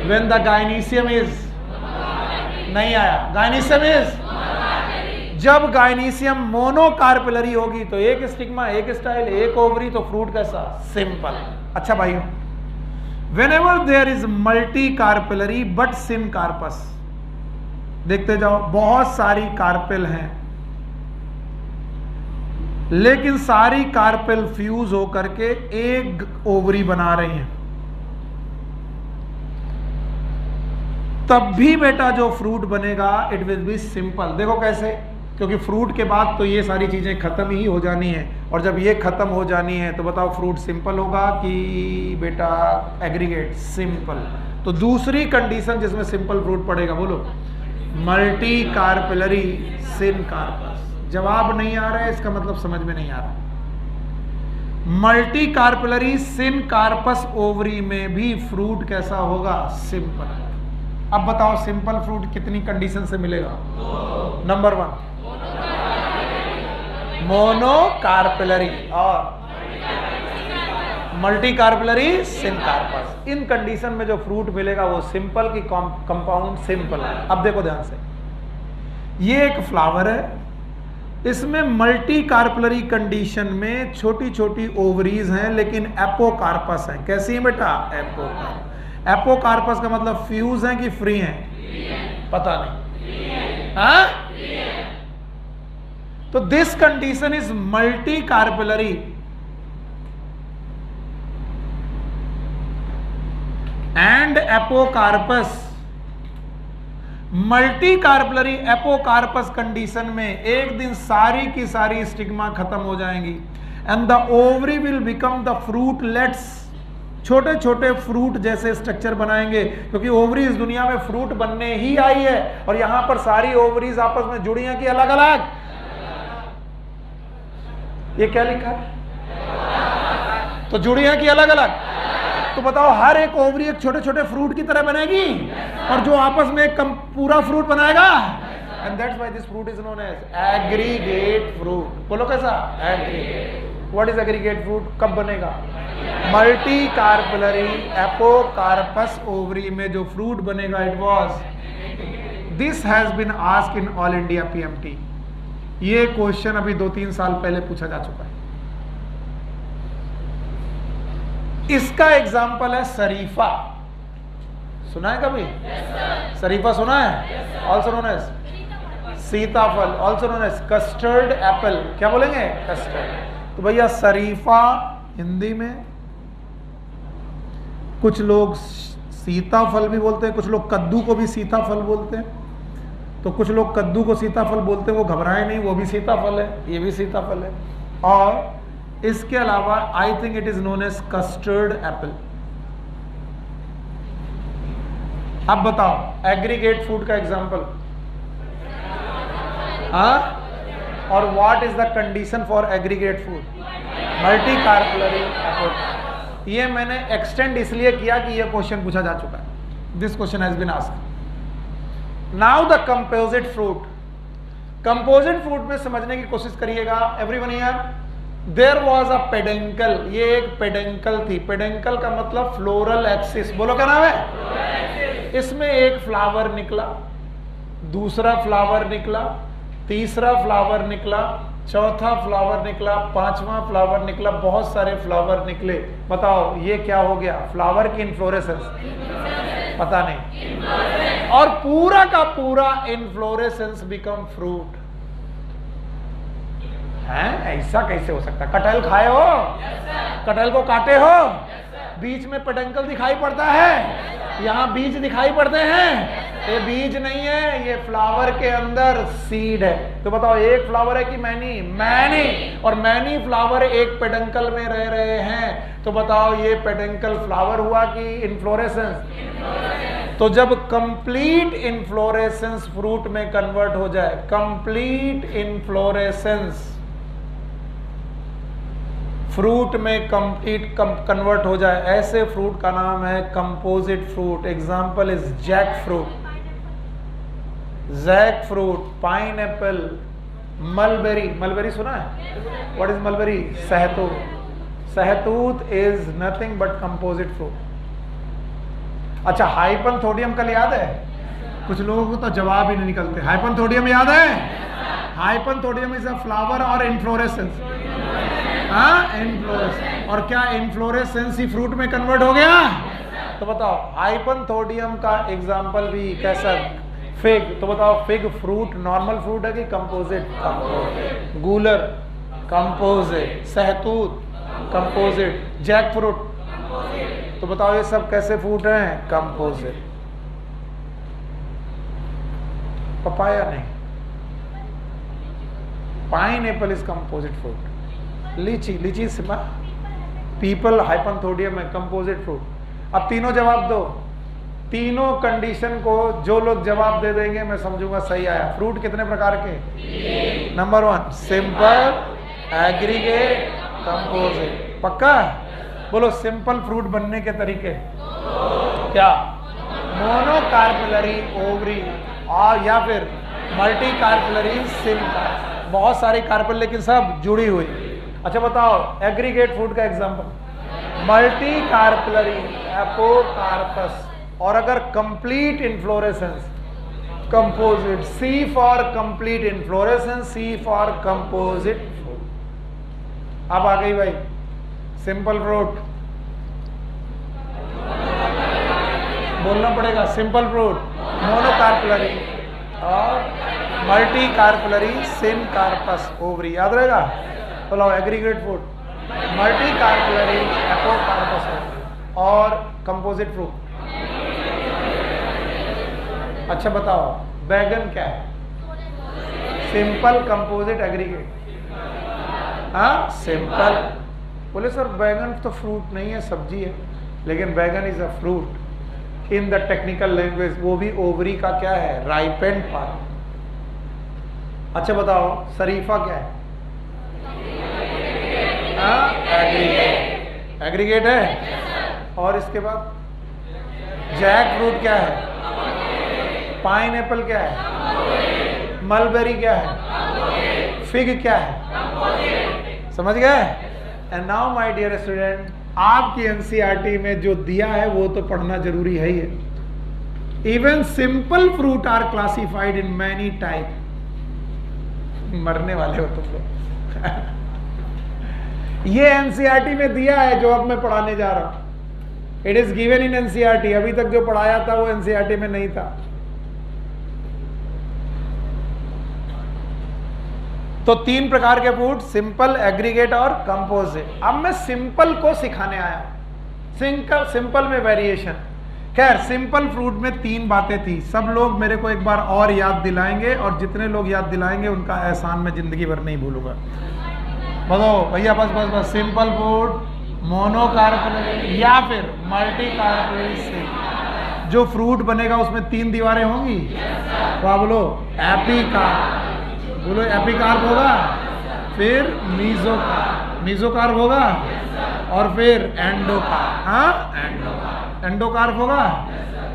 Speaker 1: व्हेन द गायनीसियम इज, नहीं आया, गायनीसियम इज, जब गायनीसियम मोनोकार्पेलरी होगी तो एक स्टिग्मा, एक स्टाइल, एक ओवरी, तो फ्रूट कैसा? सिंपल। अच्छा भाइयों, whenever there is multi-carpellary but syncarpous, देखते जाओ, बहुत सारी कार्पेल हैं लेकिन सारी कार्पेल फ्यूज होकर के एक ओवरी बना रही हैं, तब भी बेटा जो फ्रूट बनेगा इट विल बी सिंपल। देखो कैसे, क्योंकि फ्रूट के बाद तो ये सारी चीजें खत्म ही हो जानी है, और जब ये खत्म हो जानी है तो बताओ फ्रूट सिंपल होगा कि बेटा एग्रीगेट? सिंपल। तो दूसरी कंडीशन जिसमें सिंपल फ्रूट पड़ेगा, बोलो, मल्टी कार्पेलरी सिनकार्पस। जवाब नहीं आ रहा है, इसका मतलब समझ में नहीं आ रहा। मल्टी कार्पेलरी सिनकार्पस ओवरी में भी फ्रूट कैसा होगा? सिंपल। अब बताओ सिंपल फ्रूट कितनी कंडीशन से मिलेगा? नंबर 1 मोनोकार्पेलरी और मल्टी कार्पेलरी सिनकार्पस। इन कंडीशन में जो फ्रूट मिलेगा वो सिंपल की कंपाउंड सिंपल है। अब देखो ध्यान से, ये एक फ्लावर है, इसमें मल्टी कार्पेलरी कंडीशन में छोटी छोटी ओवरीज हैं लेकिन एपोकार्पस है। कैसी है बेटा? एपोकार्पस। एपोकार्पस का मतलब फ्यूज है कि फ्री है? पता नहीं। हाँ, तो this condition is multi carpellary and apocarpous. Multi carpellary apocarpous condition में एक दिन सारी की सारी स्टिग्मा खत्म हो जाएंगी and the ovary will become the fruitlets. छोटे छोटे फ्रूट जैसे स्ट्रक्चर बनाएंगे, क्योंकि ओवरी इस दुनिया में फ्रूट बनने ही आई है और यहां पर सारी ओवरीज आपस में जुड़ी हैं कि अलग अलग? ये क्या लिखा है? तो जुड़ी हैं कि अलग अलग? तो बताओ, हर एक ओवरी एक छोटे छोटे फ्रूट की तरह बनेगी और जो आपस में एक पूरा फ्रूट बनाएगा। And that's why this fruit is known as aggregate fruit. बोलो कैसा? Aggregate. What is aggregate fruit? कब बनेगा? मल्टी कार्पेलरी एपोकार्पस ओवरी में जो फ्रूट बनेगा, it was, this has been asked in all India PMT. ये question अभी 2-3 साल पहले पूछा जा चुका है। इसका एग्जाम्पल है शरीफा। सुना है कभी? शरीफा सुना है? ऑल्सो नोन एज सीताफल, also known as custard apple. क्या बोलेंगे? कस्टर्ड। तो भैया शरीफा हिंदी में कुछ लोग सीताफल भी बोलते हैं, कुछ लोग कद्दू को भी सीताफल बोलते हैं। तो कुछ लोग कद्दू को सीताफल बोलते हैं, वो घबराए नहीं, वो भी सीताफल है, ये भी सीताफल है। और इसके अलावा I think it is known as custard apple. अब बताओ एग्रीगेट फूड का एग्जांपल। हाँ, और what is the condition for aggregate food? Multi carpellary apple. ये मैंने एक्सटेंड इसलिए किया कि ये क्वेश्चन पूछा जा चुका है। This question has been asked. Now the composite fruit. Composite fruit में समझने की कोशिश करिएगा। Everyone here, there was a peduncle. ये एक पेडेंकल थी। पेडेंकल का मतलब फ्लोरल एक्सिस। बोलो क्या नाम है? इसमें एक फ्लावर निकला, दूसरा फ्लावर निकला, तीसरा फ्लावर निकला, चौथा फ्लावर निकला, पांचवा फ्लावर निकला, बहुत सारे फ्लावर निकले। बताओ ये क्या हो गया? फ्लावर की इन्फ्लोरेसेंस? पता नहीं। और पूरा का पूरा इन्फ्लोरेसेंस बिकम फ्रूट। हैं? ऐसा कैसे हो सकता? कटहल खाए हो? कटहल को काटे हो? बीच में पेडंकल दिखाई पड़ता है, यहाँ बीज दिखाई पड़ते हैं। ये बीज नहीं है, ये फ्लावर के अंदर सीड है। तो बताओ एक फ्लावर है कि मैनी? मैनी। और मैनी फ्लावर एक पेडंकल में रह रहे हैं। तो बताओ ये पेडंकल फ्लावर हुआ कि इन्फ्लोरेसेंस? तो जब कंप्लीट इन्फ्लोरेसेंस फ्रूट में कन्वर्ट हो जाए, कंप्लीट इन्फ्लोरेसेंस फ्रूट में कंप्लीट कन्वर्ट हो जाए, ऐसे फ्रूट का नाम है composite fruit. Example is jackfruit, jackfruit, pineapple, mulberry. Mulberry सुना है? What is mulberry? सहतूत। सहतूत is nothing but composite fruit. अच्छा, हाइपनथोडियम कल याद है? कुछ लोगों को तो जवाब ही नहीं निकलते। हाइपनथोडियम याद है? हाइपनथोडियम इज अ फ्लावर और इन्फ्लोरेसेंस। हाँ, इन्फ्लोरेसेंस। और क्या इन्फ्लोरेसेंस ही फ्रूट में कन्वर्ट हो गया? तो बताओ हाइपनथोडियम का एग्जाम्पल भी कैसा? फिग। तो बताओ फिग फ्रूट नॉर्मल फ्रूट है कि कंपोजिट? कंपोजिट। गूलर कंपोजिट, सहतूत कंपोजिट, जैक फ्रूट। तो बताओ ये सब कैसे फ्रूट हैं? कंपोजिट। पपाया नहीं, pine Apple is composite fruit. लीची, लीची सिमा, पीपल हाइपनथोडियम है कंपोजिट फ्रूट। अब तीनों जवाब दो। तीनों कंडीशन को जो लोग जवाब दे देंगे मैं समझूंगा सही आया। फ्रूट कितने प्रकार के? Number 1 simple, aggregate, composite. पक्का? बोलो सिंपल फ्रूट बनने के तरीके क्या? मोनोकार्पेलरी ओवरी और या फिर मल्टी कार्पेलरी सिंपल। बहुत सारी कार्पेल लेकिन सब जुड़ी हुई। अच्छा बताओ एग्रीगेट फूड का एग्जांपल, मल्टी कार्पेलरी, एपोकार्पस। और अगर complete inflorescence, composite, C for complete inflorescence, C for composite fruit. अब आ गई भाई सिंपल फ्रूट, बोलना पड़ेगा सिंपल फ्रूट, मोनोकार्पेलरी और मल्टी कार्पेलरी, सिनकार्पस, ओवरी। याद रहेगा? बोलो aggregate food, multi carpellary, apocarpous और कंपोजिट फ्रूट। अच्छा बताओ बैगन क्या है? Simple, composite, aggregate. हाँ सिंपल। बोले सर बैगन तो फ्रूट नहीं है, सब्जी है। लेकिन बैगन is a fruit in the technical language, वो भी ओवरी का क्या है? Ripened part. अच्छा बताओ शरीफा क्या है? एग्रीगेट। एग्रीगेट है। और इसके बाद जैक फ्रूट क्या है? पाइन एप्पल क्या है? मलबेरी क्या है? फिग क्या है? समझ गए? And now my dear student, आपकी एनसीईआरटी में जो दिया है वो तो पढ़ना जरूरी है ही है। Even simple fruit are classified in many type. मरने वाले हो तुम लोग। ये एनसीईआरटी में दिया है जो अब मैं पढ़ाने जा रहा हूं। It is given in NCERT. अभी तक जो पढ़ाया था वो एनसीईआरटी में नहीं था। तो 3 प्रकार के फ्रूट, सिंपल, एग्रीगेट और कंपोजिट। अब मैं सिंपल को सिखाने आया। सिंपल में वेरिएशन। खैर सिंपल फ्रूट में 3 बातें थी। सब लोग मेरे को एक बार और याद दिलाएंगे और जितने लोग याद दिलाएंगे उनका एहसान मैं जिंदगी भर नहीं भूलूंगा। बताओ भैया बस बस बस सिंपल फ्रूट, मोनोकार्पेलरी या फिर मल्टी कार्पेलरी से जो फ्रूट बनेगा उसमें 3 दीवारें होंगी। तो आप बोलो एपिकार्प, बोलो एपिकार्प होगा, फिर मीजोकार्प, मीजोकार्प होगा और फिर एंडोकार्प। हाँ एंडोकार्प होगा।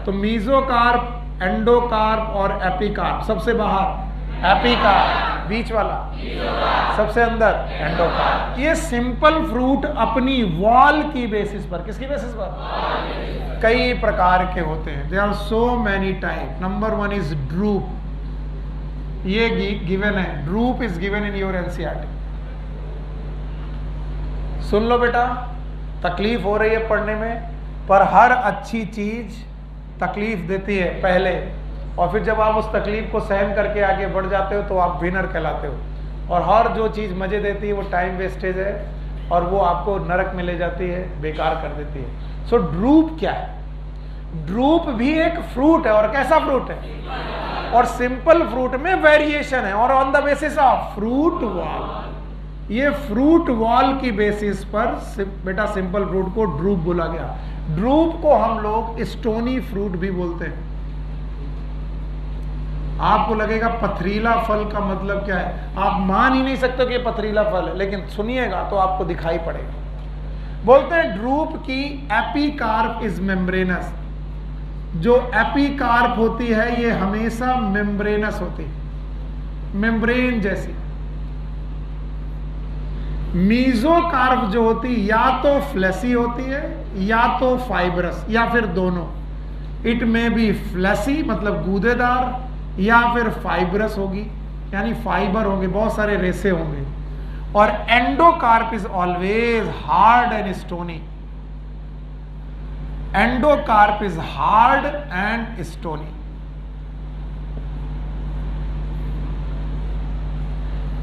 Speaker 1: तो मीजोकार्प, एंडोकार्प और एपिकार्प। सबसे बाहर एपिकार्प, बीच वाला सबसे अंदर एंडोकार्प। ये सिंपल फ्रूट अपनी वॉल की बेसिस पर, किसकी बेसिस पर? कई प्रकार के होते हैं। There are so many type. Number 1 is drupe. ये गिवन है, drupe is given in your NCERT. सुन लो बेटा, तकलीफ हो रही है पढ़ने में, पर हर अच्छी चीज तकलीफ देती है पहले, और फिर जब आप उस तकलीफ को सहन करके आगे बढ़ जाते हो तो आप विनर कहलाते हो। और हर जो चीज मजे देती है वो टाइम वेस्टेज है और वो आपको नरक में ले जाती है, बेकार कर देती है। सो ड्रूप क्या है? ड्रूप भी एक फ्रूट है। और कैसा फ्रूट है? और सिंपल फ्रूट में वेरिएशन है। और on the basis of fruit wall, ये फ्रूट वॉल की बेसिस पर बेटा सिंपल फ्रूट को ड्रूप बोला गया। ड्रूप को हम लोग स्टोनी फ्रूट भी बोलते हैं। आपको लगेगा पथरीला फल का मतलब क्या है? आप मान ही नहीं सकते कि ये पथरीला फल है, लेकिन सुनिएगा तो आपको दिखाई पड़ेगा। बोलते हैं ड्रूप की एपिकार्प इज मेम्ब्रेनस। जो एपिकार्प होती है ये हमेशा मेम्ब्रेनस होती है, मेम्ब्रेन जैसी। मीजोकार्प जो होती या तो फ्लेसी होती है या तो फाइबरस, या फिर दोनों। इट में बी फ्लेसी मतलब गूदेदार, या फिर फाइबरस होगी यानी फाइबर होंगे, बहुत सारे रेसे होंगे। और endocarp is always hard and stony. Endocarp is hard and stony.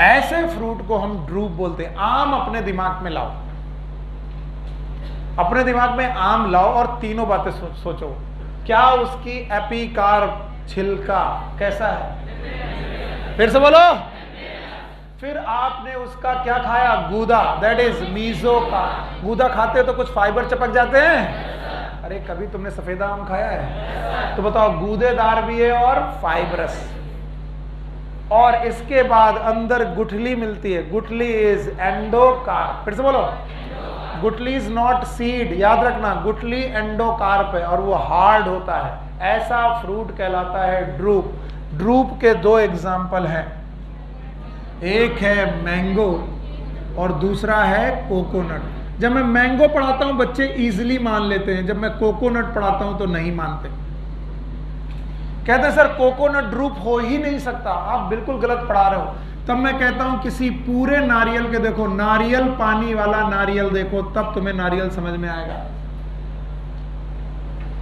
Speaker 1: ऐसे फ्रूट को हम ड्रूप बोलते हैं। आम अपने दिमाग में लाओ, अपने दिमाग में आम लाओ और तीनों बातें सोचो। क्या उसकी एपिकार्प छिलका कैसा है? फिर से बोलो। फिर आपने उसका क्या खाया? गूदा, दैट इज मीजोकार्प। गूदा खाते हो तो कुछ फाइबर चिपक जाते हैं। अरे कभी तुमने सफेदा आम खाया है? तो बताओ गूदेदार भी है और फाइबरस। और इसके बाद अंदर गुठली मिलती है, गुठली इज एंडोकार्प। फिर से बोलो। गुठली इज नॉट सीड, याद रखना, गुठली एंडोकार्प है और वो हार्ड होता है। ऐसा फ्रूट कहलाता है ड्रूप। ड्रूप के 2 एग्जाम्पल हैं। एक है मैंगो और दूसरा है कोकोनट। जब मैं मैंगो पढ़ाता हूं बच्चे इजीली मान लेते हैं, जब मैं कोकोनट पढ़ाता हूं तो नहीं मानते, कहते हैं सर कोकोनट ड्रूप हो ही नहीं सकता, आप बिल्कुल गलत पढ़ा रहे हो। तब मैं कहता हूं किसी पूरे नारियल के देखो, नारियल पानी वाला नारियल देखो, तब तुम्हें नारियल समझ में आएगा।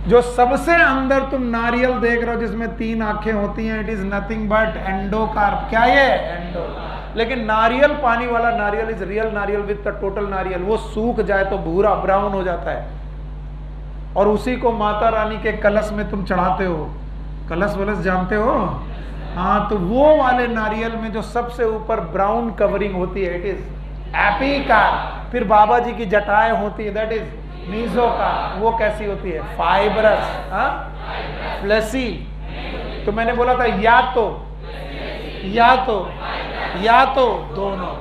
Speaker 1: जो सबसे अंदर तुम नारियल देख रहे हो जिसमें 3 आंखें होती हैं, it is nothing but endocarp. क्या ये? एंडो। लेकिन नारियल पानी वाला नारियल इज रियल नारियल विद द टोटल नारियल। वो सूख जाए तो भूरा ब्राउन हो जाता है, और उसी को माता रानी के कलश में तुम चढ़ाते हो। कलश वलश जानते हो? हाँ, तो वो वाले नारियल में जो सबसे ऊपर ब्राउन कवरिंग होती है, इट इज एपिकार्प। फिर बाबा जी की जटाएं होती है, दैट इज मीजोकार्प। वो कैसी होती है? Fibrous, fleshy. तो मैंने बोला था या तो दोनों।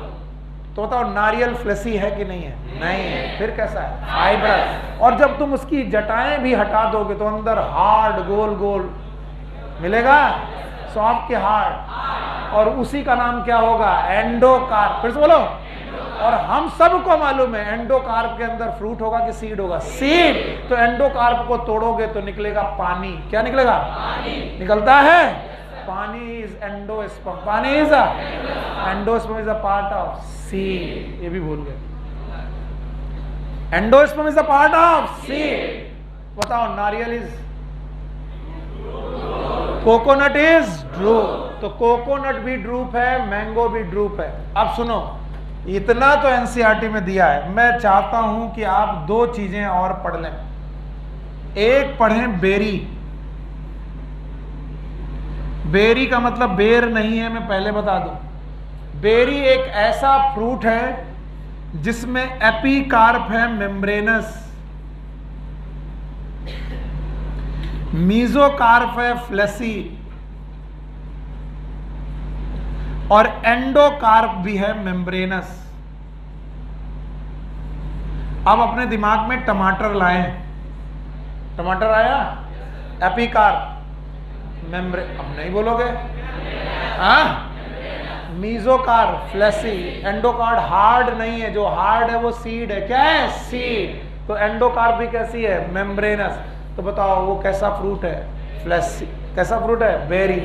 Speaker 1: तो बताओ नारियल फ्लेसी है कि नहीं है? नहीं है। फिर कैसा है? फाइब्रस। और जब तुम उसकी जटाएं भी हटा दोगे तो अंदर हार्ड गोल गोल मिलेगा, सॉफ्ट के हार्ड, और उसी का नाम क्या होगा? एंडोकार्प। फिर से बोलो। और हम सबको मालूम है एंडोकार्प के अंदर फ्रूट होगा कि सीड होगा? सीड। तो एंडोकार्प को तोड़ोगे तो निकलेगा पानी। क्या निकलेगा? पानी निकलता है। पानी इज एंडोस्पर्म। पानी is endosperm is a part of seed. ये भी भूल गए, endosperm is a part of seed. बताओ नारियल इज, कोकोनट इज ड्रूप। तो कोकोनट भी ड्रूप है, मैंगो भी ड्रूप है। अब सुनो, इतना तो एनसीईआरटी में दिया है, मैं चाहता हूं कि आप 2 चीजें और पढ़ लें। एक पढ़ें बेरी। बेरी का मतलब बेर नहीं है, मैं पहले बता दूं। बेरी एक ऐसा फ्रूट है जिसमें एपिकार्प है मेम्ब्रेनस, मीजोकार्प है फ्लेसी, और एंडोकार्प भी है मेम्ब्रेनस। अब अपने दिमाग में टमाटर लाएं। टमाटर आया? Epicarp, membrane. अब नहीं बोलोगे? मीजोकार्प फ्लेसी, एंडोकार्प हार्ड नहीं है, जो हार्ड है वो सीड है। क्या है? सीड। तो एंडोकार्प भी कैसी है? मेम्ब्रेनस। तो बताओ वो कैसा फ्रूट है? फ्लेसी। कैसा फ्रूट है? बेरी।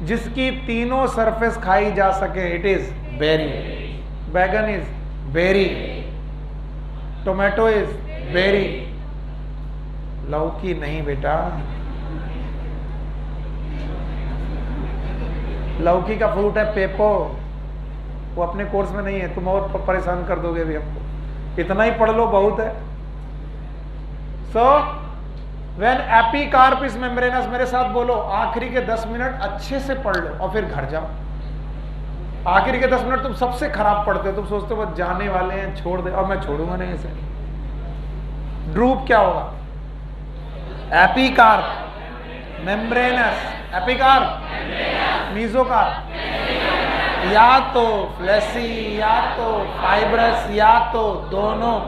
Speaker 1: जिसकी तीनों सरफेस खाई जा सके, इट इज बेरी। बैगन is berry, tomato is berry, लौकी नहीं बेटा। लौकी का फ्रूट है पेपो, वो अपने कोर्स में नहीं है, तुम और परेशान कर दोगे अभी हमको। इतना ही पढ़ लो, बहुत है। So when epicarp is membranes, मेरे साथ बोलो, आखिरी के 10 मिनट अच्छे से पढ़ लो और फिर घर जाओ। आखिरी के 10 मिनट तुम सबसे खराब पढ़ते हो, तुम सोचते हो बस जाने वाले हैं, छोड़ दे, और मैं छोड़ूंगा नहीं इसे। ड्रूप क्या होगा? एपिकार्प, मेम्ब्रेनस, एपिकार्प, मीजोकार्प, या तो फ्लेसी या तो फाइब्रस या तो दोनों।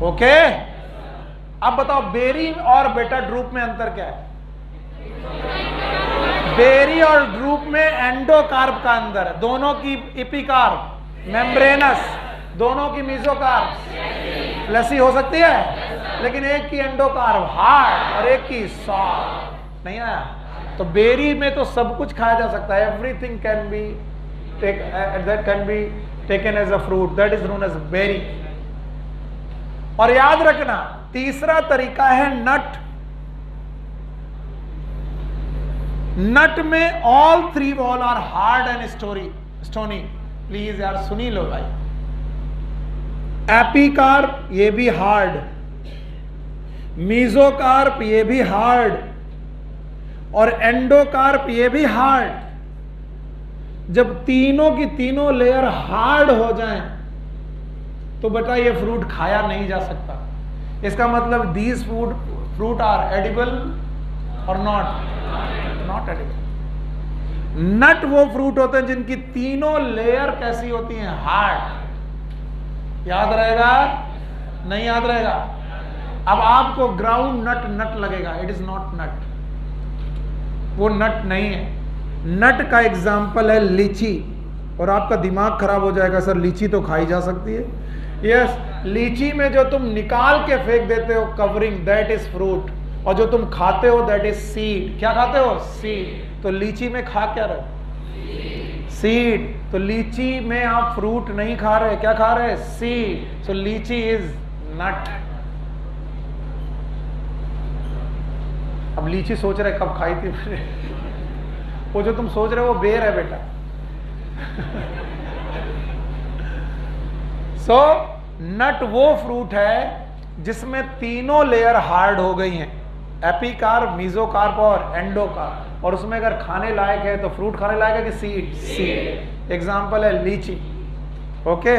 Speaker 1: ओके? अब बताओ बेरी और बेटा ड्रूप में अंतर क्या है? बेरी और ड्रूप में एंडोकार्प का अंदर है, दोनों की एपिकार्प, मेम्ब्रेनस, दोनों की मीजोकार्प। फ्लेसी हो सकती है, लेकिन एक की एंडोकार्प हार्ड और एक की सॉफ्ट। नहीं आया? तो बेरी में तो सब कुछ खाया जा सकता है, everything can be that can be taken as a fruit, that is known as berry. और याद रखना, तीसरा तरीका है नट। नट में all 3 wall are hard and stony. Please यार सुनी लो भाई। एपिकार्प ये भी हार्ड, मीजोकार्प ये भी हार्ड, और एंडोकार्प ये भी हार्ड। जब तीनों की तीनों लेयर हार्ड हो जाएं तो बेटा ये फ्रूट खाया नहीं जा सकता। इसका मतलब दीज फ्रूट आर एडिबल और नॉट एडिबल। नट वो फ्रूट होते हैं जिनकी तीनों लेयर कैसी होती हैं? हार्ड। याद रहेगा? नहीं याद रहेगा? अब आपको ग्राउंड नट लगेगा, इट इज नॉट नट, वो नट नहीं है। नट का एग्जाम्पल है लीची, और आपका दिमाग खराब हो जाएगा, सर लीची तो खाई जा सकती है। यस, लीची में जो तुम निकाल के फेंक देते हो कवरिंग, दैट इज फ्रूट, और जो तुम खाते हो दैट इज सीड। क्या खाते हो? सीड। तो लीची में खा क्या रहे? सीड। तो लीची में आप फ्रूट नहीं खा रहे, क्या खा रहे? सीड। सो लीची इज नट। अब लीची सोच रहे कब खाई थी मैंने, वो जो तुम सोच रहे हो वो बेर है बेटा। सो नट वो फ्रूट है जिसमें तीनों लेयर हार्ड हो गई हैं, एपिकार्प, मीजोकार्प और एंडोकार्प, और उसमें अगर खाने लायक है तो फ्रूट खाने लायक है कि सीड? सीड। एग्जाम्पल है लीची। ओके,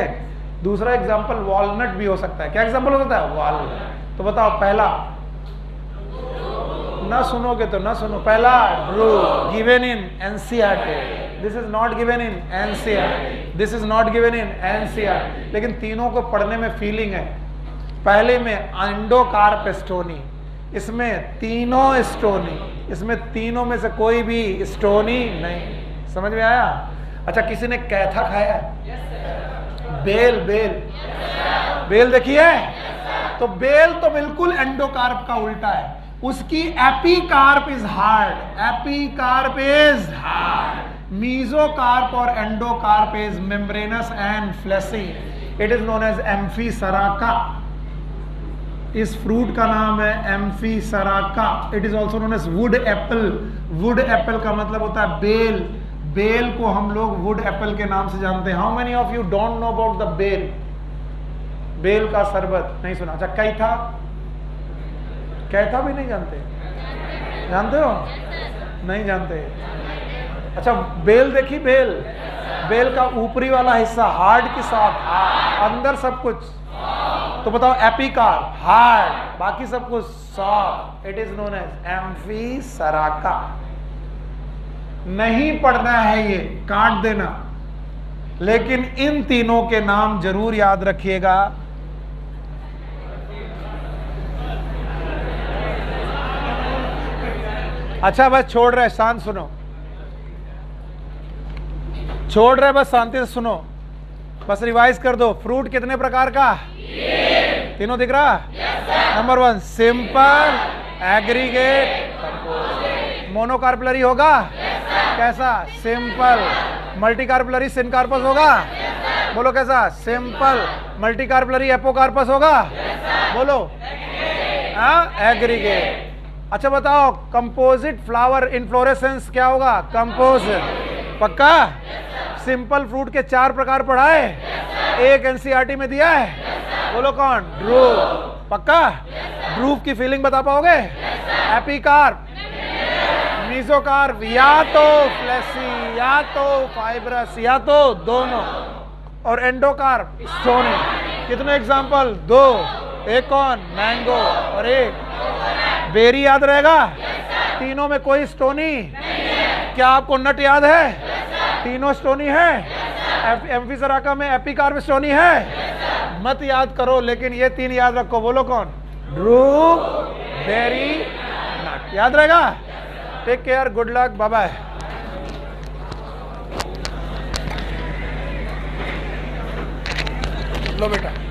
Speaker 1: दूसरा एग्जाम्पल वॉलनट भी हो सकता है। क्या एग्जाम्पल हो सकता है? वॉलनट। तो बताओ पहला, ना सुनोगे तो ना सुनो, पहला Drew, given in NCERT. This is not given in NCERT, this is not given in NCERT, लेकिन तीनों को पढ़ने में फीलिंग है। पहले में एंडोकार्प स्टोनी, इसमें तीनों स्टोनी, इसमें तीनों में से कोई भी स्टोनी नहीं। समझ में आया? अच्छा, किसी ने कैथा खाया? बेल, बेल, बेल देखी है? तो बेल तो बिल्कुल एंडोकार्प का उल्टा है, उसकी epicarp is hard, epicarp is hard. Mesocarp और endocarp is membranous and fleshy. It is known as amphisarca. इस फ्रूट का नाम है amphisarca. It is also known as wood apple. Wood apple का मतलब होता है बेल। बेल को हम लोग वुड एप्पल के नाम से जानते हैं। How many of you don't know about the bael? बेल का शरबत नहीं सुना? अच्छा, कैथा? कैथा भी नहीं जानते? जानते हो? नहीं जानते? अच्छा, बेल देखी? बेल, बेल का ऊपरी वाला हिस्सा हार्ड के साथ, अंदर सब कुछ। तो बताओ एपिकार्प हार्ड, बाकी सब कुछ soft. It is known as amphisarca. नहीं पढ़ना है ये, काट देना, लेकिन इन तीनों के नाम जरूर याद रखिएगा। अच्छा, बस छोड़ रहे, शांत सुनो, छोड़ रहे, बस शांति से सुनो, बस रिवाइज कर दो। फ्रूट कितने प्रकार का? तीनों दिख रहा? नंबर 1 सिंपल, एग्रीगेट, मोनोकार्पलरी होगा? कैसा? सिंपल। मल्टीकार्पलरी सिनकार्पस होगा? बोलो कैसा? सिंपल। मल्टीकार्पलरी एपोकार्पस होगा? बोलो। एग्रीगेट। अच्छा बताओ, कंपोजिट फ्लावर इनफ्लोरेसेंस क्या होगा? कंपोजिट। पक्का? सिंपल फ्रूट के 4 प्रकार पढ़ाए, एक एनसीईआरटी में दिया है, बोलो कौन? ड्रूप। पक्का? ड्रूप की फीलिंग बता पाओगे? एपिकार्प, मीजोकार्प, या तो फ्लेसी या तो फाइब्रस या तो दोनों, और एंडोकार्प स्टोनी। कितने एग्जाम्पल? 2। एक कौन? मैंगो, और एक बेरी। याद रहेगा? तीनों में कोई स्टोनी? क्या आपको नट याद है? तीनों स्टोनी है। एम्फीसराका में एपिकार्प स्टोनी है? मत याद करो, लेकिन ये 3 याद रखो। बोलो कौन? Drupe, berry, nut. याद रहेगा? Take care, good luck, bye bye. लो बेटा।